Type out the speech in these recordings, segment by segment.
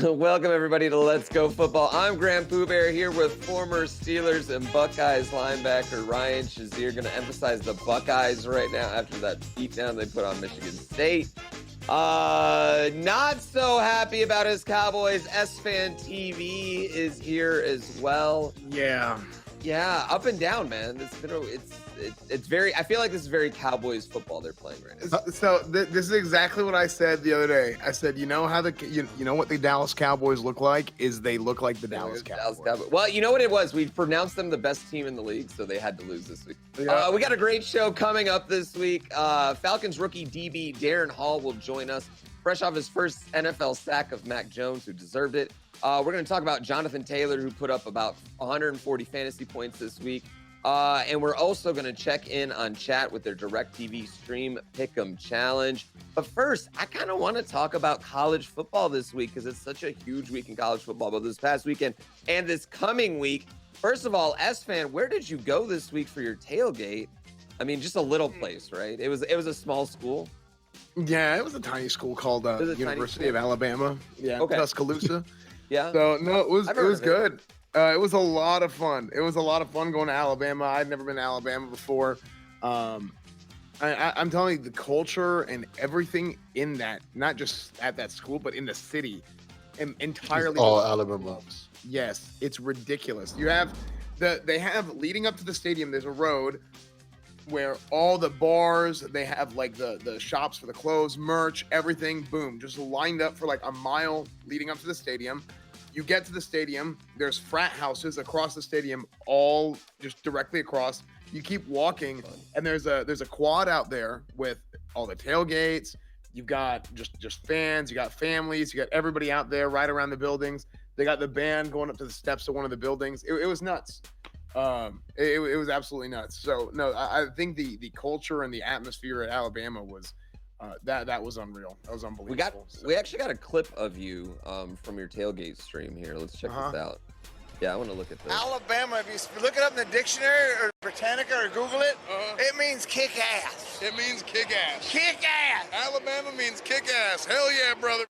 Welcome, everybody, to Let's Go Football. I'm GrandPooBear here with former Steelers and Buckeyes linebacker Ryan Shazier. Going to emphasize the Buckeyes right now after that beatdown they put on Michigan State. Not so happy about his Cowboys. Esfand TV is here as well. Yeah. Yeah, up and down, man. It's very. I feel like this is very Cowboys football they're playing right now. So this is exactly what I said the other day. I said, you know how you know what the Dallas Cowboys look like? Is they look like the Dallas Cowboys. Well, you know what it was? We pronounced them the best team in the league, so they had to lose this week. Yeah. We got a great show coming up this week. Falcons rookie DB Darren Hall will join us, fresh off his first NFL sack of Mac Jones, who deserved it. We're going to talk about Jonathan Taylor, who put up about 140 fantasy points this week. And we're also going to check in on chat with their DirecTV Stream Pick'em Challenge. But first, I kind of want to talk about college football this week because it's such a huge week in college football, both this past weekend and this coming week. First of all, Esfand, where did you go this week for your tailgate? I mean, just a little place, right? It was a small school. Yeah, it was a tiny school called University of Alabama. Yeah, okay. Tuscaloosa. Yeah. So no, it was good. It was a lot of fun. It was a lot of fun going to Alabama. I'd never been to Alabama before. I'm telling you, the culture and everything in that, not just at that school, but in the city, and entirely it's all Alabama. Yes, it's ridiculous. You have they have leading up to the stadium. There's a road where all the bars, they have like the shops for the clothes, merch, everything, boom, just lined up for like a mile leading up to the stadium. You get to the stadium, there's frat houses across the stadium, all just directly across. You keep walking, and there's a quad out there with all the tailgates. You've got just fans, you got families, you got everybody out there right around the buildings. They got the band going up to the steps of one of the buildings. It was nuts. It was absolutely nuts. So no, I think the culture and the atmosphere at Alabama was that was unreal. That was unbelievable. We actually got a clip of you from your tailgate stream here. Let's check this out. Yeah, I want to look at this. Alabama, if you look it up in the dictionary or Britannica or Google it, it means kick ass. It means kick ass. Kick ass. Alabama means kick ass. Hell yeah, brother.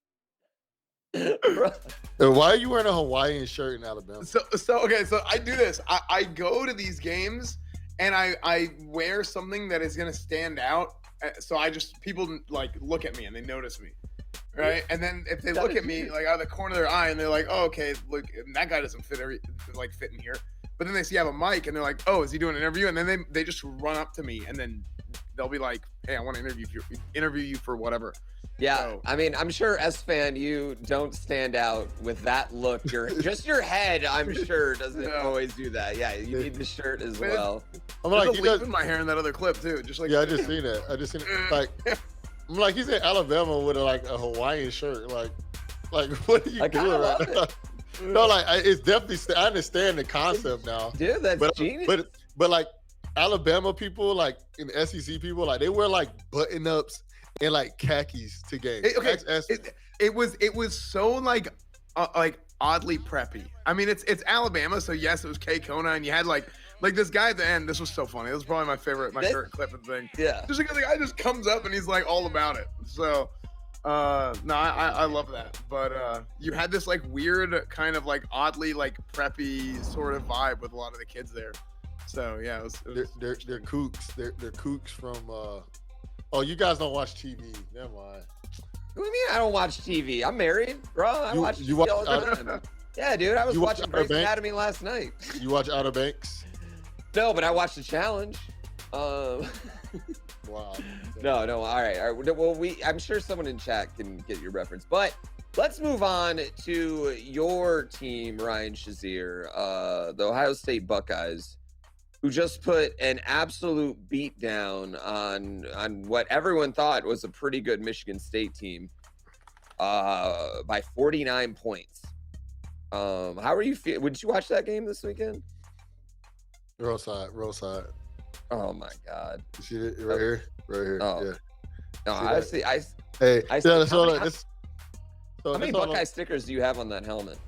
Why are you wearing a Hawaiian shirt in Alabama? So I do this. I go to these games and I wear something that is gonna stand out. So people like look at me and they notice me, right? And then if they look at me like out of the corner of their eye and they're like, oh, okay, look, that guy doesn't fit in here. But then they see I have a mic and they're like, oh, is he doing an interview? And then they just run up to me and then they'll be like, hey, I want to interview you for whatever. Yeah, So, I mean, I'm sure Esfand, you don't stand out with that look. Your head, I'm sure, doesn't always do that. Yeah, you need the shirt as well. I'm there's like, a leaf in my hair in that other clip too. Just like yeah, I just seen it. Like, I'm like, he's in Alabama with a Hawaiian shirt. Like what are you doing right now? No, like it's definitely. I understand the concept now, dude. That's genius. But like Alabama people, like in the SEC people, like they wear like button ups and like khakis to games. It was so like oddly preppy. I mean, it's Alabama, so yes, it was K Kona, and you had like this guy at the end. This was so funny. It was probably my favorite clip of the thing. Yeah, just because the guy just comes up and he's like all about it. So. No, I love that. But you had this like weird kind of like oddly like preppy sort of vibe with a lot of the kids there. So yeah, they're kooks. They're kooks from. Oh, you guys don't watch TV. Never mind. What do you mean I don't watch TV? I'm married, bro. I watch TV all the time. Yeah, dude. I was watching Grey's Anatomy last night. You watch Outer Banks? No, but I watched the challenge. Wow. No. All right. Well, I'm sure someone in chat can get your reference, but let's move on to your team, Ryan Shazier, the Ohio State Buckeyes, who just put an absolute beat down on what everyone thought was a pretty good Michigan State team, by 49 points. How are you feeling? Would you watch that game this weekend? Roll side. Oh my God! You see it right here? Oh. Yeah. No, I see. Hey, how many Buckeye stickers do you have on that helmet?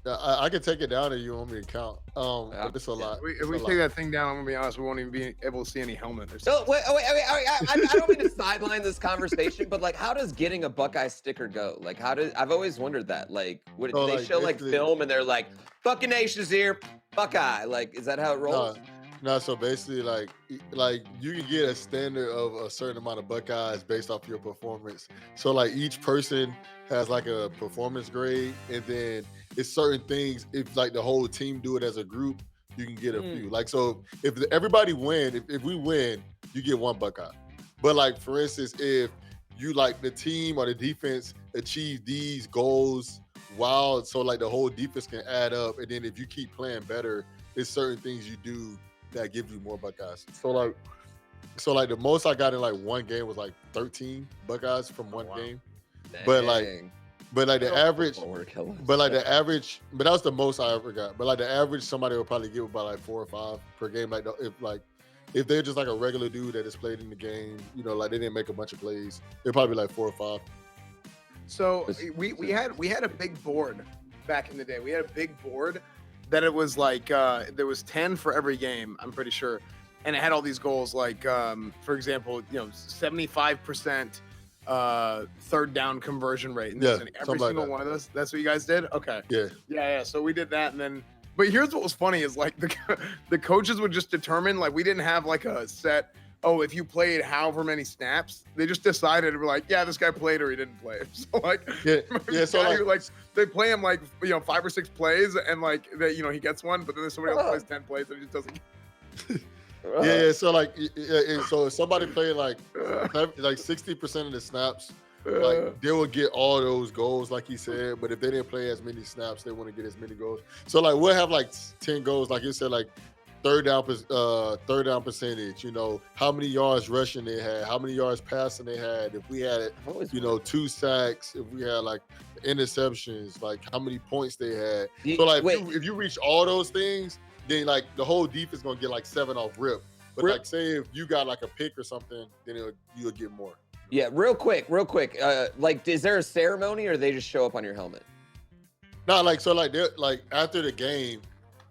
I can take it down if you want me to count. But it's a lot. If we take that thing down, I'm gonna be honest, we won't even be able to see any helmet. No, wait, I don't mean to sideline this conversation, but like, how does getting a Buckeye sticker go? Like, I've always wondered that. Like, they show like film and they're like, "Fucking A, Shazier, Buckeye." Like, is that how it rolls? No, so basically, like you can get a standard of a certain amount of Buckeyes based off your performance. So like each person has like a performance grade, and then it's certain things. If like the whole team do it as a group, you can get a few. Like so, if everybody win, if we win, you get one Buckeye. But like for instance, if you like the team or the defense achieve these goals, so like the whole defense can add up, and then if you keep playing better, it's certain things you do that give you more Buckeyes. So like the most I got in like one game was like 13 Buckeyes from one game. But like the average, but that was the most I ever got. But like the average, somebody will probably give about like 4 or 5 per game. If they're just like a regular dude that has played in the game, like they didn't make a bunch of plays, it'd probably be like 4 or 5. So we had a big board back in the day. We had a big board that it was like there was 10 for every game, I'm pretty sure, and it had all these goals like for example 75% third down conversion rate, and every single one of those. That's what you guys did. Okay. Yeah. So we did that, and then but here's what was funny is like the coaches would just determine, like we didn't have like a set, if you played however many snaps, they just decided to be like, yeah, this guy played or he didn't play. So like, so like they play him like 5 or 6 plays, and like he gets one, but then there's somebody else plays 10 plays and he just doesn't. So like, so if somebody played like 60% of the snaps, like they will get all those goals, like he said. But if they didn't play as many snaps, they wouldn't get as many goals. So like we'll have like 10 goals, like you said, like third down percentage, how many yards rushing they had, how many yards passing they had, if we had 2 sacks, if we had like interceptions, like how many points they had. So like if you reach all those things, then like the whole defense gonna get like 7 off rip. But like say if you got like a pick or something, then you'll get more. Yeah, real quick. Like, is there a ceremony or they just show up on your helmet? No, like so like they're like after the game,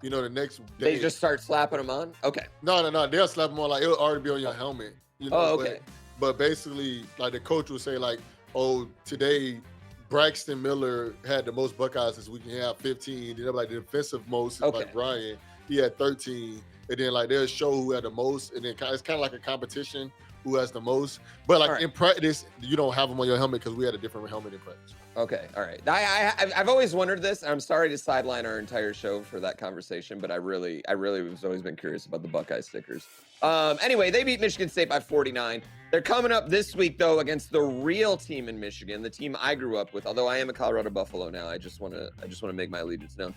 the next day. They just start slapping them on? Okay. No. They'll slap them on, like, it'll already be on your helmet. Okay. But basically, like, the coach will say, like, today, Braxton Miller had the most Buckeyes this week. He had 15. Then, like, the defensive most is, like, Brian. He had 13. And then, like, they'll show who had the most. And then it's kind of like a competition, who has the most. But, like, in practice, you don't have them on your helmet because we had a different helmet in practice. Okay, all right. I've always wondered this. I'm sorry to sideline our entire show for that conversation, but I really was always been curious about the Buckeye stickers. Anyway, they beat Michigan State by 49. They're coming up this week though against the real team in Michigan, the team I grew up with. Although I am a Colorado Buffalo now, I just want to make my allegiance known.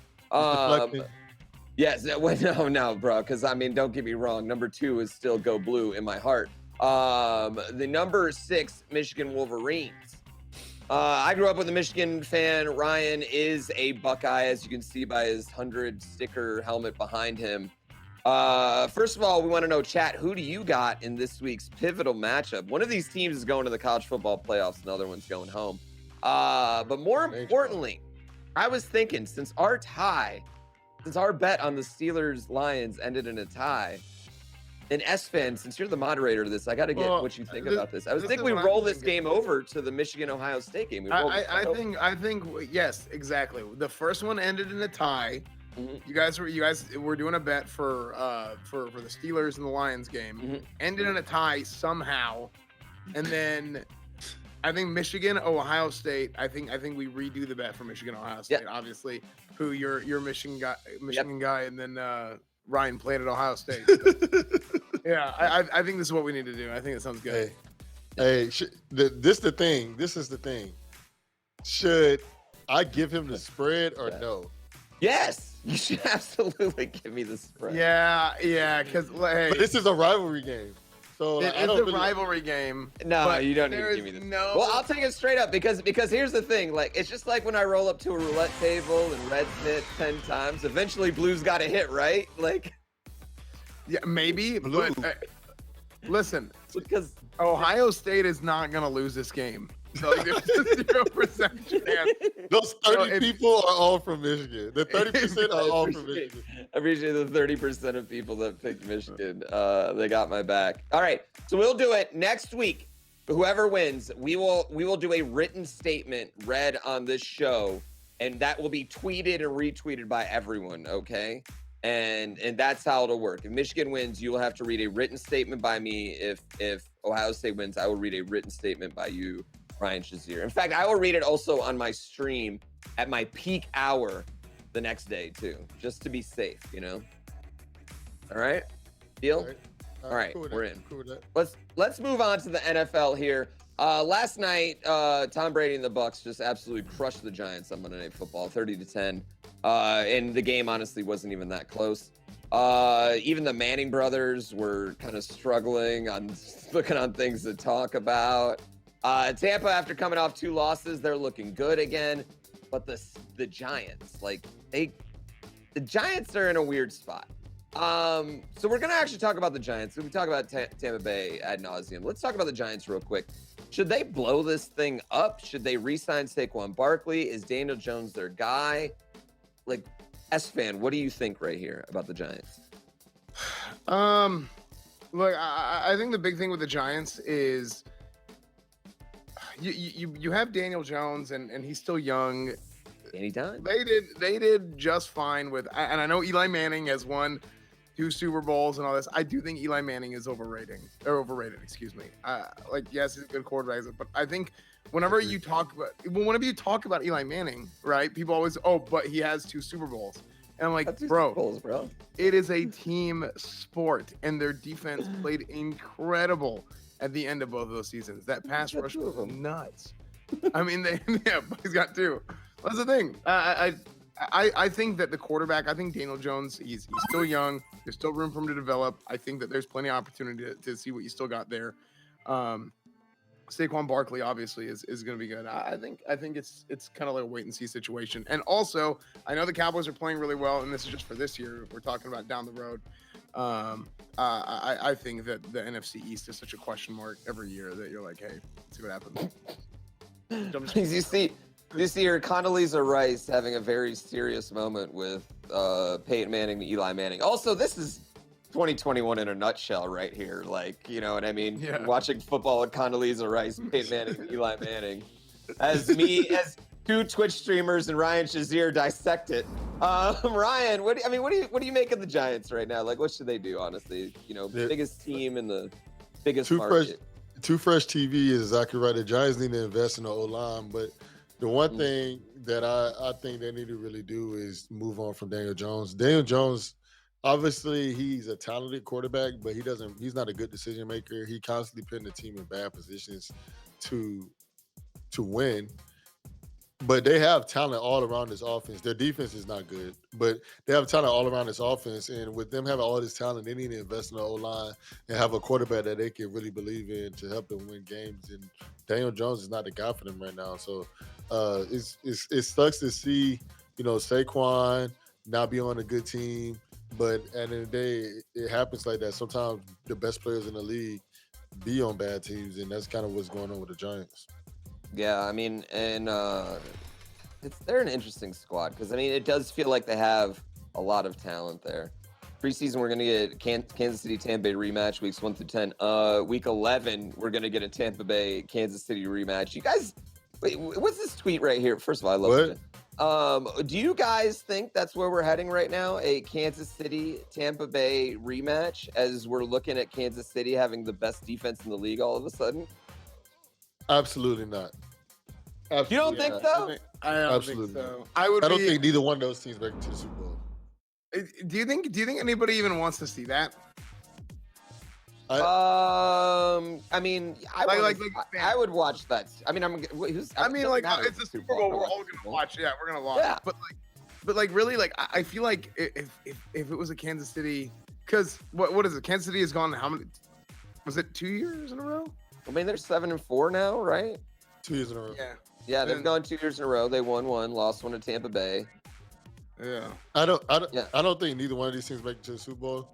Yes, no, bro. Because I mean, don't get me wrong. Number 2 is still Go Blue in my heart. The number 6 Michigan Wolverines. I grew up with a Michigan fan. Ryan is a Buckeye, as you can see by his 100 sticker helmet behind him. First of all, we want to know, chat, who do you got in this week's pivotal matchup? One of these teams is going to the college football playoffs, and the other one's going home. But more importantly, I was thinking, since our bet on the Steelers-Lions ended in a tie, and Esfand, since you're the moderator of this, I got to get what you think about this. I was thinking we roll this game over to the Michigan-Ohio State game. I think yes, exactly. The first one ended in a tie. You guys were doing a bet for the Steelers and the Lions game. Ended in a tie somehow, and then I think Michigan, Ohio State. I think we redo the bet for Michigan, Ohio State. Yep. Obviously, who you're Michigan guy, and then Ryan played at Ohio State. Yeah, I think this is what we need to do. I think it sounds good. Hey, this is the thing. Should I give him the spread or no? Yes, you should absolutely give me the spread. Yeah, because but this is a rivalry game. So it is a rivalry game. No, you don't need to give me this. No. Well, I'll take it straight up because here's the thing. Like, it's just like when I roll up to a roulette table and Red's hit 10 times. Eventually, Blue's got to hit, right? Like, yeah, maybe. Blue. But listen, because Ohio State is not gonna lose this game. So like, there's a 0% chance. Those 30 people are all from Michigan. The 30% are all from Michigan. I appreciate the 30% of people that picked Michigan. They got my back. All right, so we'll do it next week. Whoever wins, we will do a written statement read on this show, and that will be tweeted and retweeted by everyone. Okay. And that's how it'll work. If Michigan wins, you will have to read a written statement by me. If Ohio State wins, I will read a written statement by you, Ryan Shazier. In fact, I will read it also on my stream at my peak hour the next day too, just to be safe, All right? Deal? All right, cool we're in. Cool with that. Let's move on to the NFL here. Last night, Tom Brady and the Bucs just absolutely crushed the Giants on Monday Night Football, 30-10. And the game honestly wasn't even that close. Even the Manning brothers were kind of struggling on looking on things to talk about. Tampa, after coming off 2 losses, they're looking good again. But the Giants, the Giants are in a weird spot. So we're gonna actually talk about the Giants. We talk about Tampa Bay ad nauseum. Let's talk about the Giants real quick. Should they blow this thing up? Should they re-sign Saquon Barkley? Is Daniel Jones their guy? Esfand, what do you think right here about the Giants? Look, I think the big thing with the Giants is you have Daniel Jones and he's still young. Anytime. They did just fine with, and I know Eli Manning has won 2 Super Bowls and all this. I do think Eli Manning is overrated. Excuse me. Yes, he's a good quarterback, but I think whenever you talk about Eli Manning, right? People always, but he has 2 Super Bowls, and I'm like, That's bro, Super Bowls, bro, it is a team sport, and their defense played incredible at the end of both of those seasons. That pass rush was nuts. I mean, he's got 2. That's the thing. I think that the quarterback, I think Daniel Jones, he's still young. There's still room for him to develop. I think that there's plenty of opportunity to see what you still got there. Saquon Barkley obviously is going to be good. I think it's kind of like a wait and see situation. And also, I know the Cowboys are playing really well, and this is just for this year. We're talking about down the road. I think that the NFC East is such a question mark every year that you're like, hey, let's see what happens. You see here, Condoleezza Rice having a very serious moment with Peyton Manning and Eli Manning. Also, this is 2021 in a nutshell right here. You know what I mean? Yeah. Watching football with Condoleezza Rice, Peyton Manning, and Eli Manning. As 2 Twitch streamers and Ryan Shazier dissect it. Ryan, what do you make of the Giants right now? What should they do, honestly? Biggest team in the biggest market. Too Fresh TV is exactly right. The Giants need to invest in the O-line, but the one thing that I think they need to really do is move on from Daniel Jones. Daniel Jones, obviously, he's a talented quarterback, but he's not a good decision maker. He constantly putting the team in bad positions to win. But they have talent all around this offense. Their defense is not good, but they have talent all around this offense. And with them having all this talent, they need to invest in the O-line and have a quarterback that they can really believe in to help them win games. And Daniel Jones is not the guy for them right now. So it sucks to see, Saquon not be on a good team. But at the end of the day, it happens like that. Sometimes the best players in the league be on bad teams, and that's kind of what's going on with the Giants. Yeah, I mean, and they're an interesting squad because, it does feel like they have a lot of talent there. Preseason, we're going to get Kansas City Tampa Bay rematch weeks 1 through 10. Week 11, we're going to get a Tampa Bay Kansas City rematch. You guys, wait, what's this tweet right here? First of all, I love it. Do you guys think that's where we're heading right now? A Kansas City Tampa Bay rematch as we're looking at Kansas City having the best defense in the league all of a sudden? Absolutely not. Absolutely you don't think so? I don't Absolutely think so. not. I don't think neither one of those teams make it to the Super Bowl. Do you think anybody even wants to see that? I would watch that. It's a Super Bowl. We're all gonna watch. Yeah, we're gonna watch. Yeah. But really, I feel like if it was a Kansas City, because what is it? Kansas City has gone how many? Was it 2 years in a row? They're 7-4 now, right? 2 years in a row. Yeah, they've gone 2 years in a row. They won one, lost one to Tampa Bay. Yeah. I don't think neither one of these teams make it to the Super Bowl.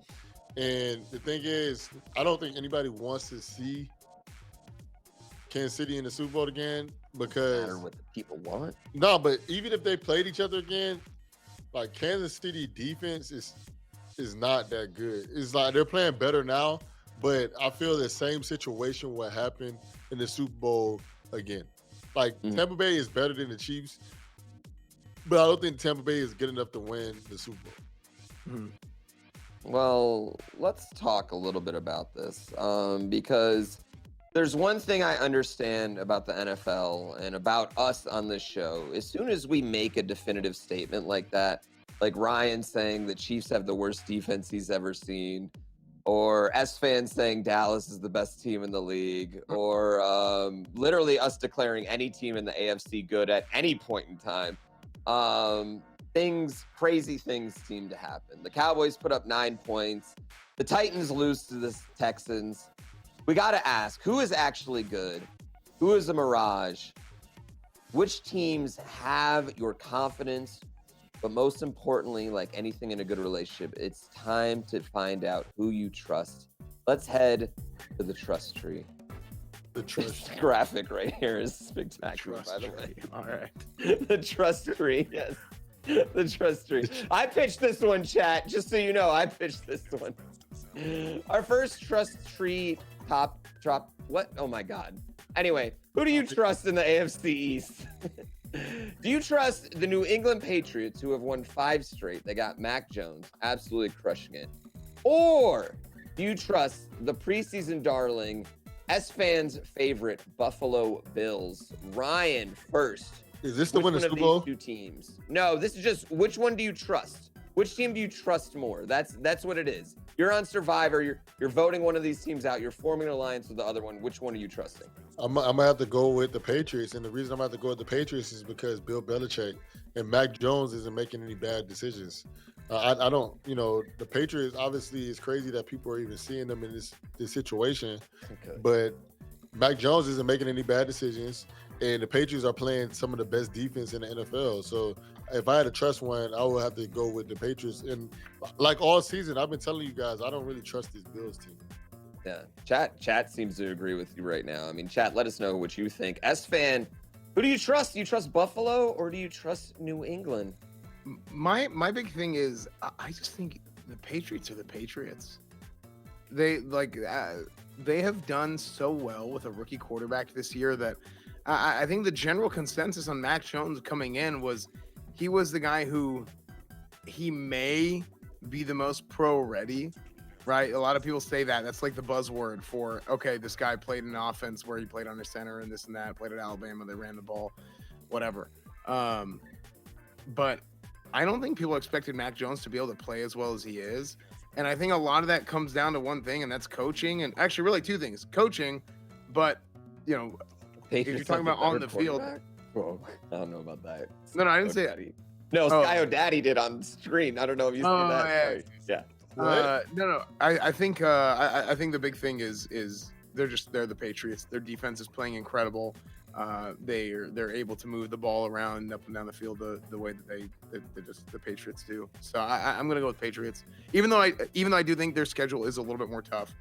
And the thing is, I don't think anybody wants to see Kansas City in the Super Bowl again because matter what the people want. No, but even if they played each other again, Kansas City defense is not that good. It's they're playing better now, but I feel the same situation will happen in the Super Bowl again. Tampa Bay is better than the Chiefs, but I don't think Tampa Bay is good enough to win the Super Bowl. Well, let's talk a little bit about this because there's one thing I understand about the NFL and about us on this show. As soon as we make a definitive statement like that, like Ryan saying the Chiefs have the worst defense he's ever seen, or Esfand saying Dallas is the best team in the league, or literally us declaring any team in the AFC good at any point in time, crazy things seem to happen. The Cowboys put up 9 points. The Titans lose to the Texans. We got to ask, who is actually good? Who is a mirage? Which teams have your confidence? But most importantly, like anything in a good relationship, it's time to find out who you trust. Let's head to the trust tree. The trust This graphic right here is spectacular, by the way. All right. The trust tree, yes. The trust tree. I pitched this one, chat, just so you know, I pitched this one. Our first trust tree what? Oh my God. Anyway, who do you trust in the AFC East? Do you trust the New England Patriots, who have won 5 straight? They got Mac Jones, absolutely crushing it. Or do you trust the preseason darling, Esfand's favorite Buffalo Bills? Ryan first. Is this the one in the Super Bowl? Two teams. No, this is just which one do you trust? Which team do you trust more? That's what it is. You're on Survivor. You're voting one of these teams out. You're forming an alliance with the other one. Which one are you trusting? I'm gonna have to go with the Patriots, and the reason I'm gonna have to go with the Patriots is because Bill Belichick and Mac Jones isn't making any bad decisions. I don't, the Patriots obviously is crazy that people are even seeing them in this situation, Okay. but Mac Jones isn't making any bad decisions, and the Patriots are playing some of the best defense in the NFL. So if I had to trust one, I would have to go with the Patriots. And like all season, I've been telling you guys, I don't really trust this Bills team. Yeah, chat seems to agree with you right now. I mean, chat, let us know what you think. S-Fan, who do you trust? Do you trust Buffalo or do you trust New England? My big thing is I just think the Patriots are the Patriots. They have done so well with a rookie quarterback this year that I think the general consensus on Mac Jones coming in was he was the guy who he may be the most pro ready, right? A lot of people say that. That's like the buzzword for, okay, this guy played an offense where he played under center and this and that, played at Alabama, they ran the ball, whatever. But I don't think people expected Mac Jones to be able to play as well as he is. And I think a lot of that comes down to one thing, and that's coaching. And actually really two things, coaching, but if you're talking about on the field. Whoa, I don't know about that. No, I didn't say it. No, Sky Daddy did on the screen. I don't know if you see that. Yeah. No. I think the big thing is they're the Patriots. Their defense is playing incredible. They're able to move the ball around up and down the field the way that the Patriots do. So I'm gonna go with Patriots. Even though I do think their schedule is a little bit more tough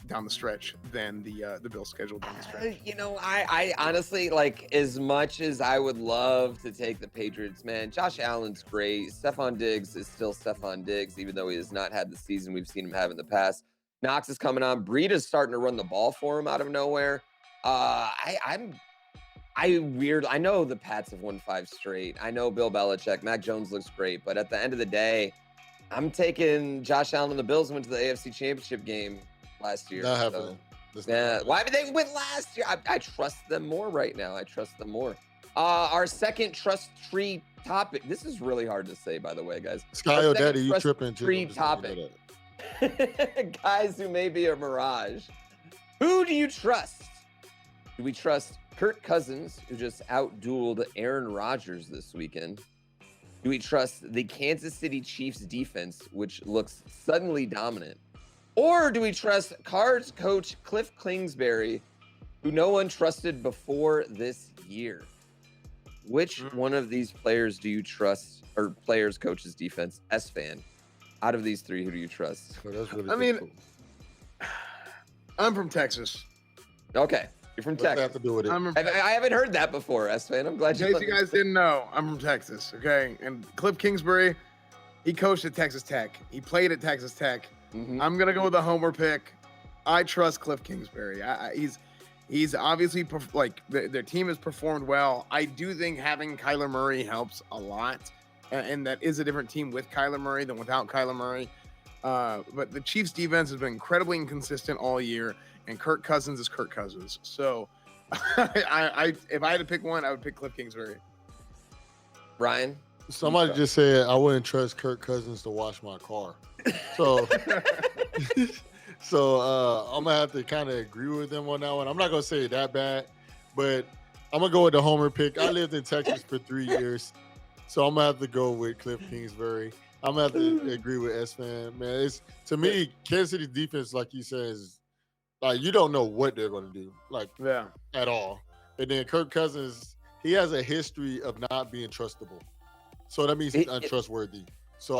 down the stretch than the Bills' schedule down the stretch. I honestly, like, as much as I would love to take the Patriots, man, Josh Allen's great. Stephon Diggs is still Stephon Diggs, even though he has not had the season we've seen him have in the past. Knox is coming on. Breida's starting to run the ball for him out of nowhere. I know the Pats have won 5 straight. I know Bill Belichick, Mac Jones looks great, but at the end of the day, I'm taking Josh Allen and the Bills went to the AFC Championship game last year. Not happening. Yeah, why did they win last year? I trust them more right now. I trust them more. Our second trust tree topic. This is really hard to say, by the way, guys. Sky Daddy, you tripping? Tree topic. Guys who may be a mirage. Who do you trust? Do we trust Kirk Cousins, who just outdueled Aaron Rodgers this weekend? Do we trust the Kansas City Chiefs defense, which looks suddenly dominant? Or do we trust Cards coach Cliff Kingsbury, who no one trusted before this year? Which one of these players do you trust, or players, coaches, defense, S-Fan? Out of these 3, who do you trust? Oh, that's really I'm from Texas. Okay. You're from Texas. Have to do with it? I haven't heard that before, S-Fan. I'm glad you. In case you guys didn't know, I'm from Texas. Okay, and Cliff Kingsbury, he coached at Texas Tech. He played at Texas Tech. Mm-hmm. I'm gonna go with a homer pick. I trust Cliff Kingsbury. He's obviously their team has performed well. I do think having Kyler Murray helps a lot, and that is a different team with Kyler Murray than without Kyler Murray. But the Chiefs defense has been incredibly inconsistent all year, and Kirk Cousins is Kirk Cousins. So if I had to pick one, I would pick Cliff Kingsbury. Ryan? Somebody just said I wouldn't trust Kirk Cousins to wash my car. So I'm gonna have to kind of agree with them on that one. I'm not gonna say it that bad, but I'm gonna go with the homer pick. I lived in Texas for 3 years, so I'm gonna have to go with Cliff Kingsbury. I'm gonna have to agree with Esfand. Man, it's to me, Kansas City's defense, like you said, is like you don't know what they're gonna do, like at all. And then Kirk Cousins, he has a history of not being trustable, so that means he's untrustworthy. So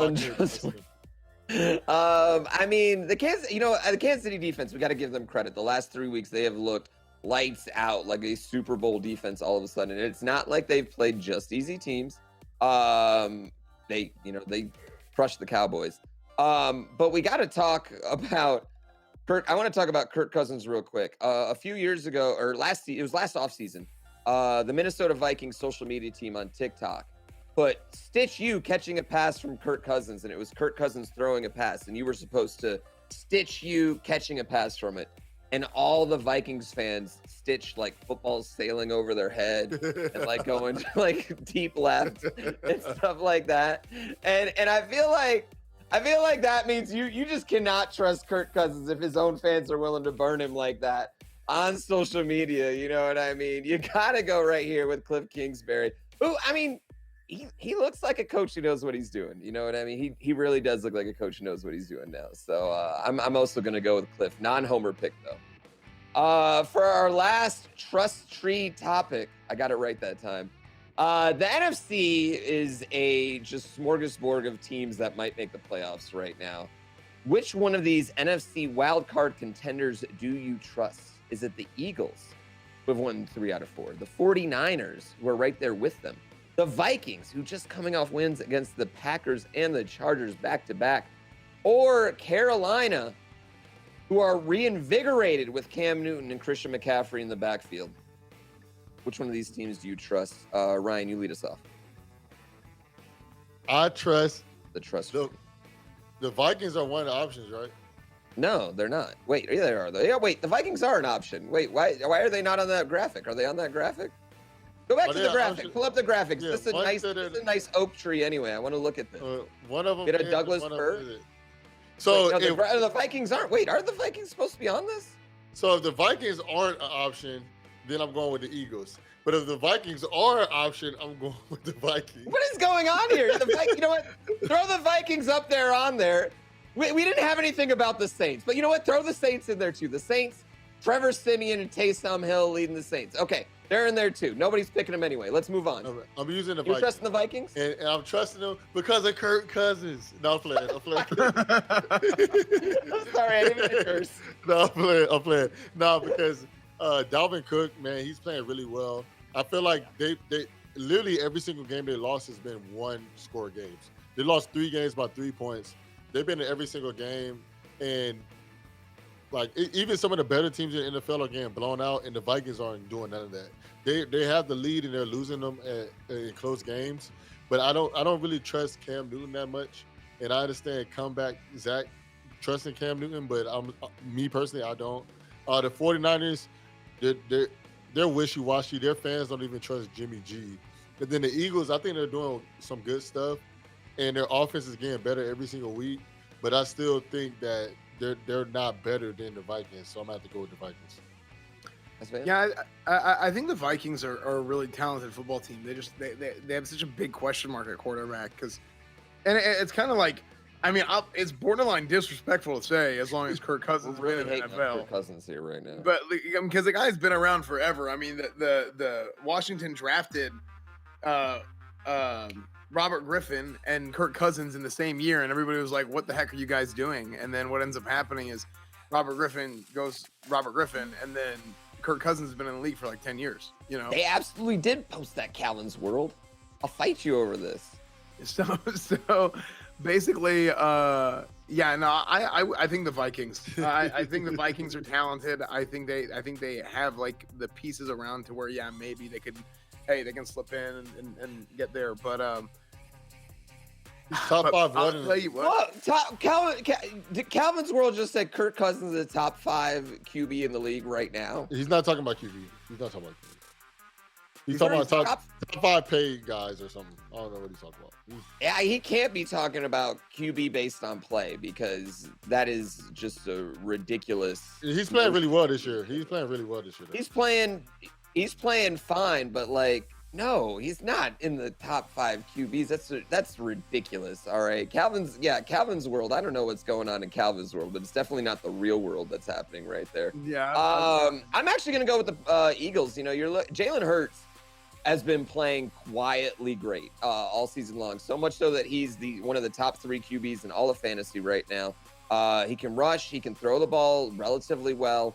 I mean, the Kansas City defense, we got to give them credit. The last 3 weeks, they have looked lights out, like a Super Bowl defense all of a sudden. And it's not like they've played just easy teams. They crushed the Cowboys. But we got to talk about I want to talk about Kirk Cousins real quick. A few years ago, or last offseason, the Minnesota Vikings social media team on TikTok put Stitch You catching a pass from Kirk Cousins, and it was Kirk Cousins throwing a pass, and you were supposed to Stitch You catching a pass from it. And all the Vikings fans stitched like footballs sailing over their head and like going like deep left and stuff like that. And I feel like that means you just cannot trust Kirk Cousins if his own fans are willing to burn him like that on social media. You know what I mean? You gotta go right here with Cliff Kingsbury, who, I mean, he looks like a coach who knows what he's doing. You know what I mean? He really does look like a coach who knows what he's doing now. So I'm also going to go with Cliff. Non-homer pick, though. For our last trust tree topic, I got it right that time. The NFC is a just smorgasbord of teams that might make the playoffs right now. Which one of these NFC wildcard contenders do you trust? Is it the Eagles, who have won 3 out of 4? The 49ers, who are right there with them? The Vikings, who just coming off wins against the Packers and the Chargers back-to-back? Or Carolina, who are reinvigorated with Cam Newton and Christian McCaffrey in the backfield? Which one of these teams do you trust? Ryan, you lead us off. I trust the trust. The Vikings are one of the options, right? No, they're not. Wait, yeah, they are though. Yeah, wait, the Vikings are an option. Wait, why are they not on that graphic? Are they on that graphic? Go back to the graphic. Pull up the graphics. Yeah, this is a nice oak tree anyway. I want to look at this. One of them. Get a Douglas fir. So wait, no, the Vikings aren't. Wait, are the Vikings supposed to be on this? So if the Vikings aren't an option, then I'm going with the Eagles. But if the Vikings are an option, I'm going with the Vikings. What is going on here? You know what? Throw the Vikings up there on there. We didn't have anything about the Saints, but you know what? Throw the Saints in there too. The Saints, Trevor Siemian and Taysom Hill leading the Saints. Okay, they're in there too. Nobody's picking them anyway. Let's move on. I'm using the Vikings. You're trusting the Vikings? And I'm trusting them because of Kirk Cousins. No, I'm playing. I'm sorry, I didn't mean to curse. No, I'm playing. No, because Dalvin Cook, man, he's playing really well. I feel like they literally every single game they lost has been one-score games. They lost 3 games by 3 points. They've been in every single game, and like even some of the better teams in the NFL are getting blown out, and the Vikings aren't doing none of that. They have the lead and they're losing them in close games, but I don't really trust Cam Newton that much. And I understand comeback Zach trusting Cam Newton, but me personally I don't. The 49ers, they're wishy-washy. Their fans don't even trust Jimmy G. But then the Eagles, I think they're doing some good stuff, and their offense is getting better every single week. But I still think that they're not better than the Vikings, so I'm going to have to go with the Vikings. Yeah, I think the Vikings are a really talented football team. They have such a big question mark at quarterback and it's kind of like, I mean, it's borderline disrespectful to say as long as Kirk Cousins really been in the NFL. Kirk Cousins here right now, but because the guy's been around forever. I mean, the Washington drafted Robert Griffin and Kirk Cousins in the same year, and everybody was like, "What the heck are you guys doing?" And then what ends up happening is Robert Griffin goes Robert Griffin, and then Kirk Cousins has been in the league for like 10 years. You know, they absolutely did post that Calvin's World. I'll fight you over this. So basically, I think the Vikings. I think the Vikings are talented. I think they have like the pieces around to where maybe they can slip in and get there. But He's top five. I'll One tell you what. Well, Calvin's World just said Kirk Cousins is the top 5 QB in the league right now. He's not talking about QB. He's not talking about QB. He's He's talking about already top 5 paid guys or something. I don't know what he's talking about. Yeah, he can't be talking about QB based on play because that is just a ridiculous. He's playing really well this year. He's playing fine, but like, no, he's not in the top 5 QBs. That's ridiculous. All right, Calvin's World. I don't know what's going on in Calvin's World, but it's definitely not the real world that's happening right there. Yeah. I'm actually gonna go with the Eagles. You know, Jalen Hurts has been playing quietly great all season long. So much so that he's one of the top 3 QBs in all of fantasy right now. He can rush. He can throw the ball relatively well.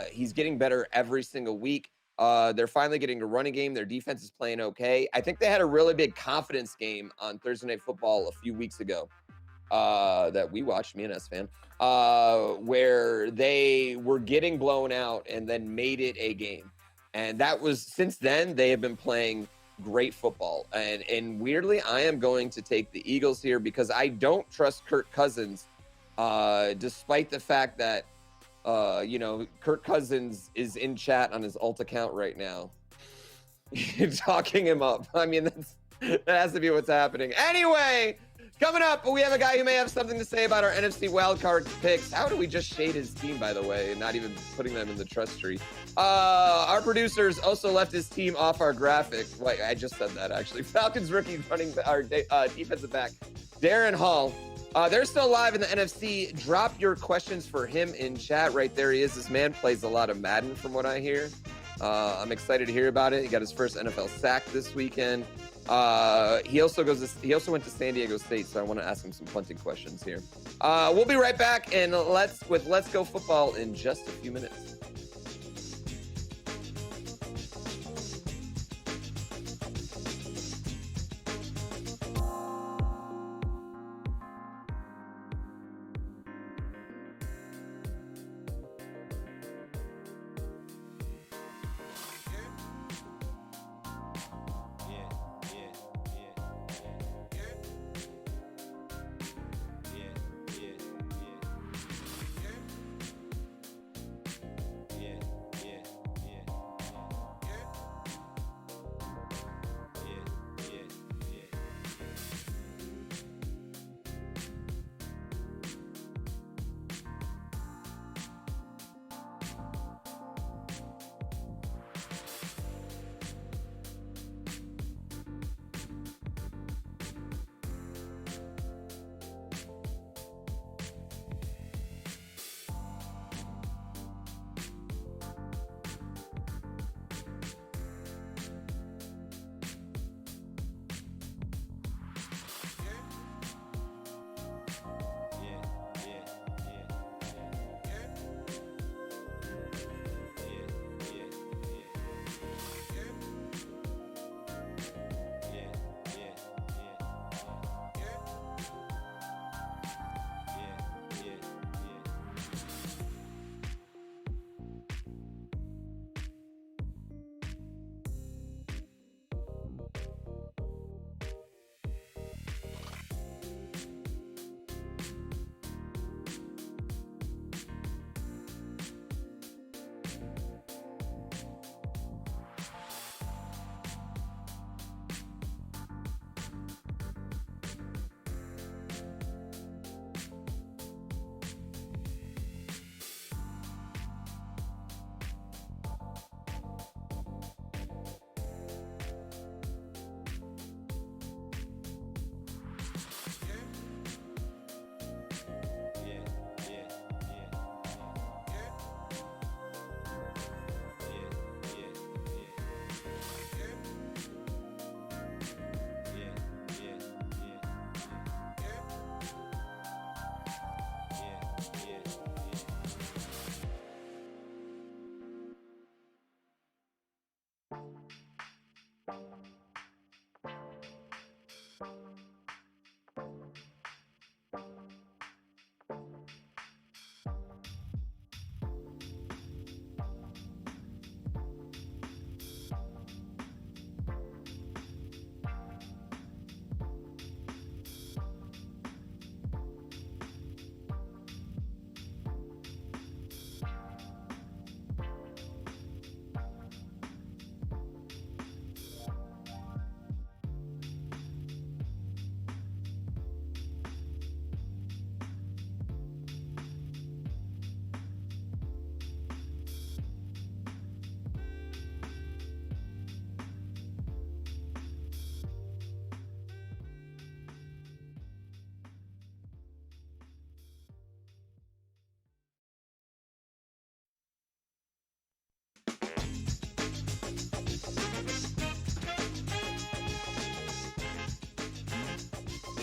He's getting better every single week. They're finally getting a running game. Their defense is playing okay. I think they had a really big confidence game on Thursday Night Football a few weeks ago that we watched, me and Esfand, where they were getting blown out and then made it a game. And that was, since then, they have been playing great football. And weirdly, I am going to take the Eagles here because I don't trust Kirk Cousins, despite the fact that, Kirk Cousins is in chat on his alt account right now. Talking him up. I mean, that has to be what's happening. Anyway, coming up, we have a guy who may have something to say about our NFC wildcard picks. How do we just shade his team, by the way, and not even putting them in the trust tree? Our producers also left his team off our graphic. Wait, I just said that, actually. Falcons rookie running our defensive back, Darren Hall. They're still alive in the NFC. Drop your questions for him in chat. Right there he is. This man plays a lot of Madden, from what I hear. I'm excited to hear about it. He got his first NFL sack this weekend. He also went to San Diego State, so I want to ask him some punting questions here. We'll be right back, and Let's Go Football in just a few minutes.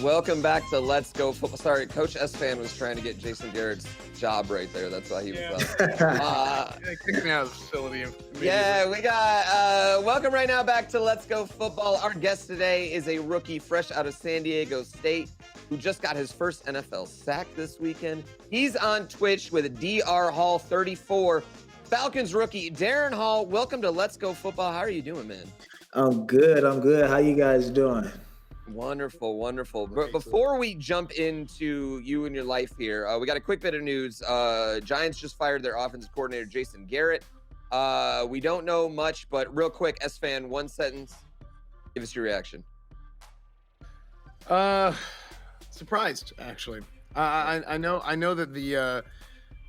Welcome back to Let's Go Football. Sorry, Coach Esfand was trying to get Jason Garrett's job right there. That's why he was up. Kick me out of the facility. Yeah, we got welcome right now back to Let's Go Football. Our guest today is a rookie fresh out of San Diego State who just got his first NFL sack this weekend. He's on Twitch with DR Hall 34. Falcons rookie Darren Hall, welcome to Let's Go Football. How are you doing, man? I'm good. How you guys doing? Wonderful, wonderful. But before we jump into you and your life here, we got a quick bit of news. Giants just fired their offensive coordinator, Jason Garrett. We don't know much, but real quick, Esfand, one sentence. Give us your reaction. Surprised, actually. I know that the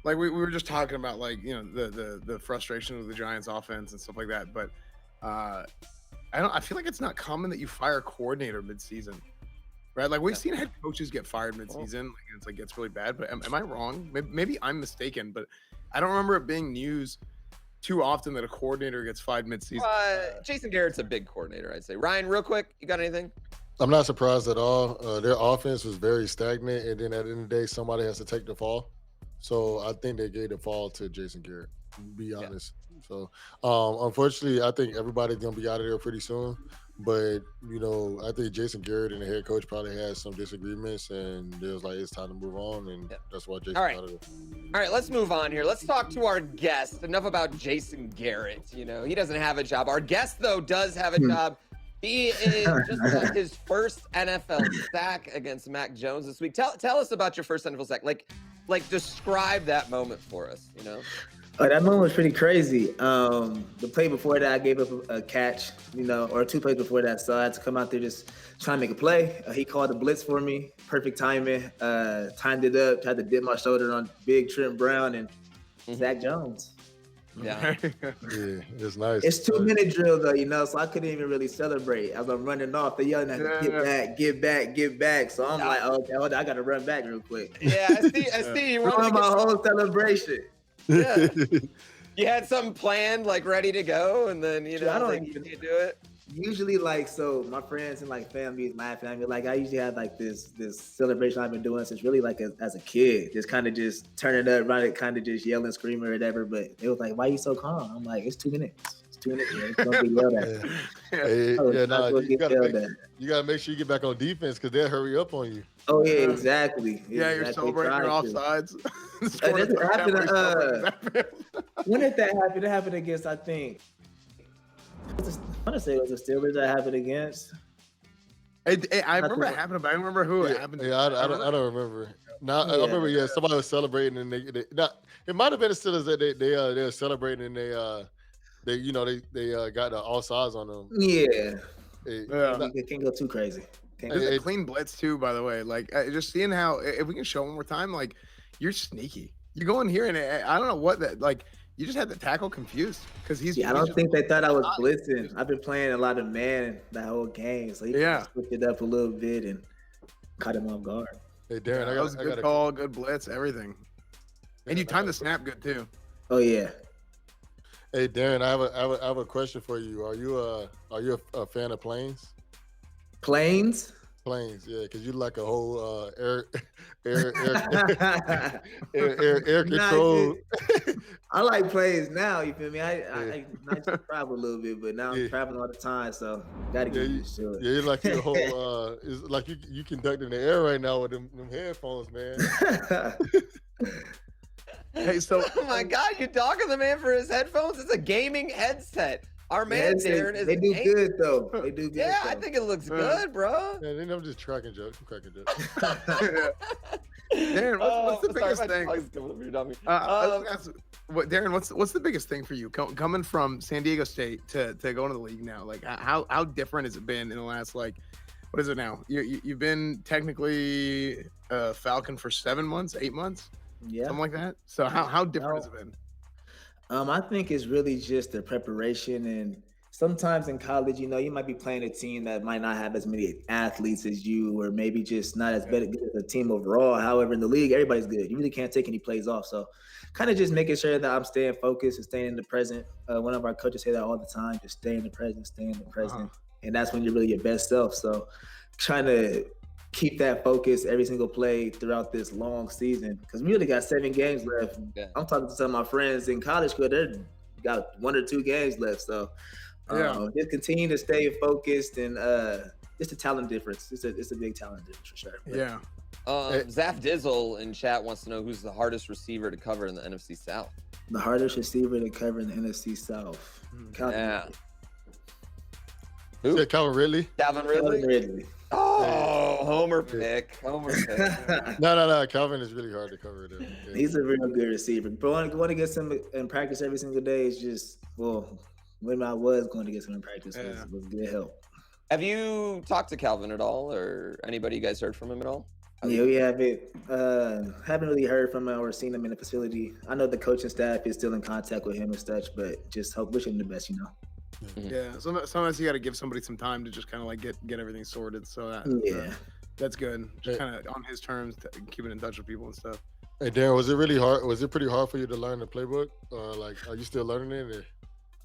like we were just talking about, like, you know, the frustration of the Giants offense and stuff like that, but I feel like it's not common that you fire a coordinator mid-season, right? Like, we've seen head coaches get fired mid-season. Like, it's like, it's really bad. But am I wrong? Maybe I'm mistaken, but I don't remember it being news too often that a coordinator gets fired mid-season. Jason Garrett's a big coordinator, I'd say. Ryan, real quick, you got anything? I'm not surprised at all. Their offense was very stagnant, and then at the end of the day, somebody has to take the fall. So I think they gave the fall to Jason Garrett, to be honest. So unfortunately, I think everybody's going to be out of there pretty soon. But, you know, I think Jason Garrett and the head coach probably had some disagreements, and it was like, it's time to move on, and that's why Jason got it. All right, let's move on here. Let's talk to our guest. Enough about Jason Garrett. You know, he doesn't have a job. Our guest, though, does have a job. He is just got his first NFL sack against Mac Jones this week. Tell us about your first NFL sack. Like describe that moment for us, you know? Oh, that moment was pretty crazy. The play before that, I gave up a catch, you know, or two plays before that. So I had to come out there just trying to make a play. He called the blitz for me. Perfect timing. Timed it up. Tried to dip my shoulder on big Trent Brown and Zach Jones. Yeah. Yeah, it's nice. It's 2-minute drill, though, you know, so I couldn't even really celebrate. As I'm running off, they're yelling at me, get back. So I'm like, okay, hold on, I got to run back real quick. Yeah, I see. You ruined my whole celebration. Yeah. You had something planned, like ready to go, and then, you know, I don't like, you do it. Usually, like, so my friends and like my family, like, I usually have like this celebration I've been doing since really like as a kid, just kind of just turning up, right, kind of just yelling, screaming or whatever. But it was like, why are you so calm? I'm like, it's 2 minutes. It's 2 minutes. Man. It's gonna be yelled at. You gotta make sure you get back on defense because they'll hurry up on you. Oh yeah, exactly. Yeah, you're celebrating your offsides. When did that happen? It happened against, I think, I want to say it was the Steelers that happened against. I remember it happened, but I don't remember who it happened to. Yeah, I don't remember. Now I remember. Yeah, somebody was celebrating, and they it might have been the Steelers that they were celebrating, and they got the all sides on them. Yeah, it can't go too crazy. It's a clean blitz too, by the way. Like, just seeing how, if we can show one more time, like, you're sneaky. You go in here and I don't know what that, like. You just had the tackle confused because he's. Yeah, I don't think they thought I was blitzing. I've been playing a lot of man that whole game, so he switched it up a little bit and caught him off guard. Hey Darren, that was a good call, good blitz, everything, and you timed the snap good too. Oh yeah. Hey Darren, I have a question for you. Are you a fan of planes? Planes? Planes, yeah, because you like a whole air control. I like planes now. You feel me? I travel a little bit, but now I'm traveling all the time, so gotta get used to it. Yeah, it's like your whole. It's like you conducting the air right now with them headphones, man. Hey, so oh my God, you dogging the man for his headphones? It's a gaming headset. Our man Darren is. They do good though. They do good. Yeah, I think it looks good, bro. Yeah, I'm just cracking jokes. I'm cracking jokes. Darren, what's the biggest thing? Darren, what's the biggest thing for you coming from San Diego State to go into the league now? Like, how different has it been in the last, like, what is it now? You've been technically a Falcon for 7 months, 8 months, something like that. So how different has it been? I think it's really just the preparation, and sometimes in college, you know, you might be playing a team that might not have as many athletes as you, or maybe just not as good as a team overall. However, in the league, everybody's good. You really can't take any plays off. So kind of just making sure that I'm staying focused and staying in the present. One of our coaches say that all the time, just stay in the present, stay in the present. And that's when you're really your best self. So trying to keep that focus every single play throughout this long season. Because we really got 7 games left. Yeah. I'm talking to some of my friends in college because they got 1 or 2 games left. So just continue to stay focused and it's a talent difference. It's a big talent difference for sure. But, Yeah. Zaf Dizzle in chat wants to know who's the hardest receiver to cover in the NFC South. the hardest receiver to cover in the NFC South. Calvin Yeah. Ridley. Who? Yeah, Calvin Ridley. Calvin Calvin Ridley? Ridley. Oh, Homer pick. No. Calvin is really hard to cover. There. Yeah. He's a real good receiver. But going to get him in practice every single day is just, when I was going to get him in practice was good help. Have you talked to Calvin at all, or anybody you guys heard from him at all? Yeah, we haven't really heard from him or seen him in the facility. I know the coaching staff is still in contact with him and such, but just wish him the best, you know. Yeah, sometimes you got to give somebody some time to just kind of like get everything sorted. So that's good. Just kind of on his terms, keeping in touch with people and stuff. Hey, Darren, was it really hard? Was it pretty hard for you to learn the playbook? Like, are you still learning it? Or?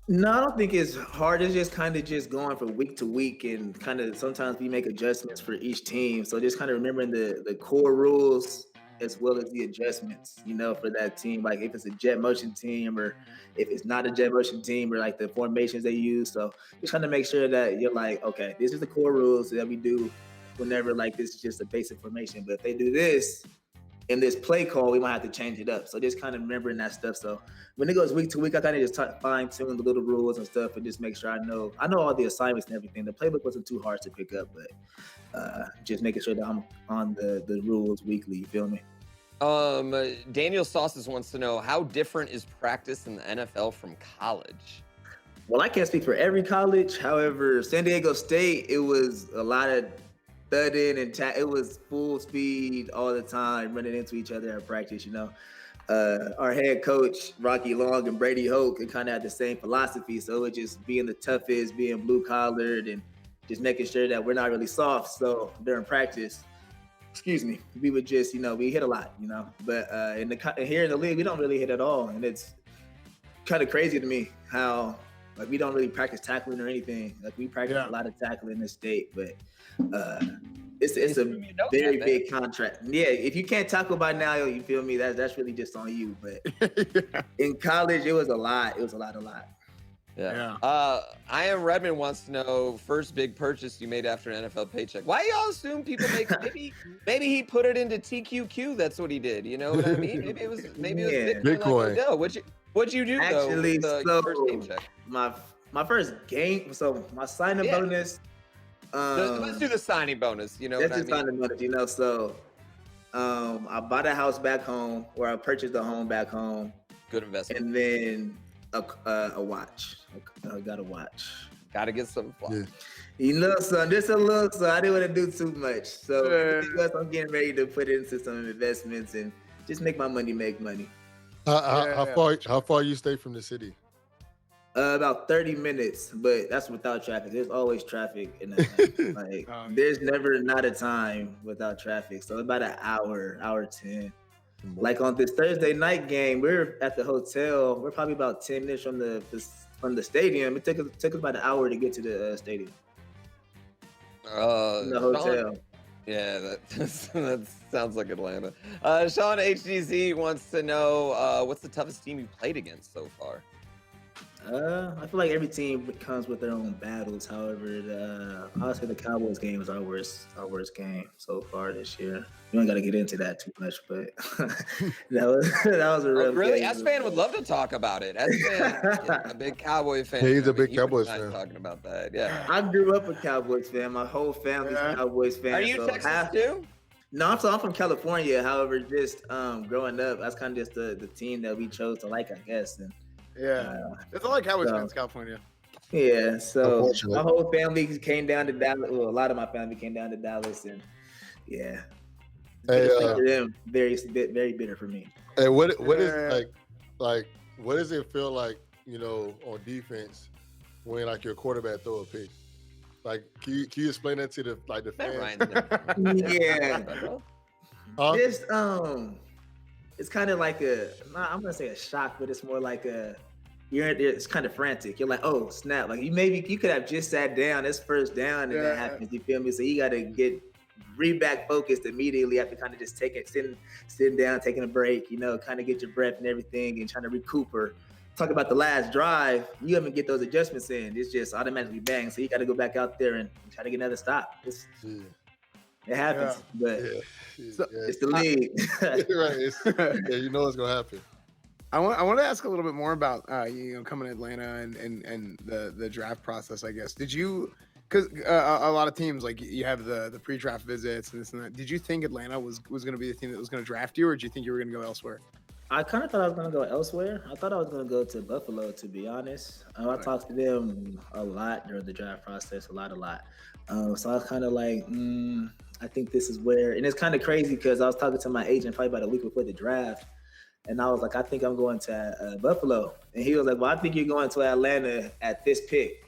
No, I don't think it's hard. It's just kind of just going from week to week, and kind of sometimes we make adjustments for each team. So just kind of remembering the core rules as well as the adjustments, you know, for that team. Like if it's a jet motion team or if it's not a jet motion team, or like the formations they use. So just trying to make sure that you're like, okay, this is the core rules that we do whenever like this is just a basic formation. But if they do this in this play call, we might have to change it up. So just kind of remembering that stuff. So when it goes week to week, I kind of just fine tune the little rules and stuff and just make sure I know all the assignments and everything. The playbook wasn't too hard to pick up, but just making sure that I'm on the rules weekly. You feel me? Daniel Sauces wants to know, how different is practice in the NFL from college? Well, I can't speak for every college. However, San Diego State, it was a lot of thudding and it was full speed all the time, running into each other at practice, you know. Our head coach, Rocky Long and Brady Hoke, kind of had the same philosophy. So it was just being the toughest, being blue-collared, and just making sure that we're not really soft. So during practice, we would just, we hit a lot, But here in the league, we don't really hit at all. And it's kind of crazy to me how, we don't really practice tackling or anything. We practice a lot of tackling in this state, but it's a very big contract. Yeah, if you can't tackle by now, you feel me? That's really just on you. But in college, it was a lot. It was a lot. Yeah. I Am Redmond wants to know, first big purchase you made after an NFL paycheck. Why y'all assume people make maybe he put it into TQQ? That's what he did. You know what I mean? Maybe it was Bitcoin. Like, what'd you do actually? Though, so first paycheck? My first game. So my signing bonus. Let's do the signing bonus. You know what I mean? Signing bonus. So I bought a house back home, or I purchased a home back home. Good investment. And then a watch. I got a watch. Gotta get some fun. Yeah. Son, just a little, so I didn't want to do too much. So because I'm getting ready to put into some investments and just make my money make money. How far you stay from the city? About 30 minutes, but that's without traffic. There's always traffic in that. There's never not a time without traffic. So about an hour 10. Like on this Thursday night game, we're at the hotel. We're probably about 10 minutes from the stadium. It took us about an hour to get to the stadium. The hotel. Yeah, that sounds like Atlanta. Sean HDZ wants to know, what's the toughest team you've played against so far? I feel like every team comes with their own battles. However, I'll say the Cowboys game was our worst game so far this year. We don't got to get into that too much, but that was a real really? game. Esfand would love to talk about it. Esfand, a big Cowboy fan. Yeah, he's a big Cowboys fan. Talking about that, yeah. I grew up a Cowboys fan. My whole family's a Cowboys fan. Are you Texas too? No, I'm from California. However, just growing up, that's kind of just the team that we chose to like, I guess. And it's all like Cowboys fans, California. Yeah, so my whole family came down to Dallas. Well, a lot of my family came down to Dallas, and for them, very bitter for me. Hey, what is like what does it feel like, on defense when like your quarterback throw a pick? Like, can you explain that to the fans? Yeah, just it's kind of like I'm gonna say a shock, but it's more like it's kind of frantic. You're like, oh snap! Like you could have just sat down. It's first down, and that happens. You feel me? So you got to get back focused immediately after kind of just sitting down, taking a break, kind of get your breath and everything and trying to recoup. Or talk about the last drive, you haven't get those adjustments in. It's just automatically bang. So you got to go back out there and try to get another stop. It happens, but it's the league. Right. You know it's gonna happen. I want to ask a little bit more about coming to Atlanta and the draft process. I guess because a lot of teams like you have the pre-draft visits and this and that. Did you think Atlanta was going to be the team that was going to draft you, or did you think you were going to go elsewhere? I kind of thought I was going to go elsewhere. I thought I was going to go to Buffalo, to be honest. I talked to them a lot during the draft process, a lot. So I was kind of like, I think this is where, and it's kind of crazy because I was talking to my agent probably about a week before the draft, and I was like, I think I'm going to Buffalo. And he was like, well, I think you're going to Atlanta at this pick.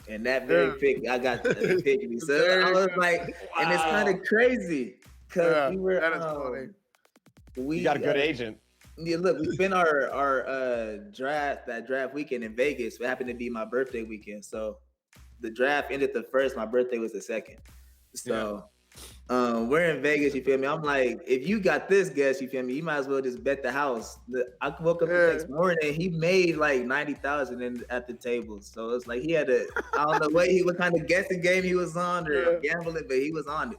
And that very pick, I got the pick. So I was like, wow. And it's kind of crazy because we were, that is funny. You got a good agent. Yeah, look, we spent our draft weekend in Vegas. It happened to be my birthday weekend. So the draft ended the first, my birthday was the second. So we're in Vegas, you feel me? I'm like, if you got this guess, you feel me, you might as well just bet the house. I woke up the next morning, he made like 90,000 at the table. So it's like he had I don't know what kind of guessing game he was on or gambling, but he was on it.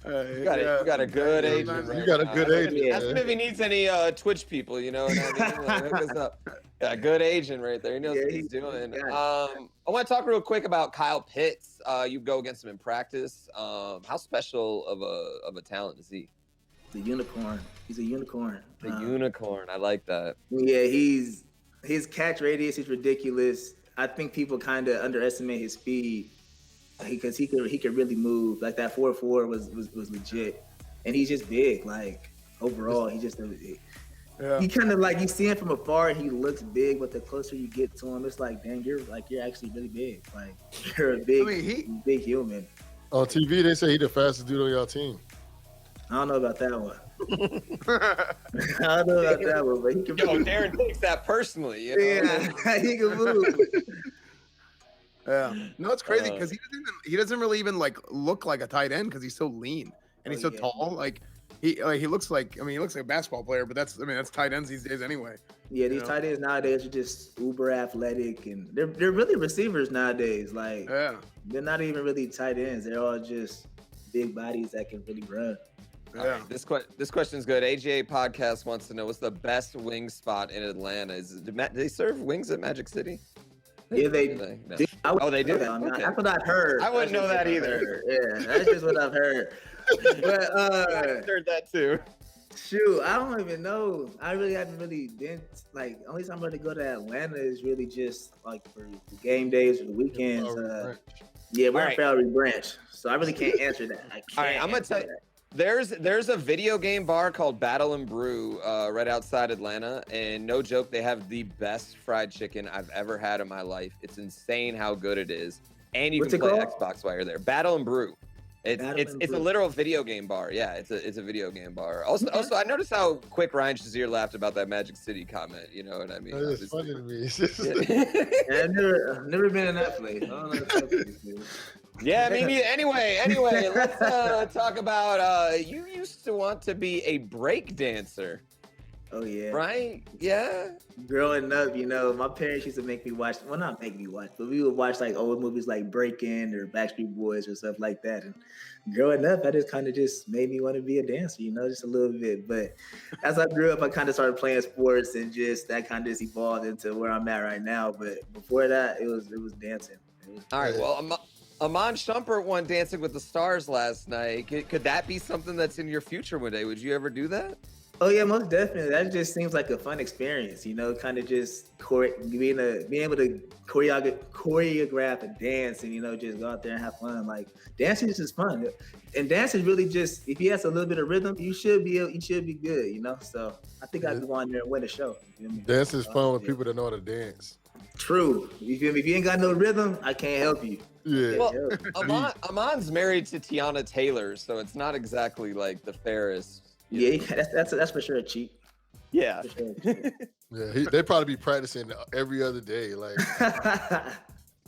You got a good agent. You got a good agent. Ask him if he needs any Twitch people, you know what I mean? Like, hook us up. Got a good agent right there. He knows what he's doing. I want to talk real quick about Kyle Pitts. You go against him in practice. How special of a talent is he? The unicorn. He's a unicorn. The unicorn. I like that. Yeah, his catch radius is ridiculous. I think people kind of underestimate his speed. Because he could really move. Like that 4.4 was legit, and he's just big. Like overall, he just he kind of like you see him from afar, and he looks big. But the closer you get to him, it's like, dang, you're actually really big. Like you're a big human. On TV, they say he's the fastest dude on your team. I don't know about that one. I don't know about that one, but he can. Yo, Darren takes that personally. You know? Yeah, he can move. Yeah, no, it's crazy because he doesn't really even like look like a tight end because he's so lean and he's so tall. Like he looks like he looks like a basketball player, but that's tight ends these days anyway. Yeah, these tight ends nowadays are just uber athletic and they're really receivers nowadays. Like they're not even really tight ends; they're all just big bodies that can really run. Yeah, right, this question's good. AGA Podcast wants to know what's the best wing spot in Atlanta? Do they serve wings at Magic City? Yeah, they do. No. They do. Okay. That's what I've heard. I wouldn't know that either. Yeah, that's just what I've heard. But I heard that too. Shoot, I don't even know. I really haven't really been like. Only time I'm going to go to Atlanta is really just like for the game days or the weekends. Yeah, we're in Flowery Branch, so I really can't answer that. All right, I'm gonna tell you. There's a video game bar called Battle and Brew right outside Atlanta, and no joke, they have the best fried chicken I've ever had in my life. It's insane how good it is, and you can play Xbox while you're there. Battle and Brew. It's a literal video game bar. Yeah, it's a video game bar. Also, I noticed how quick Ryan Shazier laughed about that Magic City comment. You know what I mean? It's funny to me. I've never been in that place. I don't know what that place is. Yeah, maybe. Anyway, let's talk about. You used to want to be a break dancer. Oh yeah. Right? Yeah. Growing up, my parents used to make me watch. Well, not make me watch, but we would watch like old movies like Breakin' or Backstreet Boys or stuff like that. And growing up, that just kind of just made me want to be a dancer, just a little bit. But as I grew up, I kind of started playing sports, and just that kind of just evolved into where I'm at right now. But before that, it was dancing. All right. Well, Amon Shumpert won Dancing with the Stars last night. Could that be something that's in your future one day? Would you ever do that? Oh yeah, most definitely. That just seems like a fun experience, kind of just being able to choreograph a dance and just go out there and have fun. Like dancing is just fun, and dance is really just if you have a little bit of rhythm, you should be good, So I think I could go on there and win a show. Dance is fun with people that know how to dance. True. You feel me? If you ain't got no rhythm, I can't help you. Yeah. Well, Amon's married to Tiana Taylor, so it's not exactly like the fairest. Yeah, that's for sure a cheat. Yeah. For sure. Yeah, they probably be practicing every other day. Like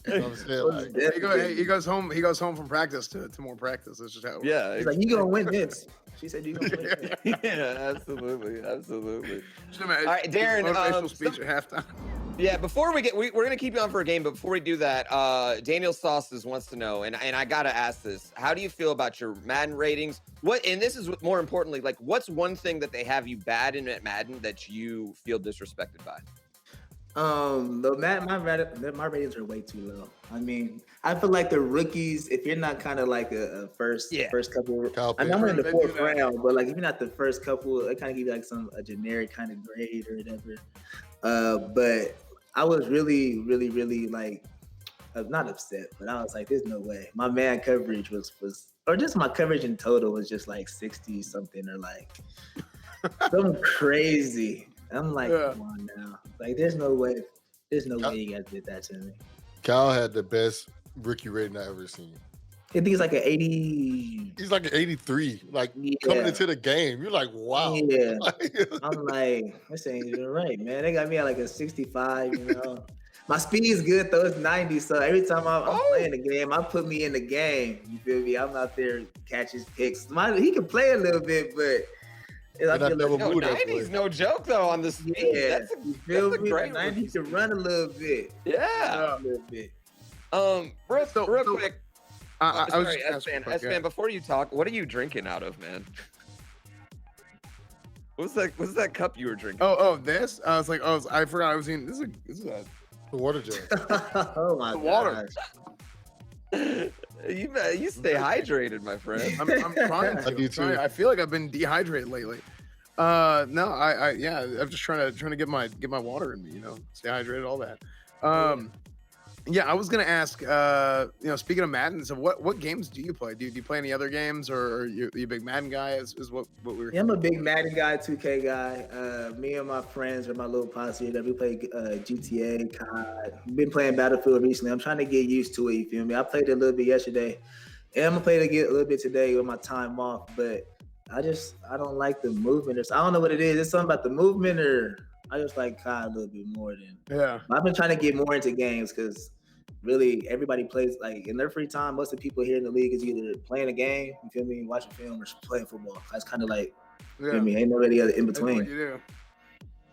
You know what I'm saying? Like, He goes home. He goes home from practice to more practice. That's just how it works. Yeah. He's like, you gonna win this. She said, you gonna win this. Yeah, absolutely. Just imagine, All right, Darren, motivational speech at halftime. Yeah, before we get, we're going to keep you on for a game, but before we do that, Daniel Sauces wants to know, and I got to ask this, how do you feel about your Madden ratings? And this is more importantly, like, what's one thing that they have you bad in at Madden that you feel disrespected by? My ratings are way too low. I mean, I feel like the rookies, if you're not kind of like a first couple, I know I'm in the fourth round, but like if you're not the first couple, they kind of give you like a generic kind of grade or whatever. But I was really, really, really like not upset, but I was like, there's no way. My man coverage was or just my coverage in total was just like 60 something or like something crazy. I'm like, come on now. Like, there's no way you guys did that to me. Cal had the best rookie rating I ever seen. I think he's like an 80. He's like an 83. Like coming into the game, you're like, wow. Yeah. I'm like, this ain't even right, man. They got me at like a 65, you know. My speed is good though, it's 90. So every time I'm playing the game, I put me in the game. You feel me? I'm out there catching picks. He can play a little bit, but I feel like 90's no joke though on the speed. Yeah, That's you feel me? 90 rookie. can run a little bit. Yeah. A little bit. Real quick. Sorry, Esfand, before you talk, what are you drinking out of, man? What's that cup you were drinking? This? I was like, I forgot I was eating. This is a The water jug. Oh my god. Water. You stay hydrated, my friend. I'm trying to. I do too. I feel like I've been dehydrated lately. I'm just trying to get my water in me, you know, stay hydrated, all that. I was gonna ask, speaking of Madden, so what games do you play? Do you play any other games, or are you a big Madden guy? Is what we were. Yeah, I'm a big Madden guy, 2K guy. Me and my friends or my little posse that we play GTA, COD. Been playing Battlefield recently. I'm trying to get used to it. You feel me? I played it a little bit yesterday, and I'm gonna play it a little bit today with my time off. But I don't like the movement. I don't know what it is. It's something about the movement, or I just like COD a little bit more than. Yeah. I've been trying to get more into games because. Really, everybody plays like in their free time. Most of the people here in the league is either playing a game, you feel me, watching film, or playing football. That's kind of like, you feel me, ain't no really other in between. That's what you do.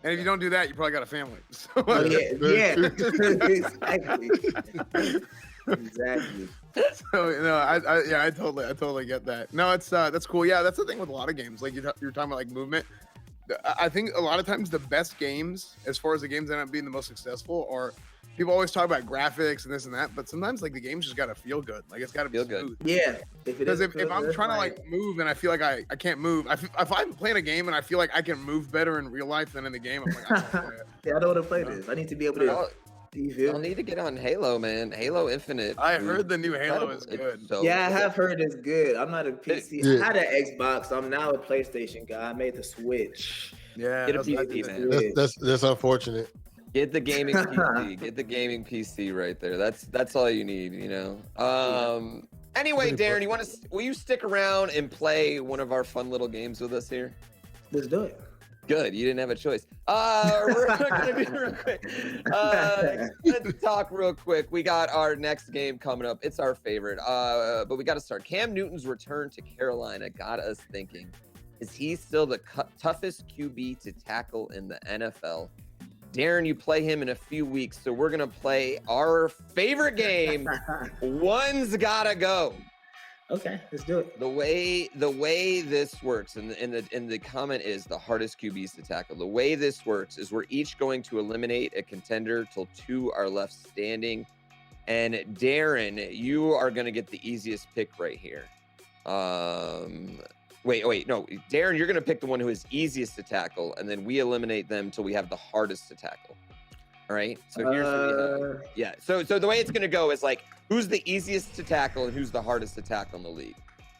And if you don't do that, you probably got a family. So, Exactly. So I totally get that. No, that's cool. Yeah, that's the thing with a lot of games. Like you're talking about like movement. I think a lot of times the best games, as far as the games that end up being the most successful, are. People always talk about graphics and this and that, but sometimes like the game's just gotta feel good. Like it's gotta be smooth. Yeah. Because if I'm trying to like move and I feel like I can't move, if I'm playing a game and I feel like I can move better in real life than in the game, I'm like, I don't play it. Yeah, I don't want to play this. I need to be able to. I'll need to get on Halo, man. Halo Infinite. I heard the new Halo is good. I have heard it's good. I'm not a PC. I had an Xbox. I'm now a PlayStation guy. I made the switch. Yeah, get a PC, man. That's unfortunate. Get the gaming PC. Get the gaming PC right there. That's all you need, you know. Anyway, Darren, will you stick around and play one of our fun little games with us here? Let's do it. Good. You didn't have a choice. We're gonna be real quick. Let's talk real quick. We got our next game coming up. It's our favorite. But we got to start. Cam Newton's return to Carolina got us thinking: is he still the toughest QB to tackle in the NFL? Darren, you play him in a few weeks, so we're gonna play our favorite game. One's gotta go. Okay, let's do it. The way this works, and the comment is the hardest QBs to tackle. The way this works is we're each going to eliminate a contender till two are left standing. And Darren, you are gonna get the easiest pick right here. Wait, no. Darren, you're going to pick the one who is easiest to tackle, and then we eliminate them till we have the hardest to tackle. All right? So here's what we have. So the way it's going to go is like, who's the easiest to tackle and who's the hardest to tackle in the league?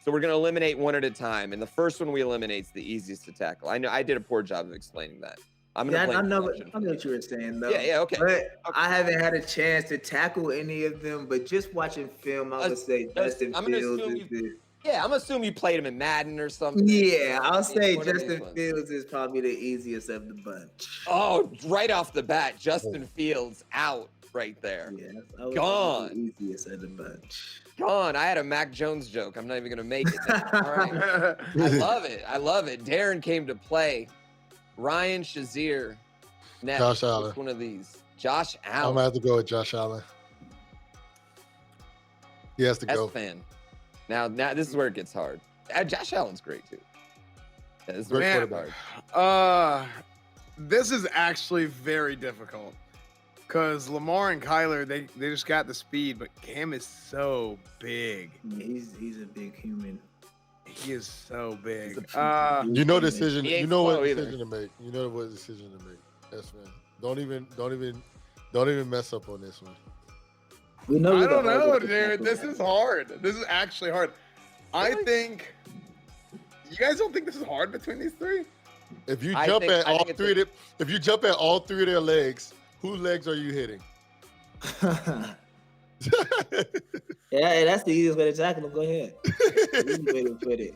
So we're going to eliminate one at a time, and the first one we eliminate is the easiest to tackle. I know I did a poor job of explaining that. I know what you were saying, though. Yeah, okay. But I haven't had a chance to tackle any of them, but just watching film, I would say Justin Fields is the... Yeah, I'm assuming you played him in Madden or something. Yeah, I'll say Justin Fields is probably the easiest of the bunch. Oh, right off the bat, Justin Fields out. right there. Yeah, Gone. the easiest of the bunch. Gone. I had a Mac Jones joke. I'm not even gonna make it now. All right. I love it. I love it. Darren came to play. Ryan Shazier. Next. Josh Allen. Which one of these? Josh I'm Allen. gonna have to go with Josh Allen. He has to go. Esfand. Now this is where it gets hard. Josh Allen's great too. Yeah, this is where Great it gets quarterback. hard. This is actually very difficult because Lamar and Kyler, they just got the speed, but Cam is so big. Yeah, he's a big human. He is so big. You know decision. He You ain't know what slow either. decision to make. You know what decision to make. Yes, man. Don't even mess up on this one. We know. I don't know, dude. This is hard. This is actually hard. I think. You guys don't think this is hard between these three? If you I jump think- at I all think it's three, if you jump at all three of their legs, whose legs are you hitting? Yeah, that's the easiest way to tackle him. Go ahead. Easy way to put it.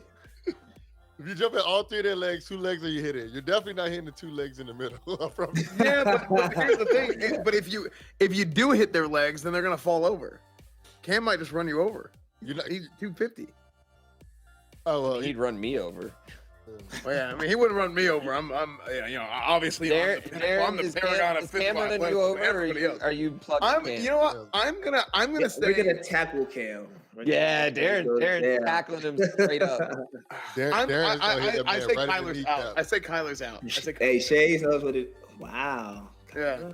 If you jump at all three of their legs, whose legs are you hitting? You're definitely not hitting the two legs in the middle. I promise. Yeah, but here's the thing. But if you do hit their legs, then they're gonna fall over. Cam might just run you over. You're not. He's 250. Oh well. He'd run me over. Well, yeah, I mean, he wouldn't run me over. I'm obviously I'm the Is paragon Cam, of is Cam running physical you over, or everybody else. are you plugging Cam? You know what? I'm gonna Yeah, say we're gonna tackle Cam. Yeah, Darren's tackling him straight up. Darren's gonna hit that I man say right in the Kyler's kneecap. out. I say Kyler's out. I say Hey, Shays knows what it. Wow. yeah.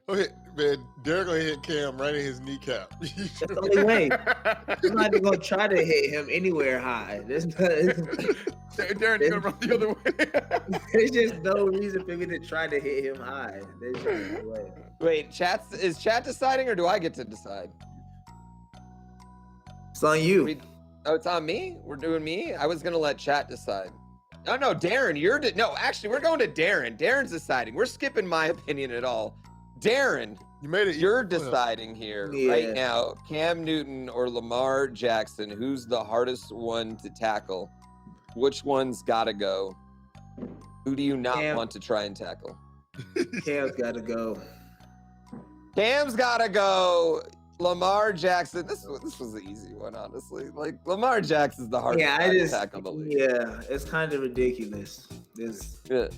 Okay, man, Derek gonna hit Cam right in his kneecap. That's the only way. I'm not even gonna try to hit him anywhere high. There's Darren's gonna run the other way. there's just no reason for me to try to hit him high. There's just no way. Wait, is chat deciding, or do I get to decide? It's on you. Oh, it's on me? We're doing me? I was gonna let chat decide. Oh no, Darren, no, actually, we're going to Darren. Darren's deciding. We're skipping my opinion at all. Darren, You made it. you're deciding here Yeah. right now. Cam Newton or Lamar Jackson, who's the hardest one to tackle? Which one's gotta go? Who do you not Cam. want to try and tackle? Cam's gotta go. Cam's gotta go. Lamar Jackson. This was an easy one, honestly. Like Lamar Jackson's the hardest Yeah, guy to tackle the league. yeah, it's kind of ridiculous. Yeah.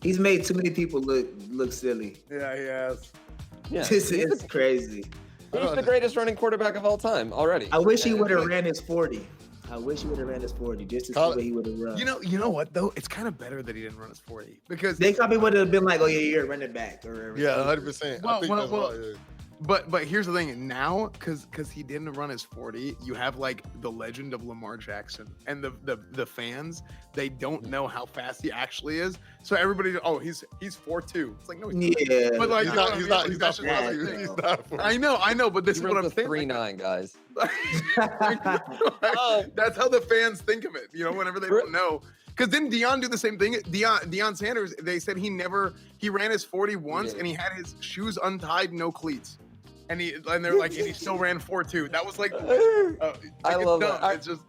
He's made too many people look silly. Yeah, he has. Yeah. It's crazy. He's the greatest running quarterback of all time already. I wish he would have ran his 40. I wish he would have ran his 40 just to see what he would have run. You know what though? It's kind of better that he didn't run his 40 because They probably would have been like, "Oh yeah, you're running back." Or Yeah, 100%. I think that's well, why, yeah. But here's the thing now, because he didn't run his 40, you have like the legend of Lamar Jackson, and the fans, they don't know how fast he actually is. So everybody, oh, he's 4'2". It's like no, he's not. Yeah, But like He's you know not. what I He's mean? not. Like, He's that's not. just Yeah, what I'm He's saying. not. I know, but this He is what runs I'm a saying. 3.9, guys. That's how the fans think of it. You know, whenever they don't know. Because didn't Deion do the same thing? Deion Sanders, they said he ran his 40 once Yeah. and he had his shoes untied, no cleats. And they're like, and he still ran 4.2. That was like, I love dumb. that. It's just,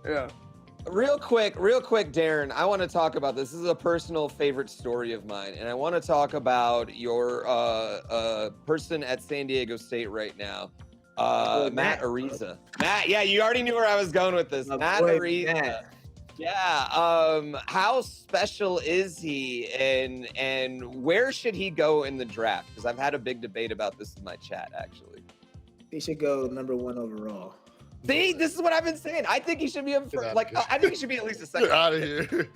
yeah. Real quick, Darren, I want to talk about this. This is a personal favorite story of mine, and I want to talk about your person at San Diego State right now, Matt Ariza. Matt, yeah, you already knew where I was going with this. My Matt boy, Ariza. Matt. Yeah. How special is he, and where should he go in the draft? Because I've had a big debate about this in my chat, actually. He should go number 1 overall. See, this is what I've been saying. I think he should be I think he should be at least a second. Get out of here. Get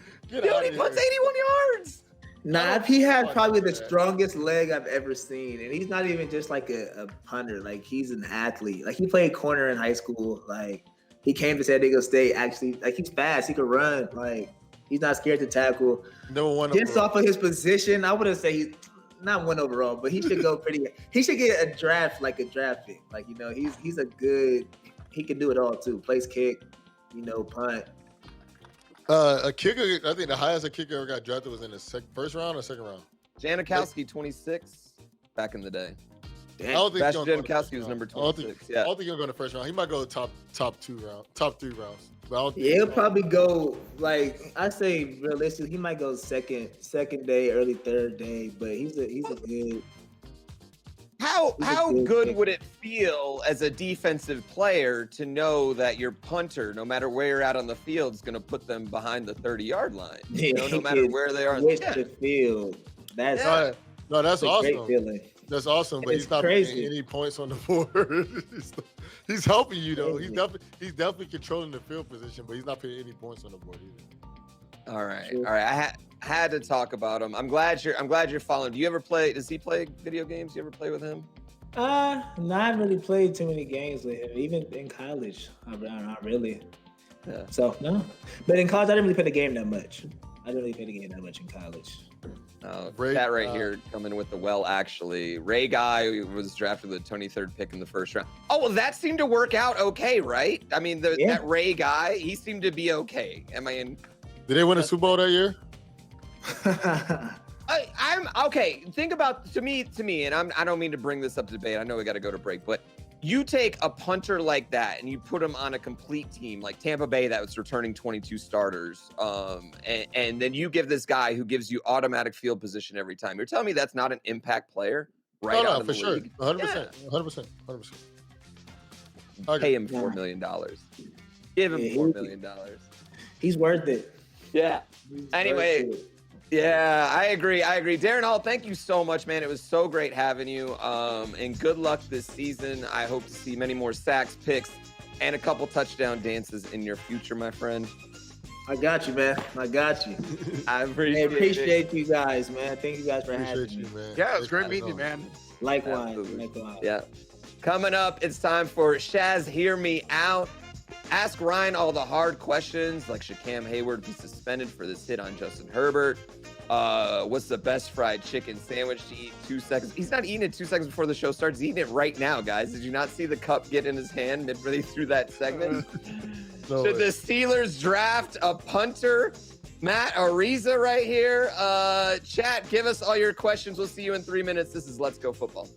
Dude, out he of puts here. 81 yards. Nah, he had probably the that. strongest leg I've ever seen, and he's not even just like a punter. Like he's an athlete. Like he played corner in high school. Like he came to San Diego State. Actually, like he's fast. He could run. Like he's not scared to tackle. Number one. Just off of his position, I wouldn't say he's not 1 overall, but he should go pretty. He should get a draft pick. Like he's a good. He can do it all too. Place kick, punt. A kicker. I think the highest a kicker ever got drafted was in the first round or second round. Janikowski, 26, back in the day. I don't think Bash he's gonna go in the Janikowski first was round. number I don't think- 26. I Yeah. don't think he'll go in the first round. He might go top 3 rounds. But I don't think Yeah, he'll he'll probably go I say realistically, he might go second day, early third day, but he's a good. How good would it feel as a defensive player to know that your punter, no matter where you're at on the field, is going to put them behind the 30-yard line? No matter where they are. The field. That's that's a awesome. Great feeling. That's awesome, but he's not putting any points on the board. He's helping you though. He's definitely controlling the field position, but he's not putting any points on the board either. All right. I had to talk about him. I'm glad you're following. Do you ever play? Does he play video games? You ever play with him? No, I haven't really played too many games with him. Even in college, not really. Yeah. So no, but in college, I didn't really play the game that much. I didn't really play the game that much in college. That right here coming with the actually. Ray Guy was drafted with the 23rd pick in the first round. Oh, well, that seemed to work out okay, right? I mean, that Ray Guy, he seemed to be okay. Am I in? Did they win a Super Bowl that year? I'm okay. Think about to me, and I don't mean to bring this up to debate. I know we got to go to break, but you take a punter like that and you put him on a complete team like Tampa Bay that was returning 22 starters, and then you give this guy who gives you automatic field position every time. You're telling me that's not an impact player, right? No, for sure, 100%, 100%. Pay him $4 million. Give him $4 million. He's worth it. Yeah. Anyway. Yeah, I agree. Darren Hall, thank you so much, man. It was so great having you. And good luck this season. I hope to see many more sacks, picks, and a couple touchdown dances in your future, my friend. I got you, man. I got you. I appreciate you guys, man. Thank you guys for having me. Man. Yeah, it was great meeting you, man. Likewise. Yeah. Coming up, it's time for Shaz Hear Me Out. Ask Ryan all the hard questions, like should Cam Hayward be suspended for this hit on Justin Herbert? What's the best fried chicken sandwich to eat 2 seconds? He's not eating it 2 seconds before the show starts. He's eating it right now, guys. Did you not see the cup get in his hand midway through that segment? Should the Steelers draft a punter? Matt Ariza right here. Chat, give us all your questions. We'll see you in 3 minutes. This is Let's Go Football.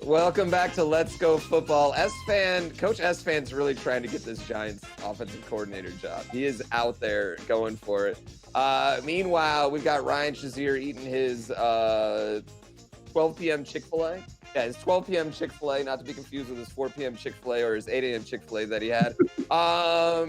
Welcome back to Let's Go Football. Coach Esfand's really trying to get this Giants offensive coordinator job. He is out there going for it. Meanwhile, we've got Ryan Shazier eating his 12 p.m. Chick-fil-A. Yeah, his 12 p.m. Chick-fil-A, not to be confused with his 4 p.m. Chick-fil-A or his 8 a.m. Chick-fil-A that he had. But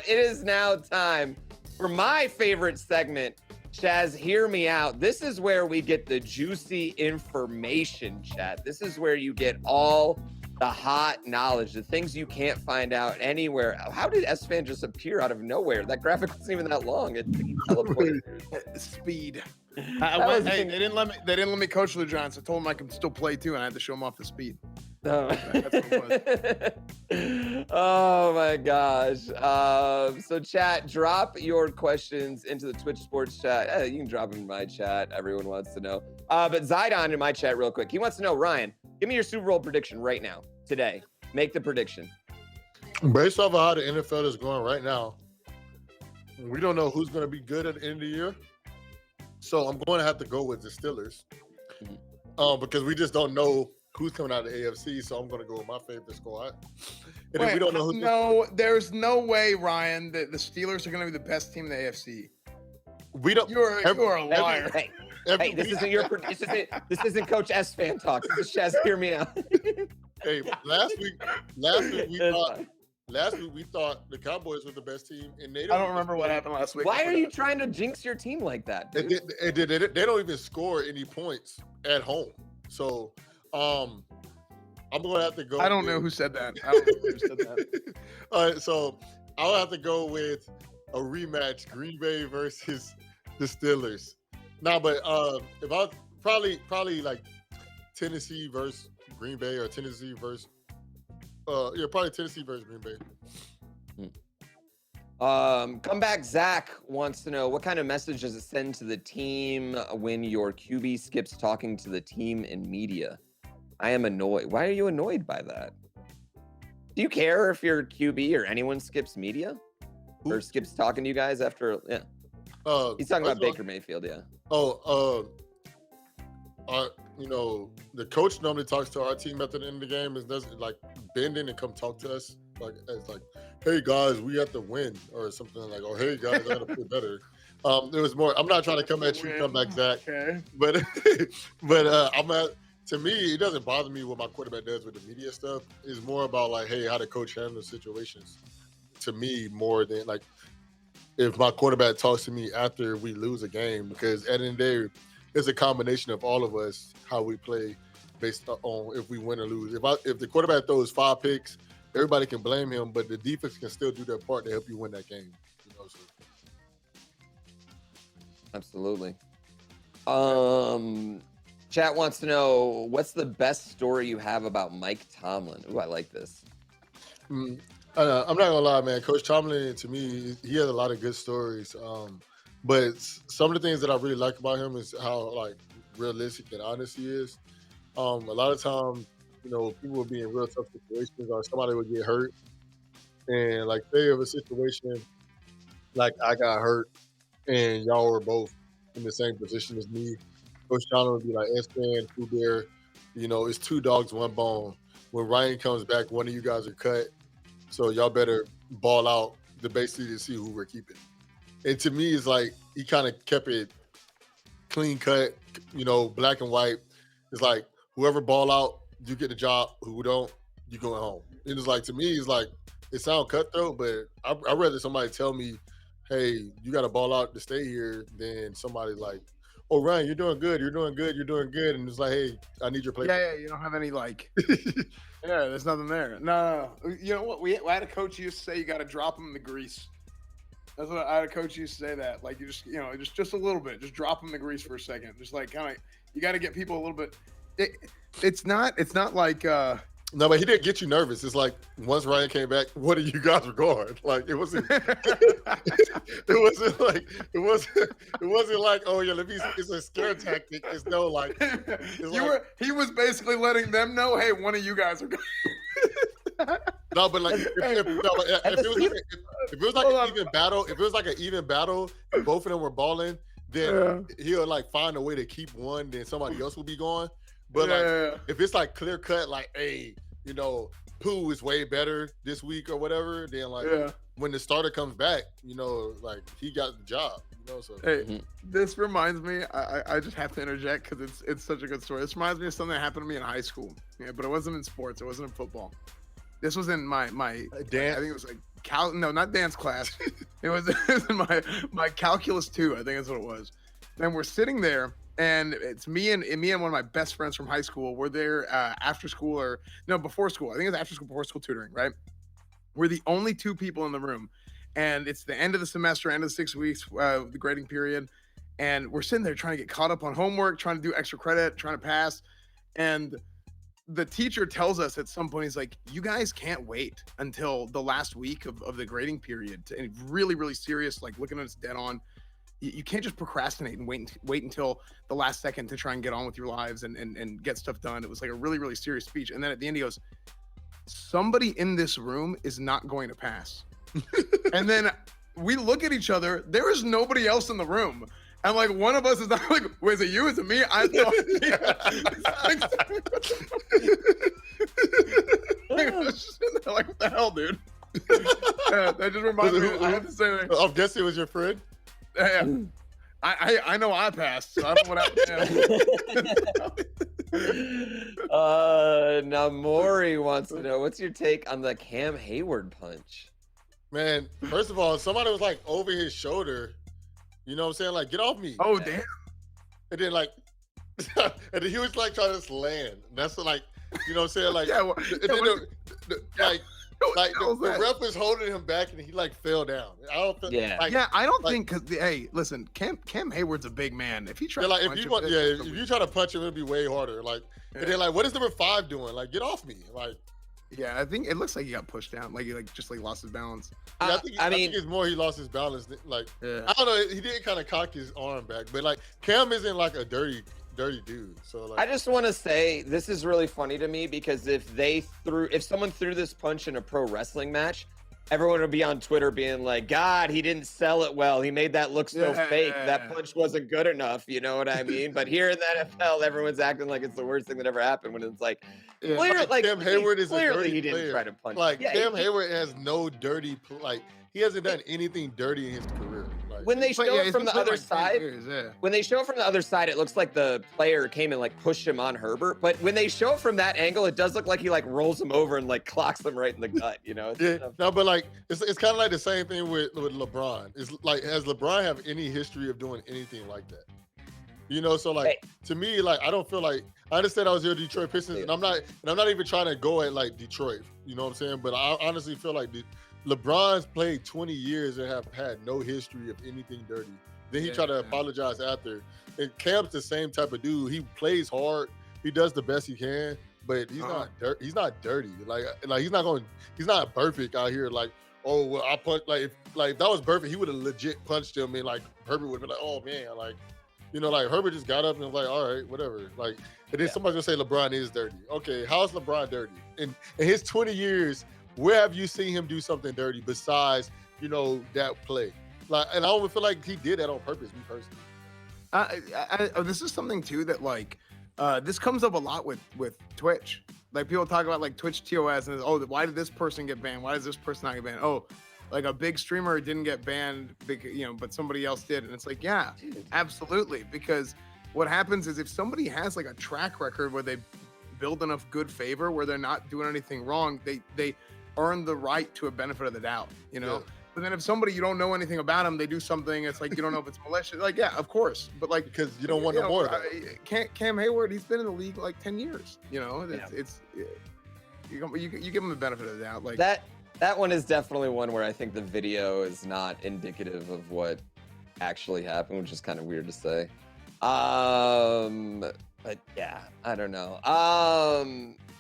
it is now time for my favorite segment. Shaz, hear me out. This is where we get the juicy information, chat. This is where you get all the hot knowledge, the things you can't find out anywhere. How did Esfand just appear out of nowhere? That graphic wasn't even that long. It teleported. Speed. They didn't let me coach the Giants. I told them I could still play too, and I had to show them off the speed. Oh. That's what it was. Oh my gosh. So chat, drop your questions into the Twitch Sports chat. You can drop them in my chat. Everyone wants to know. But Zidon in my chat real quick. He wants to know, Ryan, give me your Super Bowl prediction right now, today. Make the prediction. Based off of how the NFL is going right now, we don't know who's going to be good at the end of the year. So I'm going to have to go with the Steelers because we just don't know who's coming out of the AFC. So I'm going to go with my favorite squad. And if we don't know who. No, there's no way, Ryan, that the Steelers are going to be the best team in the AFC. We don't. You are a liar. Hey, this isn't Coach Esfand talk. This is Shaz. Hear me out. Hey, last week we thought the Cowboys were the best team, and I don't remember what happened last week. Why are you trying to jinx your team like that, dude? They don't even score any points at home. So, I'm going to have to go. I don't know who said that. I don't know who said that. All right, so I'll have to go with a rematch: Green Bay versus the Steelers. No, but if I probably like Tennessee versus Green Bay or Tennessee versus probably Tennessee versus Green Bay. Comeback Zach wants to know, what kind of message does it send to the team when your QB skips talking to the team in media? I am annoyed. Why are you annoyed by that? Do you care if your QB or anyone skips media or skips talking to you guys after? Yeah. He's talking about Baker Mayfield. Yeah. The coach normally talks to our team at the end of the game and doesn't like bend in and come talk to us. Like it's like, hey guys, we have to win or something like, or hey guys, I gotta play better. It was more. I'm not trying to come at you, come back, Zach. Okay. But to me, it doesn't bother me what my quarterback does with the media stuff. It's more about like, hey, how the coach handles situations. To me, more than like if my quarterback talks to me after we lose a game, because at the end of the day, it's a combination of all of us how we play based on if we win or lose. If the quarterback throws 5 picks, everybody can blame him, but the defense can still do their part to help you win that game. So. Absolutely. Chat wants to know, what's the best story you have about Mike Tomlin? Ooh, I like this. I'm not gonna lie, man. Coach Tomlin, to me, he has a lot of good stories. But some of the things that I really like about him is how like realistic and honest he is. A lot of times, people will be in real tough situations or somebody will get hurt. And like say of a situation like I got hurt and y'all were both in the same position as me, Coach Tomlin would be like, Esfand, GrandPooBear, it's 2 dogs, 1 bone. When Ryan comes back, one of you guys are cut. So y'all better ball out basically to see who we're keeping. And to me, it's like he kind of kept it clean cut, black and white. It's like whoever ball out, you get the job. Who don't, you going home. And it's like, to me, it's like, it sounds cutthroat, but I'd rather somebody tell me, hey, you got to ball out to stay here than somebody like, oh, Ryan, you're doing good. You're doing good. You're doing good. And it's like, hey, I need your play. Yeah, you don't have any like, yeah, there's nothing there. No. You know what? I had a coach used to say you got to drop them in the grease. That's what I had a coach used to say that. Like, you just a little bit. Just drop them in the grease for a second. Just like kind of, you got to get people a little bit. It's not like. No, but he didn't get you nervous. It's like once Ryan came back, what are you guys regard? Like it wasn't. It wasn't like, oh yeah, it's a scare tactic. It's no like. He was basically letting them know, hey, one of you guys are. No, but like if it was like an even battle, and both of them were balling, then he'll like find a way to keep one, then somebody else will be gone. But like, if it's like clear cut, like, hey, you know, Pooh is way better this week or whatever, then like when the starter comes back, you know, like he got the job. You know, so hey, this reminds me. I just have to interject because it's such a good story. This reminds me of something that happened to me in high school. Yeah, but it wasn't in sports. It wasn't in football. This was in my dance. I think it was like no, not dance class. it was in my calculus 2. I think that's what it was. And we're sitting there, and it's me and one of my best friends from high school. We're there after school or no, before school. I think it's after school, before school tutoring, right? We're the only 2 people in the room, and it's the end of the semester, end of the 6 weeks, the grading period, and we're sitting there trying to get caught up on homework, trying to do extra credit, trying to pass, and the teacher tells us at some point, he's like, you guys can't wait until the last week of the grading period. And really, really serious, like looking at us dead on. You can't just procrastinate and wait until the last second to try and get on with your lives and get stuff done. It was like a really, really serious speech. And then at the end, he goes, somebody in this room is not going to pass. And then we look at each other. There is nobody else in the room. And like one of us is not like, wait, is it you? Is it me? I know. Like, what the hell, dude? Yeah, that just reminded me. I have to say that. I'm guessing it was your friend. Yeah. I know I passed, so I don't know what happened. Now Maury wants to know, what's your take on the Cam Hayward punch? Man, first of all, somebody was like over his shoulder. You know what I'm saying? Like, get off me. Oh, damn. And then like, and then he was like trying to land. That's like, you know what I'm saying? Like, Yeah, well, and then the ref is holding him back and he like fell down. I don't think. Yeah. Like, yeah, I don't think because hey, listen, Cam Hayward's a big man. If he tries, like to if you want, if you try to punch him, it'll be way harder. Like, and then like, what is number 5 doing? Like, get off me. Like, yeah, I think it looks like he got pushed down. Like he just lost his balance. Yeah, I think it's more he lost his balance. Like, I don't know, he did kind of cock his arm back, but like Cam isn't like a dirty dude. So like, I just want to say this is really funny to me because if someone threw this punch in a pro wrestling match, everyone would be on Twitter being like, God, he didn't sell it well. He made that look so fake. That punch wasn't good enough. You know what I mean? But here in the NFL, everyone's acting like it's the worst thing that ever happened when it's like, Cam Hayward is clearly a dirty he didn't player. try to punch. Like, Cam Hayward has no dirty, like, he hasn't done anything dirty in his career. Like, when they show it from the other side, when they show it from the other side, it looks like the player came and like pushed him on Herbert. But when they show it from that angle, it does look like he like rolls him over and like clocks him right in the gut. You know? No, but like it's kind of like the same thing with LeBron. It's like, has LeBron have any history of doing anything like that? You know, so like to me, like I don't feel like, I understand I was here Detroit Pistons, and I'm not even trying to go at like Detroit. You know what I'm saying? But I honestly feel like LeBron's played 20 years and have had no history of anything dirty. Then he tried to apologize after. And Cam's the same type of dude. He plays hard. He does the best he can, but he's not dirty. He's not dirty. Like he's not perfect out here. Like, oh well, I punched. Like if that was perfect, he would have legit punched him, and like Herbert would have been like, oh man, like. You know, like Herbert just got up and was like, all right, whatever. Like, and then somebody's gonna say LeBron is dirty. Okay, how's LeBron dirty? In his 20 years, where have you seen him do something dirty besides, you know, that play? Like, and I don't feel like he did that on purpose, me personally. This is something too that like, this comes up a lot with Twitch. Like people talk about like Twitch TOS and why did this person get banned? Why does this person not get banned? Oh, like a big streamer didn't get banned, but somebody else did. And it's like, yeah, absolutely. Because what happens is if somebody has like a track record where they build enough good favor, where they're not doing anything wrong, they earn the right to a benefit of the doubt, you know? Yeah. But then if somebody, you don't know anything about them, they do something, it's like, you don't know if it's malicious. Like, yeah, of course. But like, because you don't want no more. Cam Hayward, he's been in the league like 10 years, you know? You give him the benefit of the doubt. Like that one is definitely one where I think the video is not indicative of what actually happened, which is kind of weird to say. But yeah, I don't know.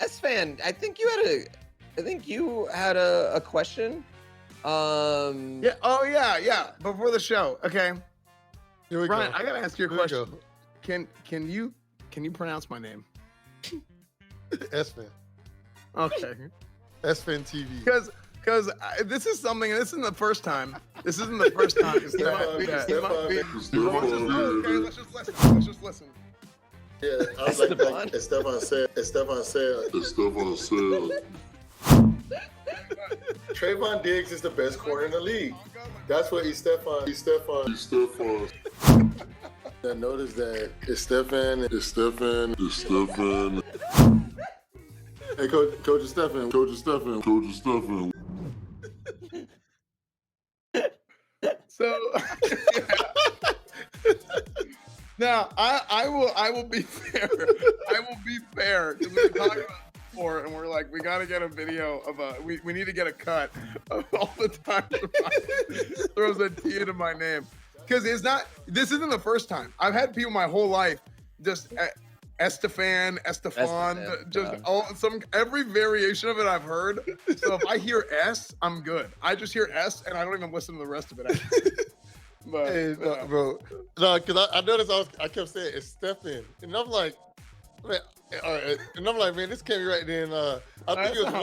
Esfand, I think you had a question. Yeah. Oh yeah. Before the show. Okay. Here we Ryan, go. I gotta ask you a question. Can you pronounce my name? Esfand. Okay. Esfand TV. Because this is something. This isn't the first time. This isn't the first time. He might be. Okay, let's just listen. Yeah, I was like Esfand said. Trayvon Diggs is the best corner in the league. That's what Esfand. I noticed that Esfand. Hey, Coach Esfand. So now I will be fair. I will be fair because we were talking about it before, and we're like, we got to get a video of we need to get a cut of all the time throws a T into my name, because this isn't the first time. I've had people my whole life just Esfand, just every variation of it I've heard. So if I hear S, I'm good. I just hear S and I don't even listen to the rest of it. But, hey, bro, no, because I noticed I kept saying it's Stephen, and I'm like, man, all right, and I'm like, man, this can't be right. Then I think it was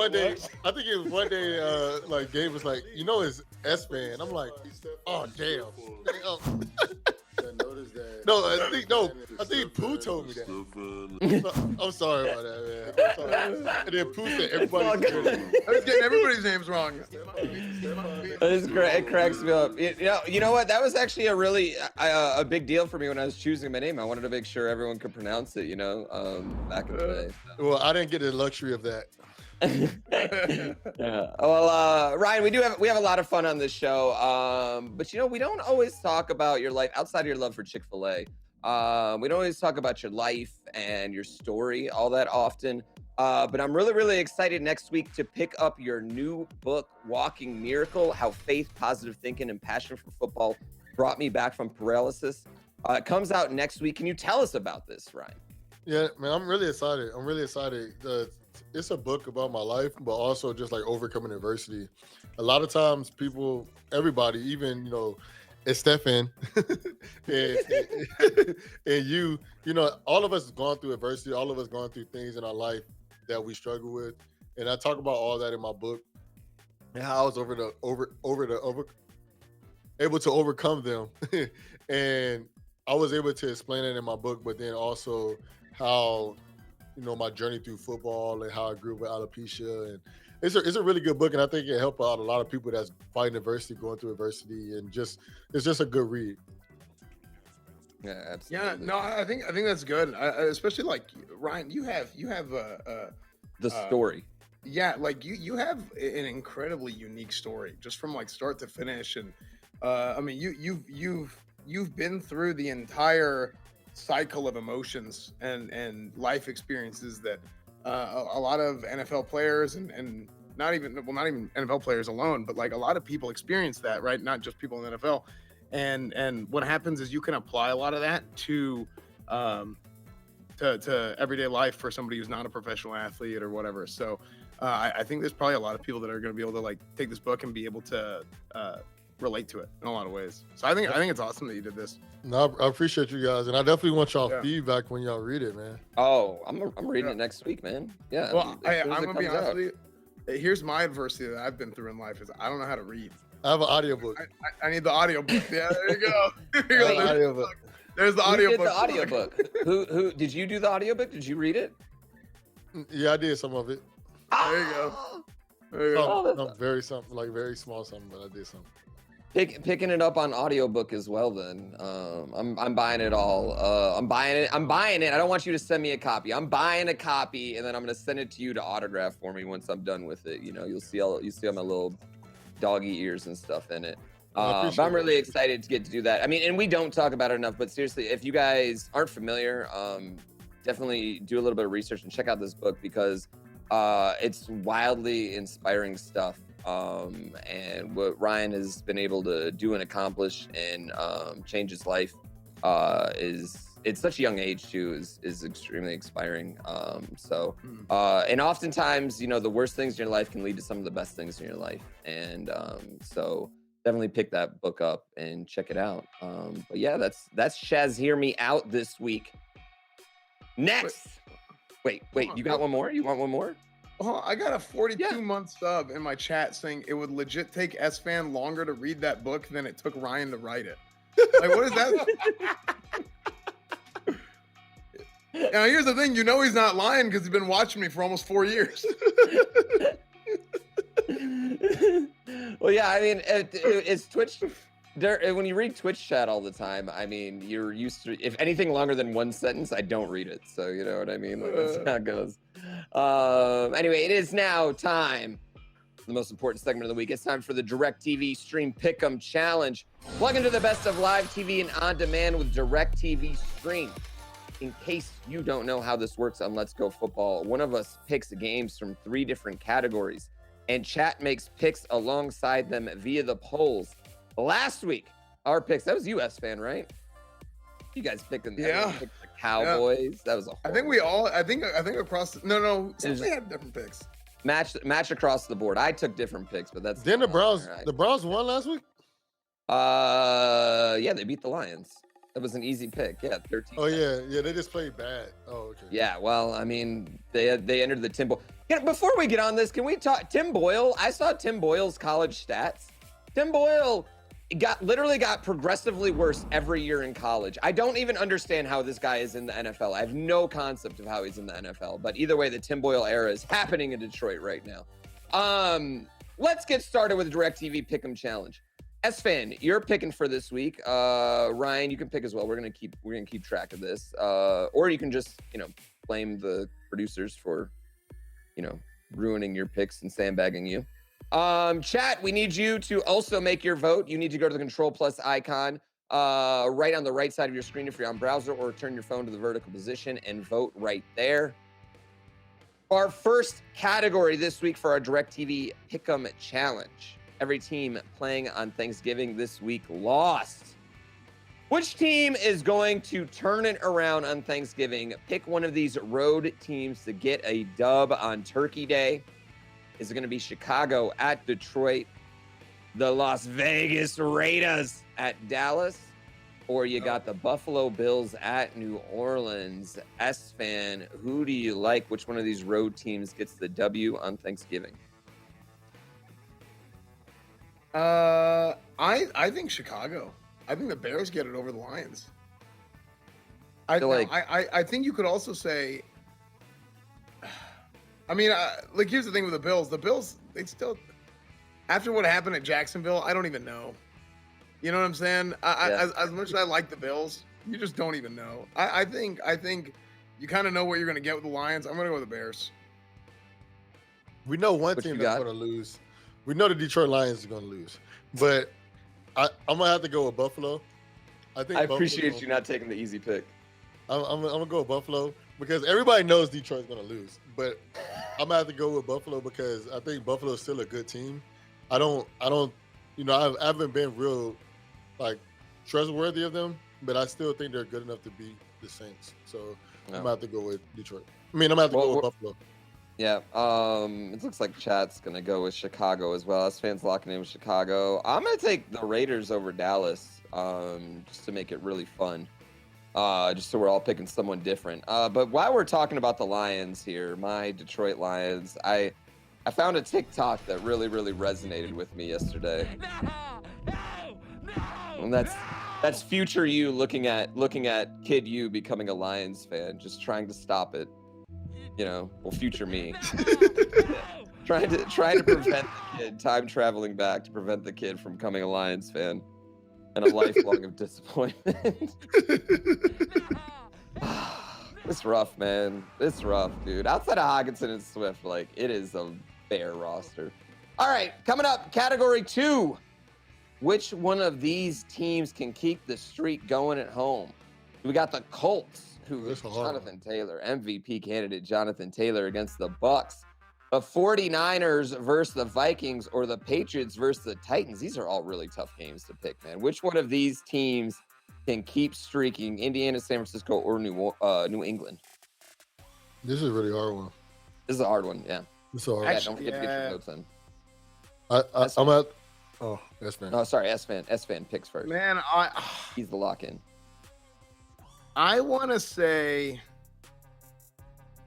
one day. Like Gabe was like, it's Esfand. I'm like, oh damn. No, I think Pooh told me that. I'm sorry about that, man. I'm sorry. And then Pooh said everybody's getting everybody's names wrong. It's great. It cracks me up. You know what? That was actually a big deal for me when I was choosing my name. I wanted to make sure everyone could pronounce it. Back in the day. So. Well, I didn't get the luxury of that. Yeah. Well, Ryan, we have a lot of fun on this show. But we don't always talk about your life outside of your love for Chick-fil-A. We don't always talk about your life and your story all that often. But I'm really, really excited next week to pick up your new book, Walking Miracle: How Faith, Positive Thinking, and Passion for Football Brought Me Back from Paralysis. It comes out next week. Can you tell us about this, Ryan? Yeah, man, I'm really excited. It's a book about my life, but also just like overcoming adversity. A lot of times everybody, even, Estefan and you, all of us have gone through adversity. All of us gone through things in our life that we struggle with. And I talk about all that in my book and how I was able to overcome them. And I was able to explain it in my book, but then also how, my journey through football and how I grew up with alopecia. And it's a really good book, and I think it helped out a lot of people that's fighting adversity, going through adversity, and it's just a good read. Yeah, absolutely. Yeah, no, I think that's good. Especially like Ryan, you have the story. Yeah, like you have an incredibly unique story, just from like start to finish, and I mean you've been through the entire cycle of emotions and life experiences that a lot of NFL players and not even NFL players alone, but like a lot of people experience that, right? Not just people in the NFL. And what happens is you can apply a lot of that to everyday life for somebody who's not a professional athlete or whatever. So I think there's probably a lot of people that are going to be able to like take this book and be able to relate to it in a lot of ways. So I think it's awesome that you did this. No, I appreciate you guys, and I definitely want y'all feedback when y'all read it, man. Oh, I'm reading it next week, man. Yeah. Well, I'm gonna be honest with you. Here's my adversity that I've been through in life is I don't know how to read. I have an audiobook. I need the audiobook. Yeah, there you go. There's the audiobook. Who did the audiobook? Who did you do the audiobook? Did you read it? Yeah, I did some of it. There you go. There you go. Very small something, but I did something. Picking it up on audiobook as well then. I'm buying it all. I'm buying it. I don't want you to send me a copy. I'm buying a copy and then I'm gonna send it to you to autograph for me once I'm done with it. You'll see all my little doggy ears and stuff in it. But I'm really excited to get to do that. I mean, and we don't talk about it enough, but seriously, if you guys aren't familiar, definitely do a little bit of research and check out this book because it's wildly inspiring stuff. And what Ryan has been able to do and accomplish and change his life is at such a young age too is extremely inspiring. And oftentimes, the worst things in your life can lead to some of the best things in your life. And so definitely pick that book up and check it out. But yeah, that's Shazier Me Out this week. Next. Wait, you got one more? You want one more? Oh, I got a 42-month sub in my chat saying it would legit take Esfand longer to read that book than it took Ryan to write it. Like, what is that? Now, here's the thing. You know he's not lying because he's been watching me for almost 4 years. Well, yeah, I mean, it's Twitch. When you read Twitch chat all the time, I mean, you're used to, if anything longer than one sentence, I don't read it. So, you know what I mean? Like, that's how it goes. Anyway, it is now time. The most important segment of the week. It's time for the DirecTV Stream Pick'em Challenge. Plug into the best of live TV and on demand with DirecTV Stream. In case you don't know how this works on Let's Go Football, one of us picks games from 3 different categories, and chat makes picks alongside them via the polls. Last week, our picks, that was you, Esfand, right? You guys picked the Cowboys. Yeah. That was a I think we all, I think across, no, somebody had different picks. Match across the board. I took different picks, but that's then the Browns. Right. The Browns won last week. Yeah, they beat the Lions. That was an easy pick. Yeah, 13. Oh yeah, they just played bad. Oh okay. Yeah, well, I mean, they entered the Tim Boyle. Yeah, before we get on this, can we talk Tim Boyle? I saw Tim Boyle's college stats. Tim Boyle literally got progressively worse every year in college. I don't even understand how this guy is in the NFL. I have no concept of how he's in the NFL. But either way, the Tim Boyle era is happening in Detroit right now. Let's get started with the DirecTV Pick'em Challenge. Esfand, you're picking for this week. Ryan, you can pick as well. We're gonna keep track of this. Or you can just, blame the producers for, ruining your picks and sandbagging you. Chat, we need you to also make your vote. You need to go to the Control Plus icon right on the right side of your screen if you're on browser, or turn your phone to the vertical position and vote right there. Our first category this week for our DirecTV Pick'em Challenge. Every team playing on Thanksgiving this week lost. Which team is going to turn it around on Thanksgiving? Pick one of these road teams to get a dub on Turkey Day. Is it going to be Chicago at Detroit, the Las Vegas Raiders at Dallas, or you got the Buffalo Bills at New Orleans? Esfand, who do you like? Which one of these road teams gets the W on Thanksgiving? I think Chicago. I think the Bears get it over the Lions. I think you could also say, I mean, here's the thing with the Bills. The Bills, they still, after what happened at Jacksonville, I don't even know. You know what I'm saying? As much as I like the Bills, you just don't even know. I think you kind of know what you're going to get with the Lions. I'm going to go with the Bears. We know one team that's going to lose. We know the Detroit Lions are going to lose, but I'm going to have to go with Buffalo. I appreciate you not taking the easy pick. I'm going to go with Buffalo because everybody knows Detroit's going to lose, but I'm going to have to go with Buffalo because I think Buffalo is still a good team. I haven't been real, trustworthy of them, but I still think they're good enough to beat the Saints. So I'm going to have to go with Detroit. I'm going to have to go with Buffalo. Yeah, it looks like chat's going to go with Chicago as well. Us fans locking in with Chicago. I'm going to take the Raiders over Dallas just to make it really fun, just so we're all picking someone different. But while we're talking about the Lions here, my Detroit Lions, I found a TikTok that really, really resonated with me yesterday. And that's future you looking at kid you becoming a Lions fan, just trying to stop it. Future me. trying to prevent the kid, time traveling back to prevent the kid from becoming a Lions fan and a lifelong of disappointment. It's rough, man. It's rough, dude. Outside of Hockenson and Swift, it is a bare roster. All right, coming up, category 2. Which one of these teams can keep the streak going at home? We got the Colts, who is Jonathan Taylor, MVP candidate Jonathan Taylor against the Bucks. The 49ers versus the Vikings, or the Patriots versus the Titans. These are all really tough games to pick, man. Which one of these teams can keep streaking? Indiana, San Francisco, or New England? This is a really hard one. This is a hard one, yeah. This is hard. Don't forget to get your notes in. I'm at. Oh, Esfand. Oh, sorry, Esfand picks first. Man, he's the lock-in. I want to say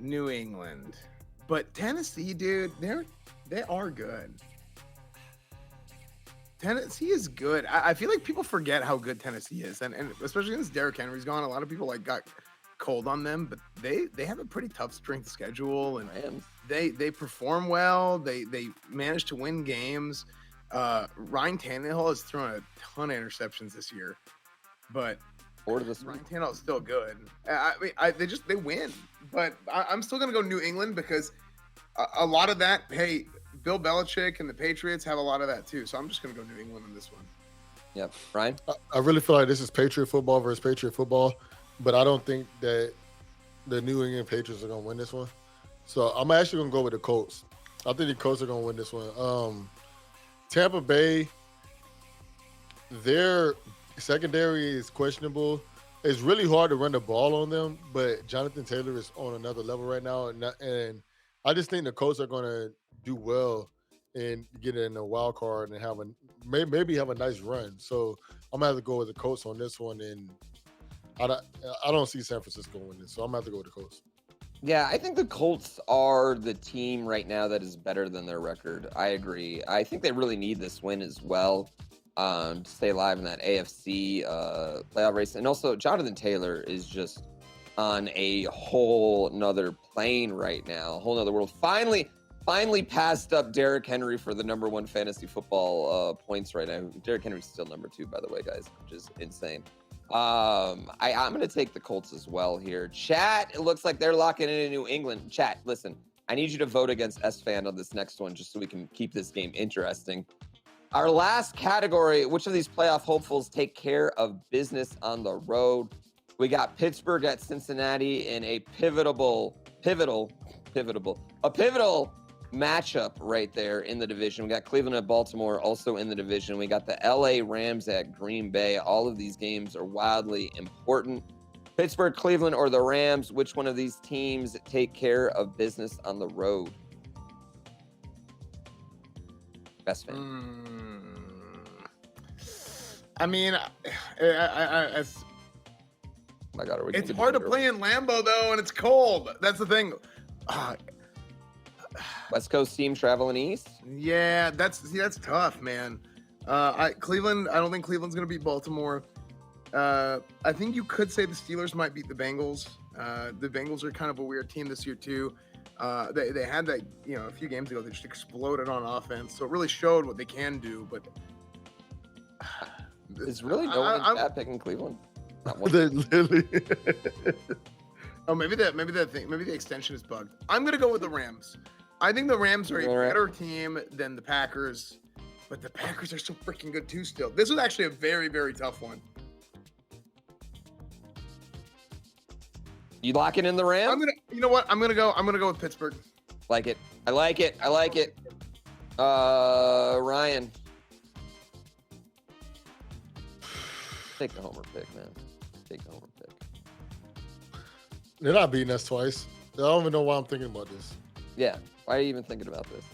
New England, but Tennessee, dude, they are good. Tennessee is good. I feel like people forget how good Tennessee is, and especially since Derrick Henry's gone, a lot of people got cold on them, but they have a pretty tough strength schedule, and Rams. they perform well. They manage to win games. Ryan Tannehill has thrown a ton of interceptions this year, but Or this Ryan Tannehill is still good. I mean, they win, but I'm still gonna go New England because a lot of that. Hey, Bill Belichick and the Patriots have a lot of that too, so I'm just gonna go New England on this one. Yep. Ryan? I really feel like this is Patriot football versus Patriot football, but I don't think that the New England Patriots are going to win this one. So I'm actually going to go with the Colts. I think the Colts are going to win this one. Tampa Bay, their secondary is questionable. It's really hard to run the ball on them, but Jonathan Taylor is on another level right now, and I just think the Colts are going to do well and get in a wild card and maybe have a nice run. So I'm gonna have to go with the Colts on this one, and I don't see San Francisco winning, so I'm gonna have to go with the Colts. Yeah, I think the Colts are the team right now that is better than their record. I agree. I think they really need this win as well to stay alive in that AFC playoff race. And also, Jonathan Taylor is just on a whole nother plane right now, a whole nother world. Finally passed up Derrick Henry for the number 1 fantasy football points right now. Derrick Henry's still number 2, by the way, guys, which is insane. I'm going to take the Colts as well here. Chat, it looks like they're locking in New England. Chat, listen, I need you to vote against Esfand on this next one just so we can keep this game interesting. Our last category, which of these playoff hopefuls take care of business on the road? We got Pittsburgh at Cincinnati in a pivotal matchup right there in the division. We got Cleveland at Baltimore also in the division. We got the LA Rams at Green Bay. All of these games are wildly important. Pittsburgh, Cleveland, or the Rams, which one of these teams take care of business on the road? Best fan. I mean, My God, it's hard to play in Lambeau though, and it's cold. That's the thing. West Coast team traveling east. Yeah, that's tough, man. Cleveland. I don't think Cleveland's gonna beat Baltimore. I think you could say the Steelers might beat the Bengals. The Bengals are kind of a weird team this year too. They had that, a few games ago. They just exploded on offense, so it really showed what they can do. But is really no one bad picking Cleveland? Literally. Oh, maybe the extension is bugged. I'm gonna go with the Rams. I think the Rams are a better team than the Packers, but the Packers are so freaking good too. Still, this was actually a very, very tough one. You locking in the Rams? You know what? I'm gonna go with Pittsburgh. Like it. I like it. Ryan, take the homer pick, man. Take the homer pick. They're not beating us twice. I don't even know why I'm thinking about this. Yeah. Why are you even thinking about this?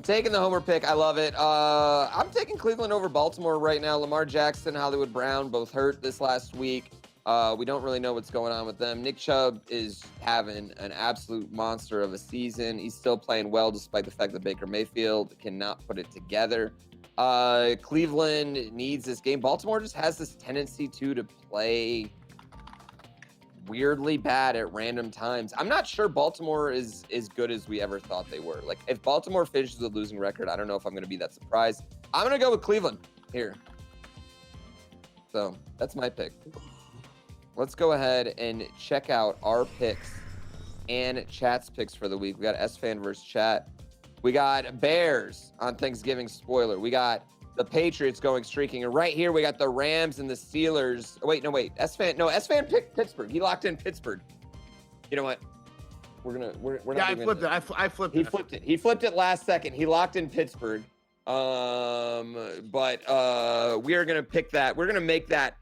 Taking the homer pick. I love it. I'm taking Cleveland over Baltimore right now. Lamar Jackson, Hollywood Brown, both hurt this last week. We don't really know what's going on with them. Nick Chubb is having an absolute monster of a season. He's still playing well despite the fact that Baker Mayfield cannot put it together. Cleveland needs this game. Baltimore just has this tendency to play weirdly bad at random times. I'm not sure Baltimore is as good as we ever thought they were. Like, if Baltimore finishes a losing record, I don't know if I'm going to be that surprised. I'm going to go with Cleveland here. So that's my pick. Let's go ahead and check out our picks and chat's picks for the week. We got Esfand versus chat. We got Bears on Thanksgiving spoiler. We got the Patriots going streaking. And right here, we got the Rams and the Steelers. Wait. Esfand picked Pittsburgh. He locked in Pittsburgh. You know what? We're not. I flipped it. I flipped it. He flipped it. He flipped it last second. He locked in Pittsburgh. But we are gonna pick that. We're gonna make that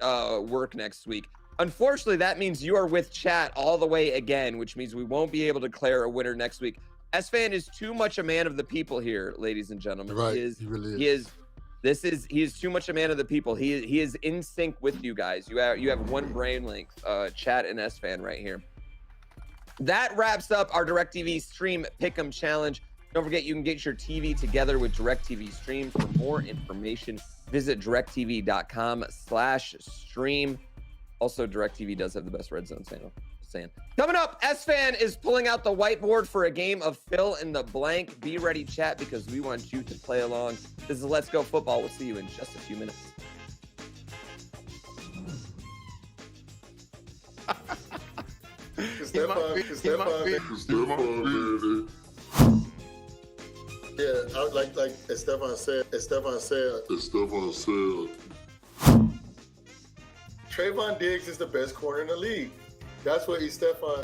work next week. Unfortunately, that means you are with chat all the way again, which means we won't be able to declare a winner next week. Esfand is too much a man of the people here, ladies and gentlemen. Right, he really is. He is too much a man of the people. He is in sync with you guys. You have one brain length, chat and Esfand right here. That wraps up our DirecTV Stream Pick'em Challenge. Don't forget, you can get your TV together with DirecTV Stream. For more information, visit directv.com/stream. Also, DirecTV does have the best red zone channel. Saying. Coming up, Esfand is pulling out the whiteboard for a game of fill in the blank. Be ready, chat, because we want you to play along. This is Let's Go Football. We'll see you in just a few minutes. Yeah, like as Stefan said, Trayvon Diggs is the best corner in the league. That's what Estefan.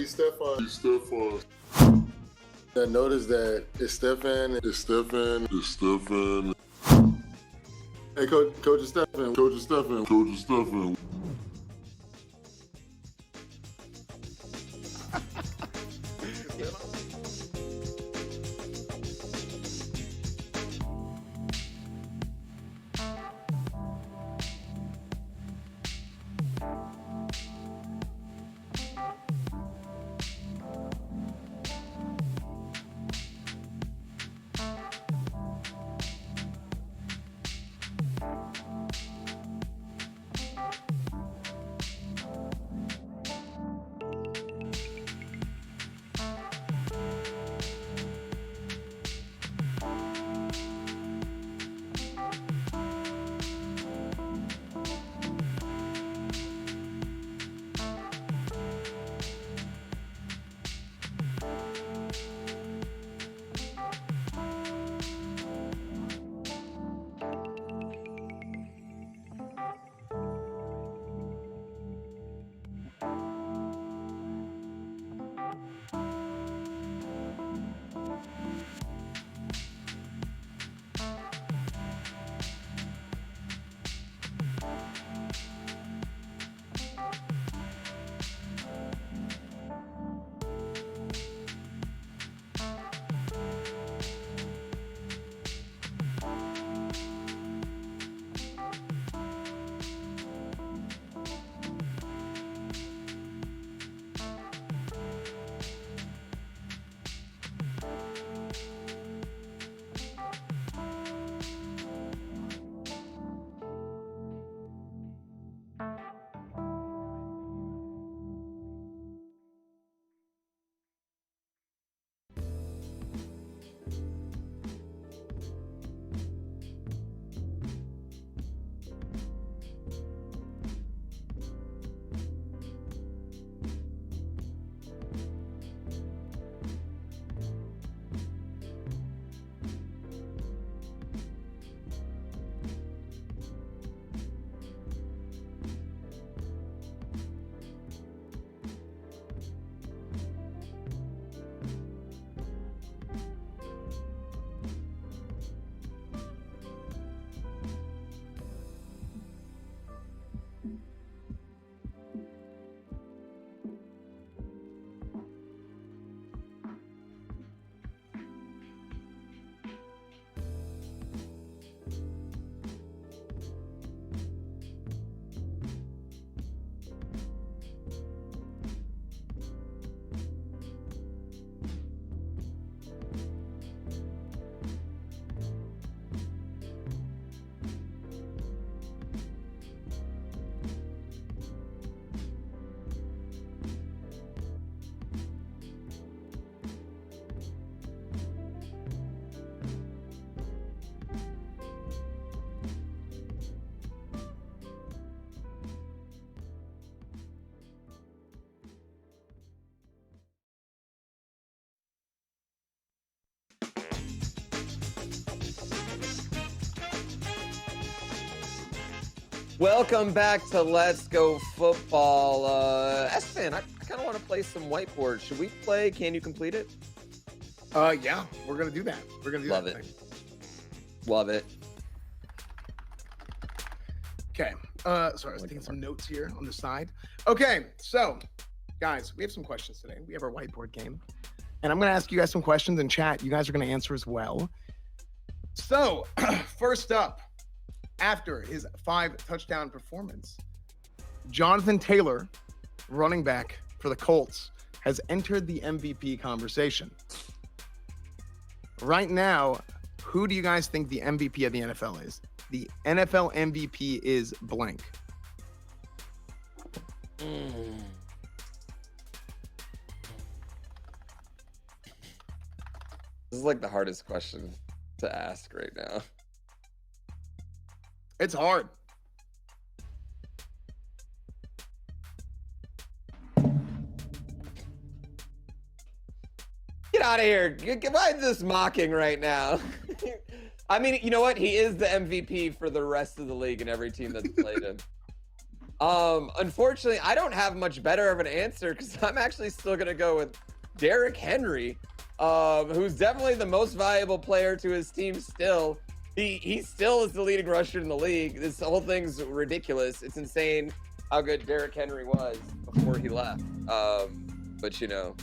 I noticed that Estefan. Hey, Coach Estefan. Welcome back to Let's Go Football. Esfand, I kind of want to play some whiteboard. Should we play Can You Complete It? Yeah, we're gonna do that. We're gonna do Love that it. thing. Love it. Okay. Sorry, I was taking some notes here on the side. Okay, so guys, we have some questions today. We have our whiteboard game, and I'm gonna ask you guys some questions in chat. You guys are gonna answer as well. So, first up, after his 5-touchdown performance, Jonathan Taylor, running back for the Colts, has entered the MVP conversation. Right now, who do you guys think the MVP of the NFL is? The NFL MVP is blank. Mm. This is like the hardest question to ask right now. It's hard. Get out of here. Why is this mocking right now? I mean, you know what? He is the MVP for the rest of the league and every team that's played him. Unfortunately, I don't have much better of an answer because I'm actually still going to go with Derrick Henry, who's definitely the most valuable player to his team still. He still is the leading rusher in the league. This whole thing's ridiculous. It's insane how good Derrick Henry was before he left. But, you know,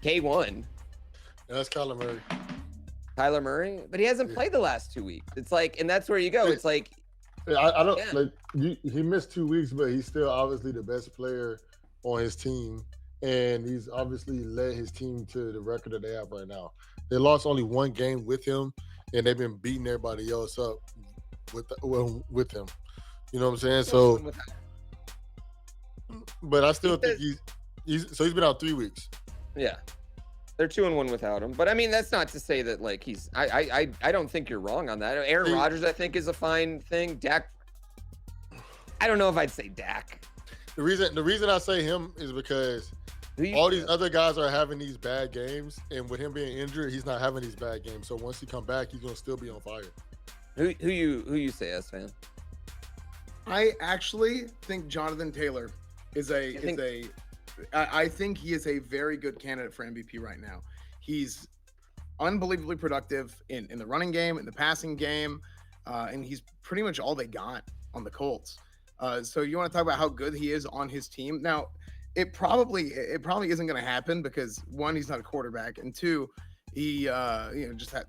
K1. That's Kyler Murray. Kyler Murray, but he hasn't played the last 2 weeks. It's like, and that's where you go. It's like, I don't like he missed 2 weeks, but he's still obviously the best player on his team, and he's obviously led his team to the record that they have right now. They lost only one game with him, and they've been beating everybody else up with him. You know what I'm saying? So, but I still think he's been out 3 weeks. Yeah. They're 2-1 without him, but I mean that's not to say that like he's. I don't think you're wrong on that. Aaron Rodgers, I think, is a fine thing. Dak, I don't know if I'd say Dak. The reason I say him is because all these other guys are having these bad games, and with him being injured, he's not having these bad games. So once he come back, he's gonna still be on fire. Who you say, Esfand? I actually think Jonathan Taylor I think he is a very good candidate for MVP right now. He's unbelievably productive in the running game, in the passing game, and he's pretty much all they got on the Colts. So you want to talk about how good he is on his team? Now, it probably isn't going to happen because one, he's not a quarterback, and two, he just had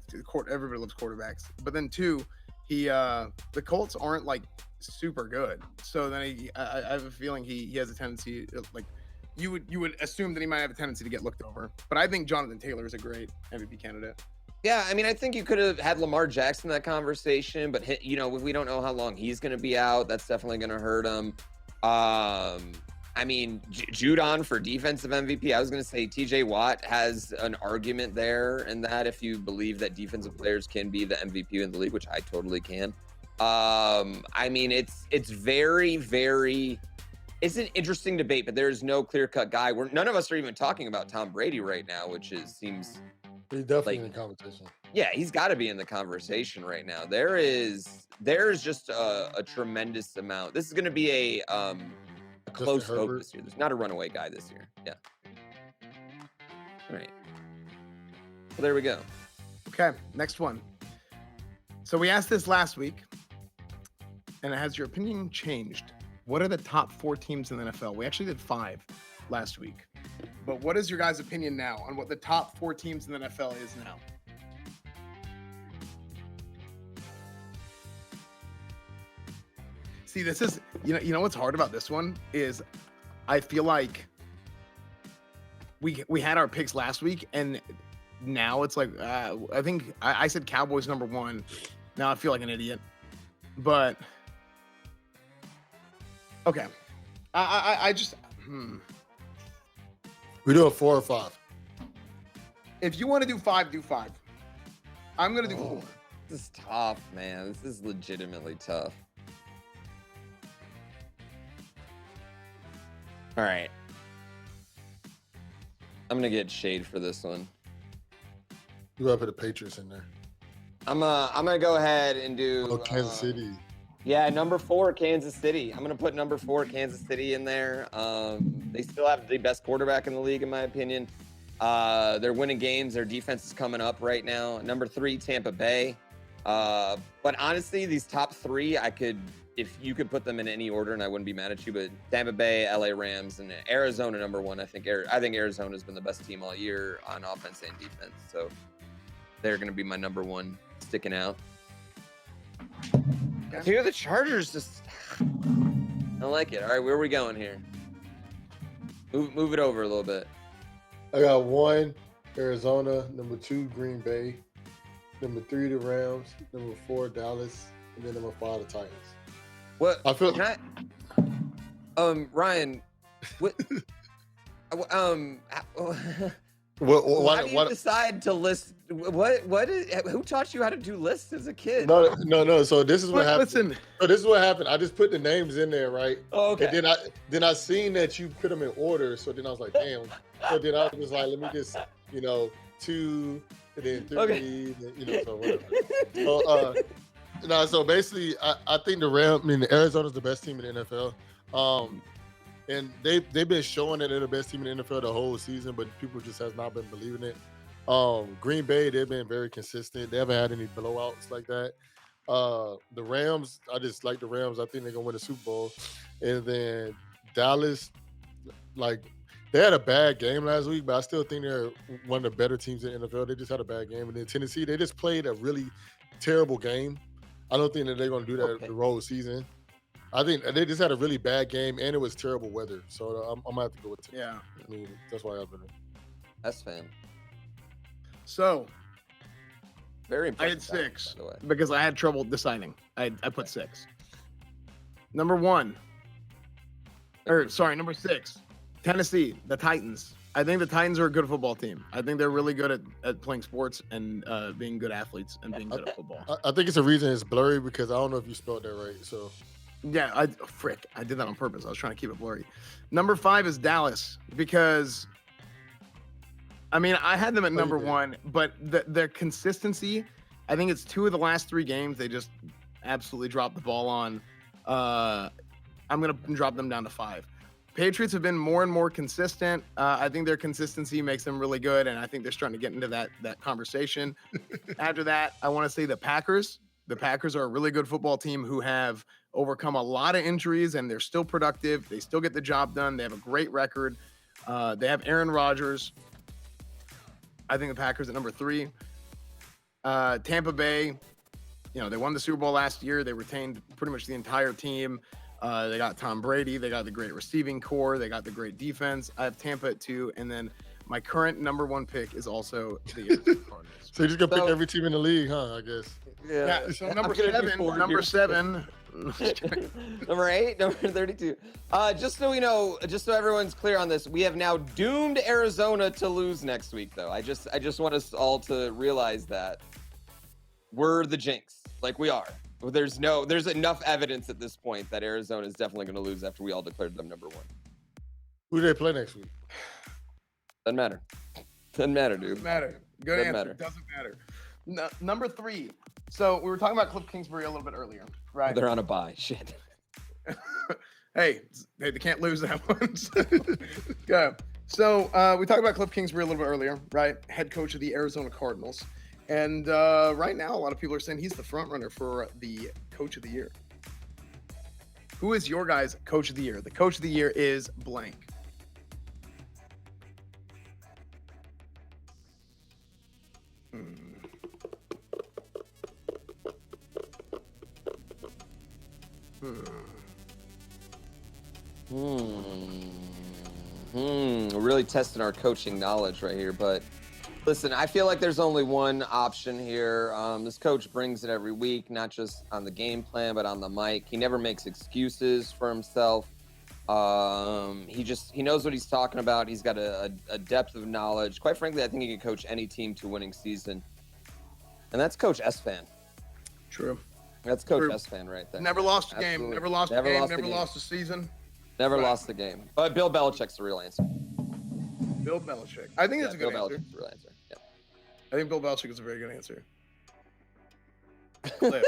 everybody loves quarterbacks. But then two, the Colts aren't like super good. So then I have a feeling he has a tendency like. You would assume that he might have a tendency to get looked over, but I think Jonathan Taylor is a great MVP candidate. Yeah, I mean, I think you could have had Lamar Jackson in that conversation, but we don't know how long he's going to be out. That's definitely going to hurt him. I mean, Judon for defensive MVP. I was going to say TJ Watt has an argument there, and that if you believe that defensive players can be the MVP in the league, which I totally can. I mean, it's very, very. It's an interesting debate, but there's no clear-cut guy. None of us are even talking about Tom Brady right now, which seems he's definitely in the conversation. Yeah, he's got to be in the conversation right now. There's just a tremendous amount. This is going to be a close vote this year. There's not a runaway guy this year. Yeah. All right. Well, there we go. Okay, next one. So we asked this last week, and has your opinion changed? What are the top 4 teams in the NFL? We actually did 5 last week. But what is your guys' opinion now on what the top 4 teams in the NFL is now? See, this is, you know what's hard about this one is I feel like we had our picks last week, and now it's like, I think I said Cowboys number 1. Now I feel like an idiot. But okay. I just We do a 4 or 5. If you want to do 5, do 5. I'm gonna do 4. This is tough, man. This is legitimately tough. All right. I'm gonna get shade for this one. You gotta put the Patriots in there. I'm gonna go ahead and do Kansas City. Yeah, number 4, Kansas City. I'm going to put number 4, Kansas City in there. They still have the best quarterback in the league, in my opinion. They're winning games. Their defense is coming up right now. Number 3, Tampa Bay. But honestly, these top 3, if you could put them in any order, and I wouldn't be mad at you, but Tampa Bay, LA Rams, and Arizona, number 1. I think Arizona's been the best team all year on offense and defense. So they're going to be my number 1 sticking out. Here, the Chargers just. I like it. All right, where are we going here? Move it over a little bit. I got 1, Arizona. Number 2, Green Bay. Number 3, the Rams. Number 4, Dallas. And then number 5, the Titans. What? I feel. Ryan, what? How do you decide to list? Who taught you how to do lists as a kid? No. So this is what happened. Listen. So this is what happened. I just put the names in there, right? Oh, okay. And then I seen that you put them in order. So then I was like, damn. So then I was like, let me just, 2, and then 3, Okay. so whatever. So basically, I think the Arizona's the best team in the NFL. And they've been showing that they're the best team in the NFL the whole season, but people just has not been believing it. Green Bay, they've been very consistent. They haven't had any blowouts like that. The Rams, I just like the Rams. I think they're gonna win the Super Bowl. And then Dallas, like they had a bad game last week, but I still think they're one of the better teams in the NFL. They just had a bad game. And then Tennessee, they just played a really terrible game. I don't think that they're gonna do that the whole season. I think they just had a really bad game, and it was terrible weather. So I'm gonna have to go with Tennessee. Yeah. I mean, that's why I've been. Esfand. So Very I impressive. had 6 because I had trouble deciding. I put 6. Number 6. Tennessee, the Titans. I think the Titans are a good football team. I think they're really good at playing sports and being good athletes and being good at football. I think it's a reason it's blurry because I don't know if you spelled that right. So yeah, I did that on purpose. I was trying to keep it blurry. Number 5 is Dallas because I mean I had them at number 1, but their consistency. I think it's 2 of the last 3 games they just absolutely dropped the ball on. I'm gonna drop them down to 5. Patriots have been more and more consistent. I think their consistency makes them really good, and I think they're starting to get into that conversation. After that, I want to say the Packers. The Packers are a really good football team who have overcome a lot of injuries, and they're still productive. They still get the job done. They have a great record. They have Aaron Rodgers. I think the Packers at number 3. Tampa Bay, they won the Super Bowl last year. They retained pretty much the entire team. They got Tom Brady. They got the great receiving core. They got the great defense. I have Tampa at 2. And then my current number 1 pick is also the Arizona Cardinals. So you're just going to pick every team in the league, huh? I guess. Yeah. So number 7. Number 8, number 32. Just so everyone's clear on this, we have now doomed Arizona to lose next week, though. I just want us all to realize that we're the jinx, like we are. There's enough evidence at this point that Arizona is definitely going to lose after we all declared them number 1. Who do they play next week? Doesn't matter. Doesn't matter, dude. Doesn't matter. Good Doesn't answer. matter. Doesn't matter. No, number 3. So we were talking about Cliff Kingsbury a little bit earlier, right? They're on a bye. Shit. Hey, they can't lose that one. Yeah. So we talked about Cliff Kingsbury a little bit earlier, right? Head coach of the Arizona Cardinals. And right now, a lot of people are saying he's the front runner for the coach of the year. Who is your guys' coach of the year? The coach of the year is blank. We're really testing our coaching knowledge right here, but listen, I feel like there's only one option here. This coach brings it every week, not just on the game plan, but on the mic. He never makes excuses for himself. He knows what he's talking about. He's got a depth of knowledge. Quite frankly, I think he can coach any team to a winning season. And that's Coach Esfand. True. That's Coach Esfand right there. Never lost a game. Absolutely. Never lost a game. Never lost a season. Never lost the game. But Bill Belichick's the real answer. Bill Belichick. I think that's a good Bill answer. Belichick's the real answer. Yeah. I think Bill Belichick is a very good answer. Cliff.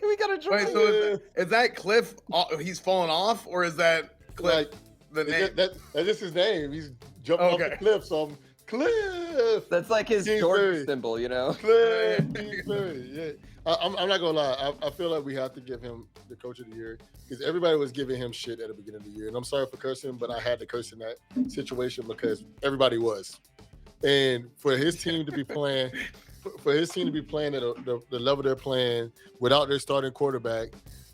We got to try. Wait, so is that Cliff? He's fallen off, or is that Cliff? The name. That's just his name. He's jumping off the cliff. So I'm Cliff. That's like his Jordan symbol, Cliff. Yeah. I'm not gonna lie. I feel like we have to give him the coach of the year because everybody was giving him shit at the beginning of the year, and I'm sorry for cursing, but I had to curse in that situation because everybody was, and for his team to be playing, at the level they're playing without their starting quarterback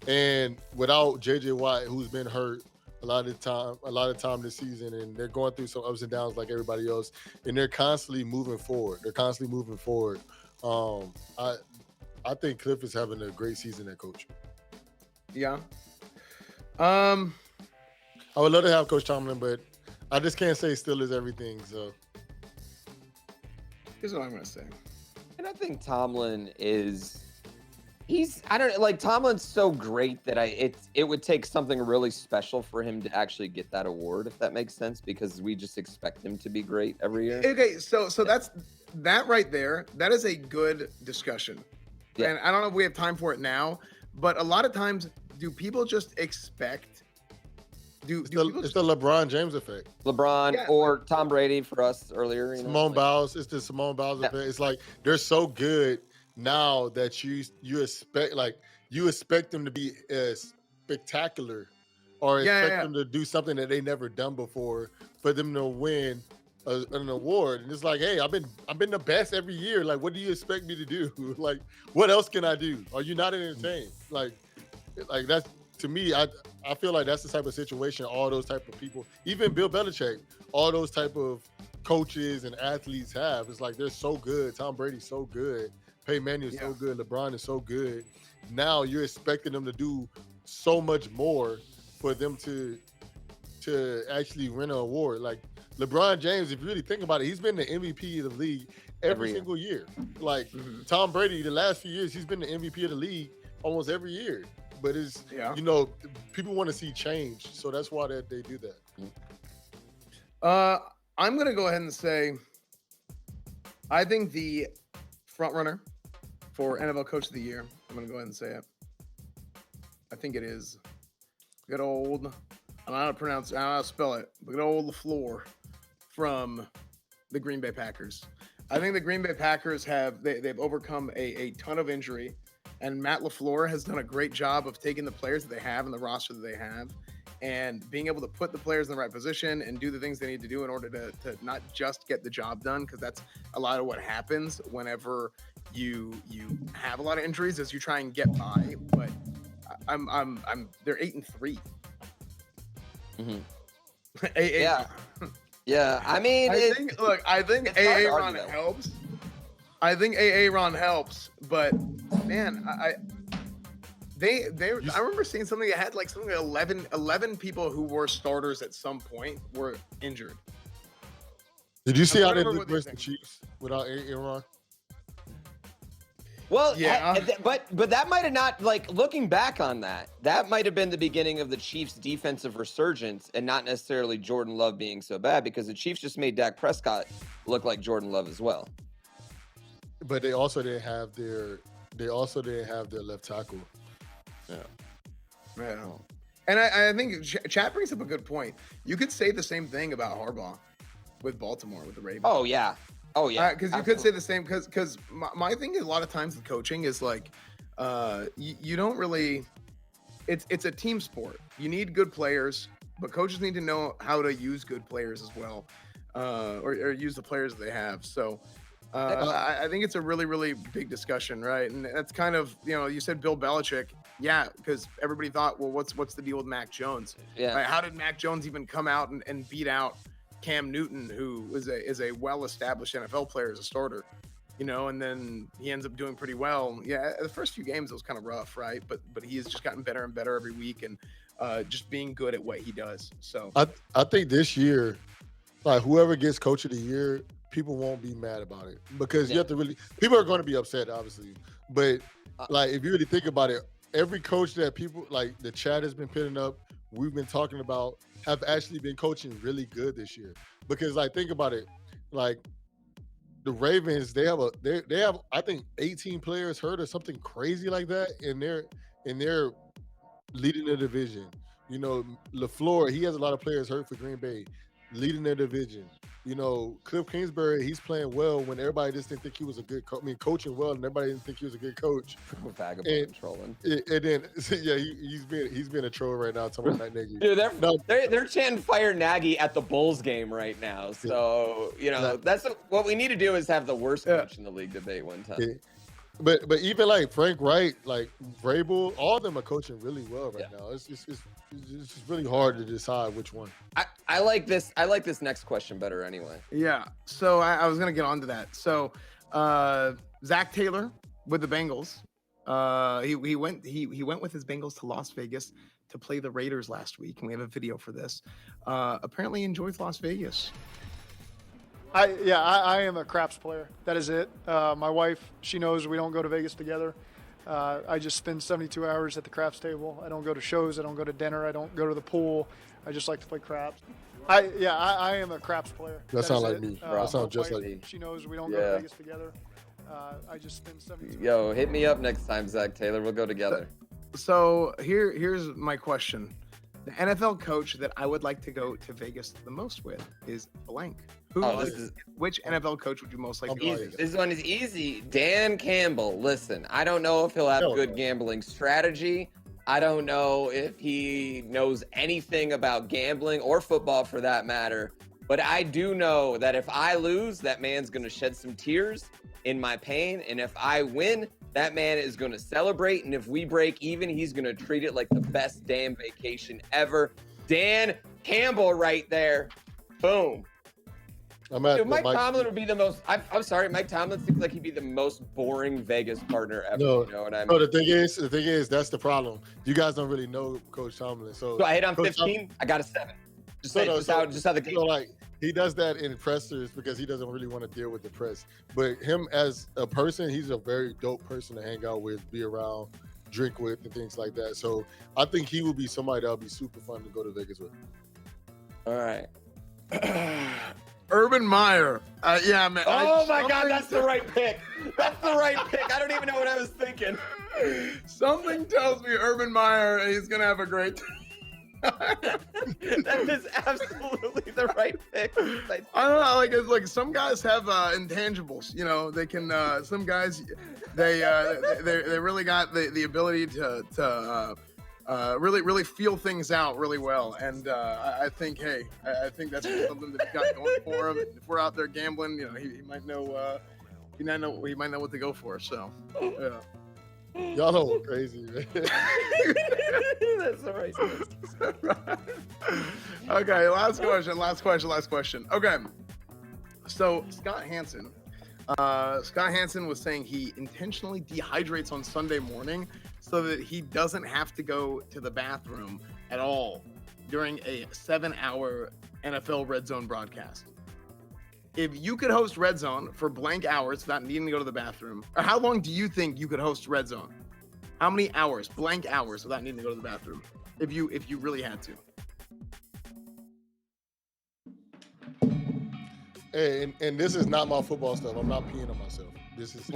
and without JJ Watt, who's been hurt a lot of time this season, and they're going through some ups and downs like everybody else, and they're constantly moving forward. I think Cliff is having a great season at coach. Yeah. I would love to have Coach Tomlin, but I just can't say still is everything. So Here's what I'm gonna say. And I think Tomlin is. I don't like Tomlin's so great that it would take something really special for him to actually get that award, if that makes sense, because we just expect him to be great every year. Okay, so that's that right there. That is a good discussion. Yeah. And I don't know if we have time for it now, but a lot of times, do people just expect? it's the LeBron James effect. LeBron Yeah. or Tom Brady for us earlier. Simone Biles. It's the Simone Biles effect. It's like they're so good now that you expect them to be spectacular, or expect them to do something that they never done before for them to win an award. And it's like, hey, I've been the best every year. Like, what do you expect me to do? Like, what else can I do? Are you not entertained? Like that's, to me, I feel like that's the type of situation all those type of people, even Bill Belichick, all those type of coaches and athletes have. It's like they're so good. Tom Brady's so good. Peyton Manning is so good. LeBron is so good. Now you're expecting them to do so much more for them to actually win an award. Like LeBron James, if you really think about it, he's been the MVP of the league every single year. Like Tom Brady, the last few years, he's been the MVP of the league almost every year. But it's, people want to see change. So that's why they do that. I'm going to go ahead and say, I think the front runner for NFL Coach of the Year, I'm going to go ahead and say it. I think it is good old, I don't know how to pronounce it, I don't know how to spell it, but good old LaFleur from the Green Bay Packers. I think the Green Bay Packers they've overcome a ton of injury, and Matt LaFleur has done a great job of taking the players that they have and the roster that they have and being able to put the players in the right position and do the things they need to do in order to not just get the job done, because that's a lot of what happens whenever you have a lot of injuries, is you try and get by. But they're 8-3. Yeah. I mean, I think Aaron helps. I think Aaron helps, but man, I remember seeing something that had like something like 11 people who were starters at some point were injured. Did you see how they did versus the Chiefs without Aaron? Well, yeah, but that might have not, like, looking back on that might have been the beginning of the Chiefs' defensive resurgence, and not necessarily Jordan Love being so bad, because the Chiefs just made Dak Prescott look like Jordan Love as well. But they also didn't have their left tackle. Yeah. And I think Chad brings up a good point. You could say the same thing about Harbaugh with Baltimore, with the Ravens. Oh yeah. Because you could say the same, because my thing is a lot of times with coaching is like, you don't really, it's a team sport. You need good players, but coaches need to know how to use good players as well, or use the players that they have. So I think it's a really, really big discussion, right? And that's kind of, you said Bill Belichick. Yeah, because everybody thought, well, what's the deal with Mac Jones? Yeah. Right? How did Mac Jones even come out and beat out Cam Newton, who is a well-established NFL player as a starter, and then he ends up doing pretty well. Yeah, the first few games it was kind of rough, right? But he has just gotten better and better every week, and just being good at what he does. So I think this year, like whoever gets Coach of the Year, people won't be mad about it, because you have to really. People are going to be upset, obviously, but like if you really think about it, every coach that people like the chat has been putting up, we've been talking about, have actually been coaching really good this year. Because like think about it, like the Ravens, they have I think 18 players hurt or something crazy like that, and they're leading the division. LaFleur, he has a lot of players hurt for Green Bay, leading their division. Cliff Kingsbury, he's playing well when everybody just didn't think he was a good coach. I mean, coaching well, and everybody didn't think he was a good coach. Vagabond trolling. And then, yeah, he's being a troll right now. Talking about Nagy. Dude, they're chanting "Fire Nagy" at the Bulls game right now. So that's what we need to do, is have the worst coach in the league debate one time. Yeah. But even like Frank Wright, like Vrabel, all of them are coaching really well right now. It's just really hard to decide which one. I like this. I like this next question better anyway. Yeah. So I was gonna get onto that. So Zach Taylor with the Bengals. He went with his Bengals to Las Vegas to play the Raiders last week, and we have a video for this. Apparently enjoys Las Vegas. I am a craps player. That is it. My wife, she knows we don't go to Vegas together. I just spend 72 hours at the craps table. I don't go to shows. I don't go to dinner. I don't go to the pool. I just like to play craps. I am a craps player. That sounds like me. That sounds just like me. She knows we don't go to Vegas together. I just spend 72 Yo, hit me up next time, Zach Taylor. We'll go together. So here's my question. The NFL coach that I would like to go to Vegas the most with is blank. Which NFL coach would you most like to go to Vegas? This one is easy. Dan Campbell. Listen, I don't know if he'll have good gambling strategy. I don't know if he knows anything about gambling or football for that matter. But I do know that if I lose, that man's going to shed some tears in my pain. And if I win, that man is going to celebrate. And if we break even, he's going to treat it like the best damn vacation ever. Dan Campbell right there. Boom. Dude, Mike Tomlin would be the most. I'm sorry, Mike Tomlin seems like he'd be the most boring Vegas partner ever. No, you know what I mean? No, the thing is, that's the problem. You guys don't really know Coach Tomlin. So I hit on 15. I got a 7. Just how the game. So like he does that in pressers because he doesn't really want to deal with the press. But him as a person, he's a very dope person to hang out with, be around, drink with, and things like that. So I think he would be somebody that would be super fun to go to Vegas with. All right. Urban Meyer. Yeah, man. Oh my God, that's the right pick. That's the right pick. I don't even know what I was thinking. Something tells me Urban Meyer, he's gonna have a great time. That is absolutely the right pick. I don't know, it's like some guys have intangibles. You know, they can. Some guys, they really got the ability to really feel things out really well, and I think that's something that he's got going for him. If we're out there gambling, you know, he might know. He might know what to go for. So, yeah. Y'all know we're crazy, man. That's the right. Okay, last question. Okay, so Scott Hansen was saying he intentionally dehydrates on Sunday morning so that he doesn't have to go to the bathroom at all during a 7-hour NFL Red Zone broadcast. If you could host Red Zone for blank hours without needing to go to the bathroom, or how long do you think you could host Red Zone? How many hours, blank hours, without needing to go to the bathroom? If you really had to. Hey, and this is not my football stuff. I'm not peeing on myself. This is.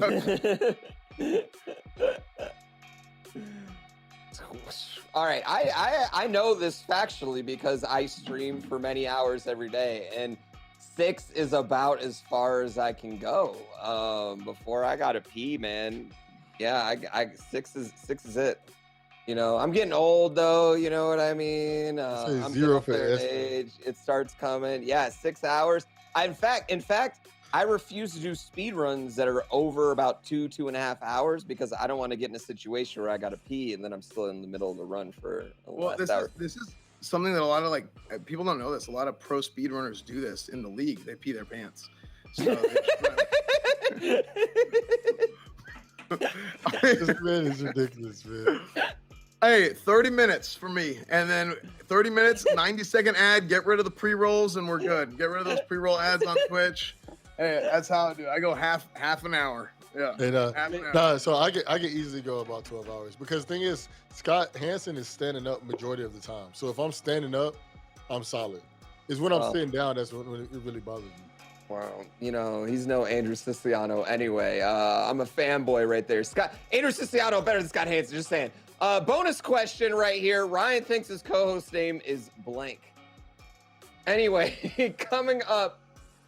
All right, I know this factually because I stream for many hours every day, and 6 is about as far as I can go. Before I gotta pee, man. Yeah, I 6 is it. You know, I'm getting old though. You know what I mean? I'm zero for age. It starts coming. Yeah, 6 hours. In fact, I refuse to do speed runs that are over about 2.5 hours because I don't want to get in a situation where I gotta pee and then I'm still in the middle of the run for the last hour. This is something that a lot of people don't know this. A lot of pro speed runners do this in the league. They pee their pants. So This man is ridiculous, man. Hey, 30 minutes for me, and then 30 minutes, 90-second ad. Get rid of the pre-rolls, and we're good. Get rid of those pre-roll ads on Twitch. Hey, that's how I do it. I go half an hour. Yeah. And half an hour. so I can easily go about 12 hours because the thing is, Scott Hansen is standing up majority of the time. So if I'm standing up, I'm solid. It's when I'm sitting down that's when it really bothers me. Wow, you know, he's no Andrew Siciliano anyway. I'm a fanboy right there. Andrew Siciliano better than Scott Hansen, just saying. Bonus question right here. Ryan thinks his co-host name is blank. Anyway, coming up,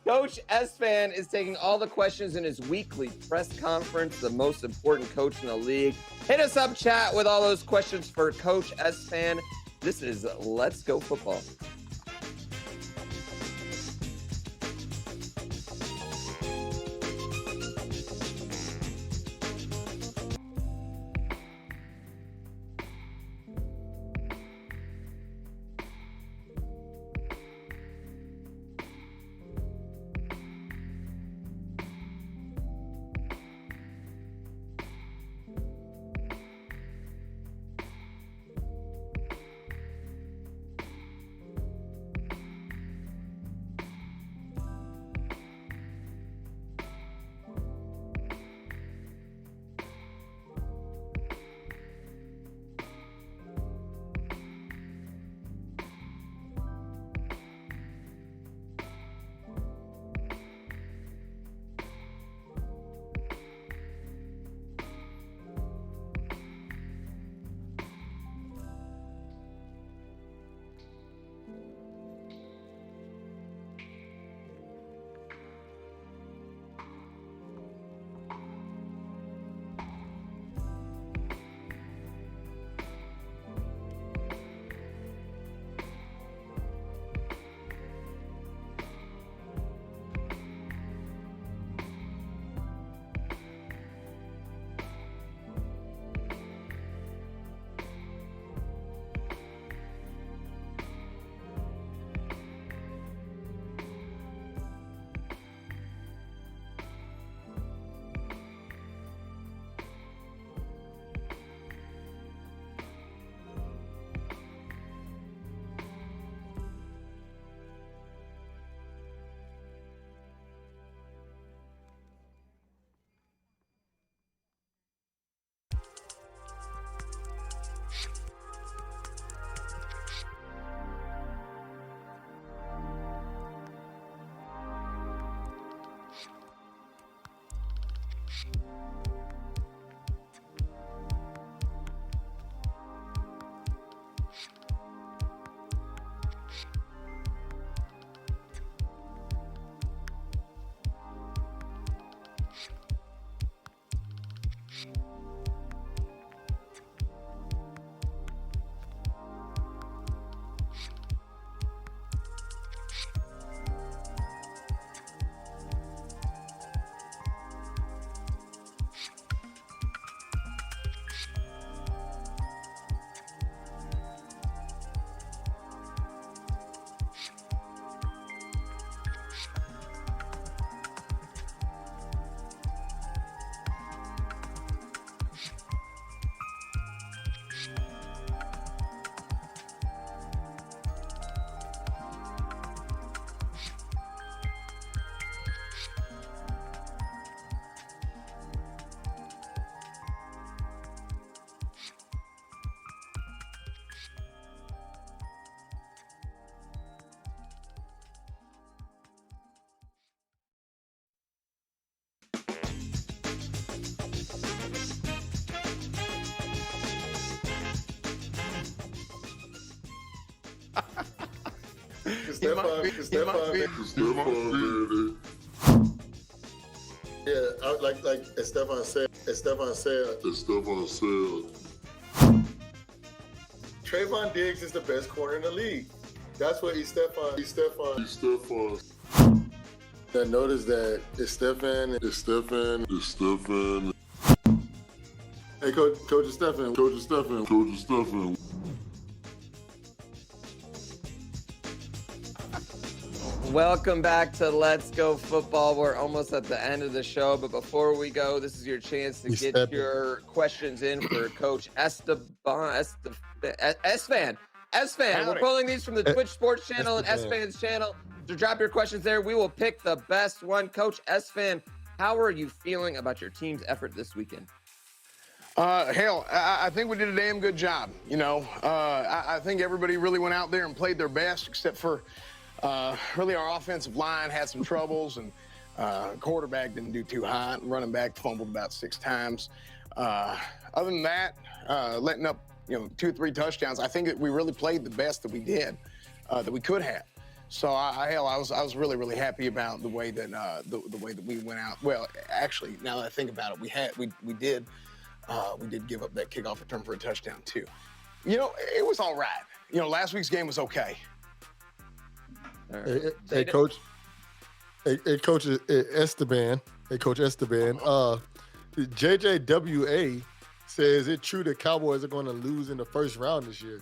Coach Esfand is taking all the questions in his weekly press conference, the most important coach in the league. Hit us up, chat, with all those questions for Coach Esfand. This is Let's Go Football. Yeah, like Estefan said. Trayvon Diggs is the best corner in the league. That's what Estefan. I noticed that Estefan. Hey, Coach Estefan. Welcome back to Let's Go Football. We're almost at the end of the show, but before we go, this is your chance to get your questions in for Coach Esfand. We're pulling these from the Twitch Sports channel and Esfand's channel. So drop your questions there. We will pick the best one. Coach Esfand, how are you feeling about your team's effort this weekend? I think we did a damn good job. I think everybody really went out there and played their best, except for really our offensive line had some troubles, and quarterback didn't do too hot. Running back fumbled about 6 times. Other than that, letting up 2 or 3 touchdowns, I think that we really played the best that we did, that we could have. So I was really, really happy about the way that the way that we went out. Well, actually, now that I think about it, we did give up that kickoff return for a touchdown too. It was all right. Last week's game was okay. Right. Hey, Coach. Hey, Coach Esteban. JJWA says it true that Cowboys are going to lose in the first round this year.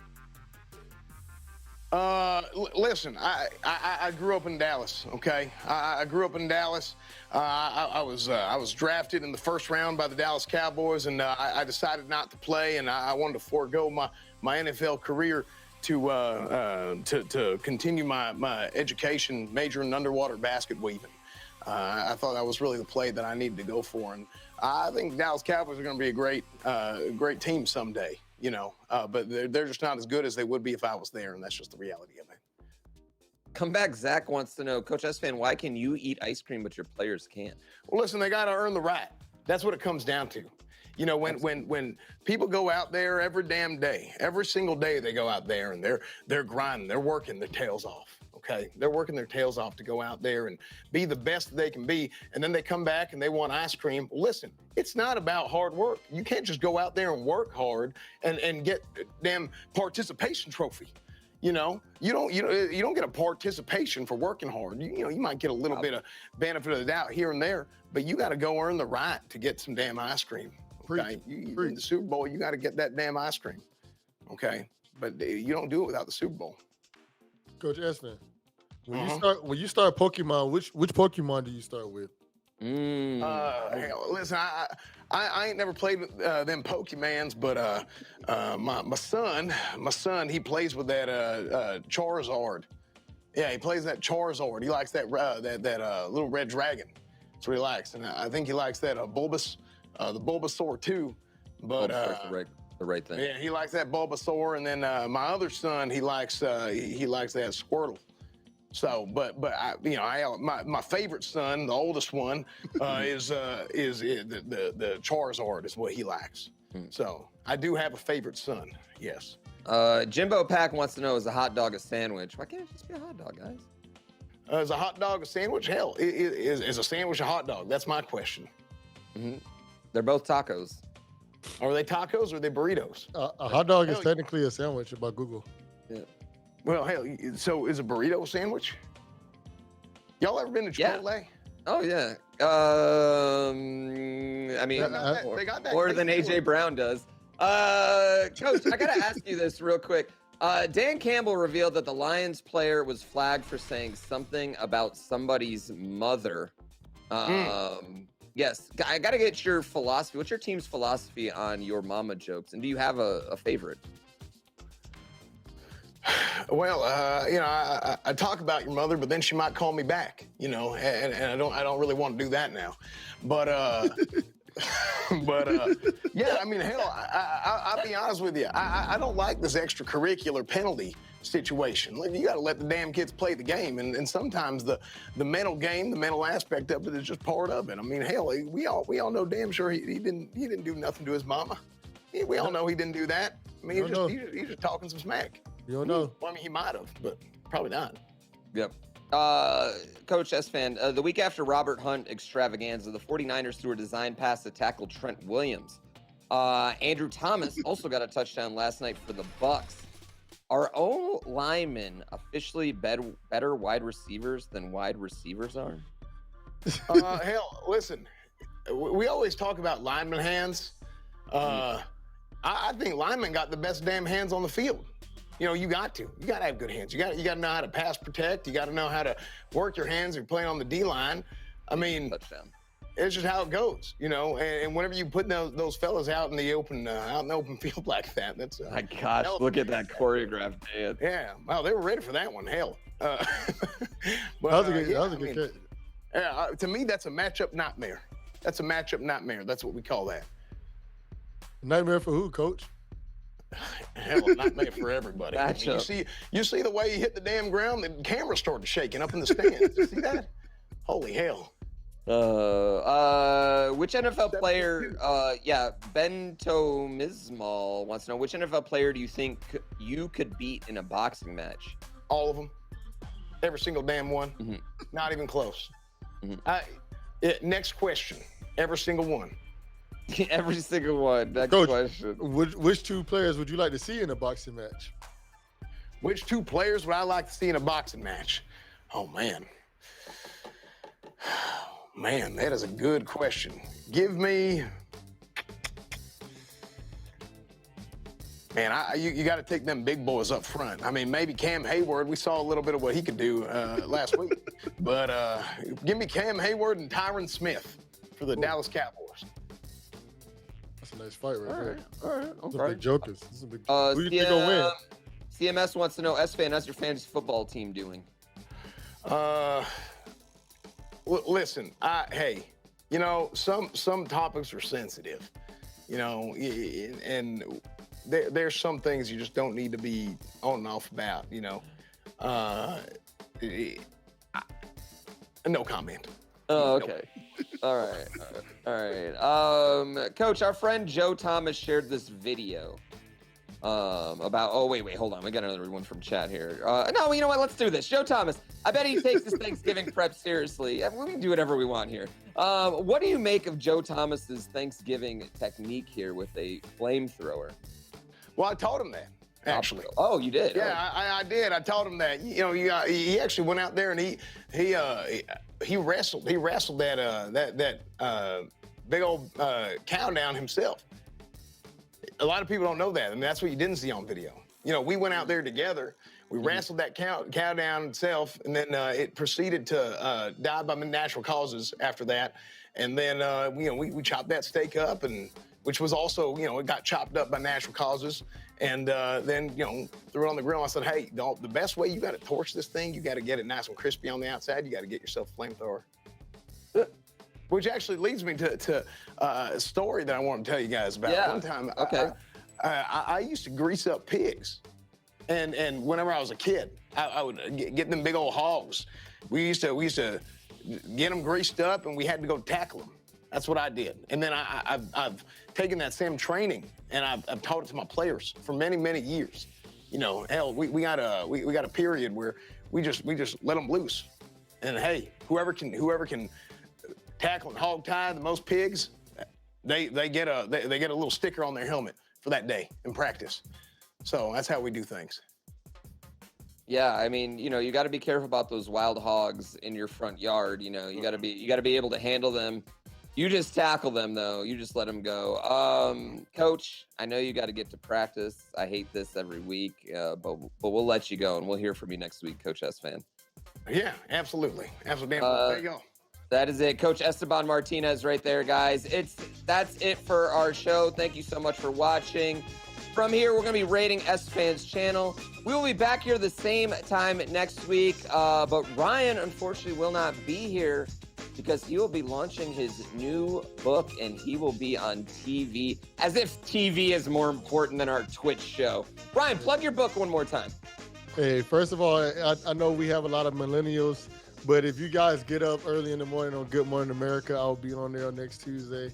Listen, I grew up in Dallas. Okay, I grew up in Dallas. I was drafted in the first round by the Dallas Cowboys, and I decided not to play, and I wanted to forego my NFL career to continue my education, major in underwater basket weaving. I thought that was really the play that I needed to go for, and I think Dallas Cowboys are going to be a great team someday. But they're just not as good as they would be if I was there, and that's just the reality of it. Come back, Zach wants to know, Coach Esfand, why can you eat ice cream but your players can't? Well, listen, they got to earn the right. That's what it comes down to. When people go out there every damn day, every single day they go out there and they're grinding, they're working their tails off. Okay, they're working their tails off to go out there and be the best they can be, and then they come back and they want ice cream. Well, listen, it's not about hard work. You can't just go out there and work hard and get a damn participation trophy. You don't get a participation for working hard. You might get a little bit of benefit of the doubt here and there, but you got to go earn the right to get some damn ice cream. Okay, you in the Super Bowl, you got to get that damn ice cream. Okay, but you don't do it without the Super Bowl. Coach Esfand, when you start Pokemon, which Pokemon do you start with? Listen, I ain't never played with them Pokemans, but my son, he plays with that Charizard. Yeah, he plays that Charizard. He likes that little red dragon. That's what he likes, and I think he likes that the Bulbasaur too. But the right thing. Yeah, he likes that Bulbasaur, and then my other son, he likes that Squirtle. So, but my favorite son, the oldest one, is the Charizard is what he likes. So I do have a favorite son. Yes. Jimbo Pack wants to know, is a hot dog a sandwich? Why can't it just be a hot dog, guys? Is a hot dog a sandwich? Hell, is a sandwich a hot dog? That's my question. Mm-hmm. They're both tacos. Are they tacos or are they burritos? A hot dog is technically a sandwich by Google. Yeah. Well, hell, so is a burrito a sandwich? Y'all ever been to Chipotle? Yeah. Oh, yeah. I mean, more than A.J. Brown does. Coach, I got to ask you this real quick. Dan Campbell revealed that the Lions player was flagged for saying something about somebody's mother. Yes, I got to get your philosophy. What's your team's philosophy on your mama jokes? And do you have a favorite? Well, I talk about your mother, but then she might call me back, and I don't really want to do that now. But, yeah, I mean, hell, I'll be honest with you. I don't like this extracurricular penalty situation. You got to let the damn kids play the game, and sometimes the mental game, the mental aspect of it is just part of it. I mean, hell, we all know damn sure he didn't do nothing to his mama. We all know he didn't do that. I mean, he's just talking some smack. You don't know. Well, I mean, he might have, but probably not. Yep. Coach Esfand, the week after Robert Hunt extravaganza, the 49ers threw a design pass to tackle Trent Williams. Andrew Thomas also got a touchdown last night for the Bucks. Are O linemen officially better wide receivers than wide receivers are? Hell, listen, we always talk about lineman hands. I think linemen got the best damn hands on the field. You know, you got to have good hands. You got to know how to pass protect. You got to know how to work your hands. If you're playing on the D line. I mean, touchdown. It's just how it goes, you know. And whenever you put those fellas out in the open field like that, that's my gosh, look at that choreographed dance. Yeah, well, they were ready for that one. Hell, but, that was a good catch. Yeah, to me, that's a matchup nightmare. That's a matchup nightmare. That's what we call that. Nightmare for who, Coach? Hell, nightmare for everybody. I mean, you see the way he hit the damn ground. The camera started shaking up in the stands. You see that? Holy hell. Which NFL player, Bento Mismal wants to know, which NFL player do you think you could beat in a boxing match? All of them. Every single damn one. Mm-hmm. Not even close. Mm-hmm. Next question. Every single one. Every single one. Next Coach, question. Which two players would you like to see in a boxing match? Which two players would I like to see in a boxing match? Oh, man. Man, that is a good question. Give me... Man, you got to take them big boys up front. I mean, maybe Cam Hayward. We saw a little bit of what he could do last week. But give me Cam Hayward and Tyron Smith for the Dallas Cowboys. That's a nice fight right there. All right. Those are big jokers. This is a big... Who do you think will win? CMS wants to know, Esfand, how's your fantasy football team doing? Listen, hey, you know, some topics are sensitive, you know, and there's some things you just don't need to be on and off about, you know. No comment. Oh, okay. All right. Coach, our friend Joe Thomas shared this video about, wait, hold on. We got another one from chat here. No, you know what? Let's do this. Joe Thomas, I bet he takes his Thanksgiving prep seriously. We can do whatever we want here. What do you make of Joe Thomas's Thanksgiving technique here with a flamethrower? Well, I told him that, actually. Oh, you did? Yeah, I did. I told him that. You know, he actually went out there and he wrestled. He wrestled that big old cow down himself. A lot of people don't know that. I mean, that's what you didn't see on video. You know, we went out there together. We wrestled that cow down itself, and then it proceeded to die by natural causes after that. And then, we chopped that steak up, and which was also, it got chopped up by natural causes. And then, threw it on the grill. I said, hey, the best way you got to torch this thing, you got to get it nice and crispy on the outside. You got to get yourself a flamethrower. Which actually leads me to a story that I want to tell you guys about. Yeah. One time, okay. I used to grease up pigs. And whenever I was a kid, I would get them big old hogs. We used to get them greased up, and we had to go tackle them. That's what I did. And then I've taken that same training, and I've taught it to my players for many, many years. You know, hell, we got a period where we just let them loose. And hey, whoever can tackle and hog tie the most pigs, they get a little sticker on their helmet for that day in practice. So that's how we do things. Yeah, I mean, you got to be careful about those wild hogs in your front yard. You got to be able to handle them. You just tackle them, though. You just let them go. Coach, I know you got to get to practice. I hate this every week, but we'll let you go, and we'll hear from you next week, Coach Esfand. Yeah, absolutely. There you go. That is it. Coach Esteban Martinez right there, guys. That's it for our show. Thank you so much for watching. From here, we're going to be rating Esfand's channel. We will be back here the same time next week, but Ryan, unfortunately, will not be here because he will be launching his new book, and he will be on TV, as if TV is more important than our Twitch show. Ryan, plug your book one more time. Hey, first of all, I know we have a lot of millennials, but if you guys get up early in the morning on Good Morning America, I'll be on there next Tuesday.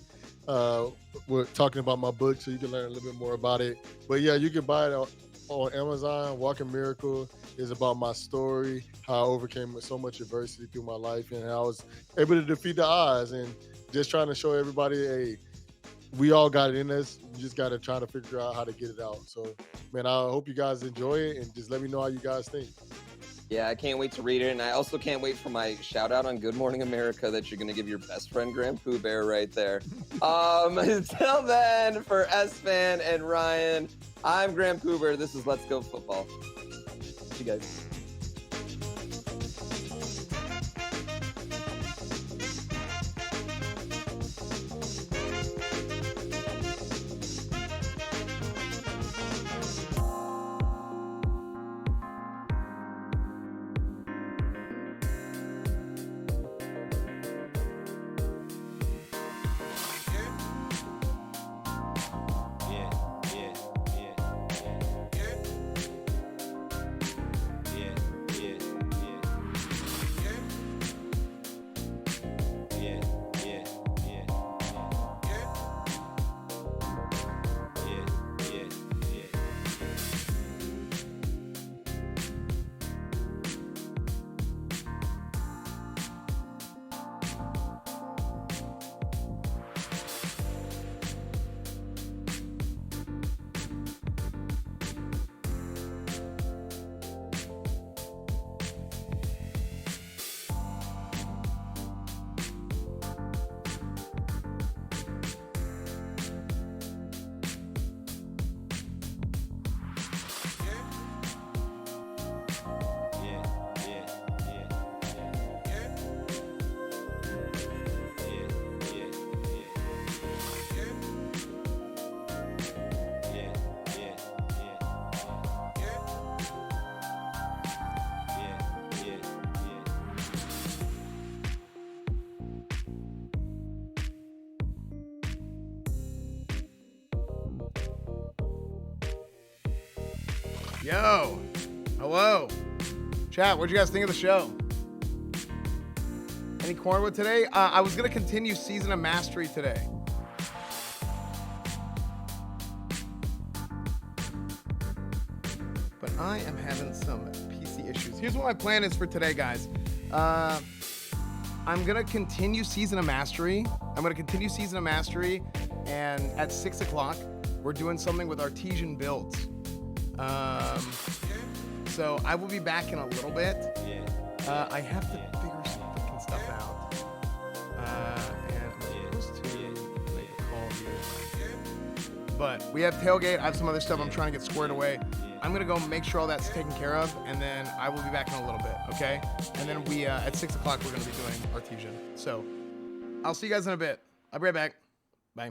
We're talking about my book, so you can learn a little bit more about it. But yeah, you can buy it on Amazon. Walking Miracle is about my story, how I overcame so much adversity through my life, and how I was able to defeat the odds, and just trying to show everybody, hey, we all got it in us. You just got to try to figure out how to get it out. So, man, I hope you guys enjoy it, and just let me know how you guys think. Yeah, I can't wait to read it. And I also can't wait for my shout out on Good Morning America that you're going to give your best friend GrandPooBear right there. Until then, for Esfand and Ryan, I'm GrandPooBear. This is Let's Go Football. See you guys. Yo, hello. Chat, what'd you guys think of the show? Any cornwood today? I was going to continue Season of Mastery today. But I am having some PC issues. Here's what my plan is for today, guys. I'm going to continue Season of Mastery. And at 6 o'clock, we're doing something with artesian builds. So I will be back in a little bit. I have to figure some fucking stuff out. And I'm supposed to make a call here. But we have tailgate. I have some other stuff I'm trying to get squared away. I'm gonna go make sure all that's taken care of, and then I will be back in a little bit, okay? And then we at 6 o'clock we're gonna be doing artesian. So I'll see you guys in a bit. I'll be right back. Bye.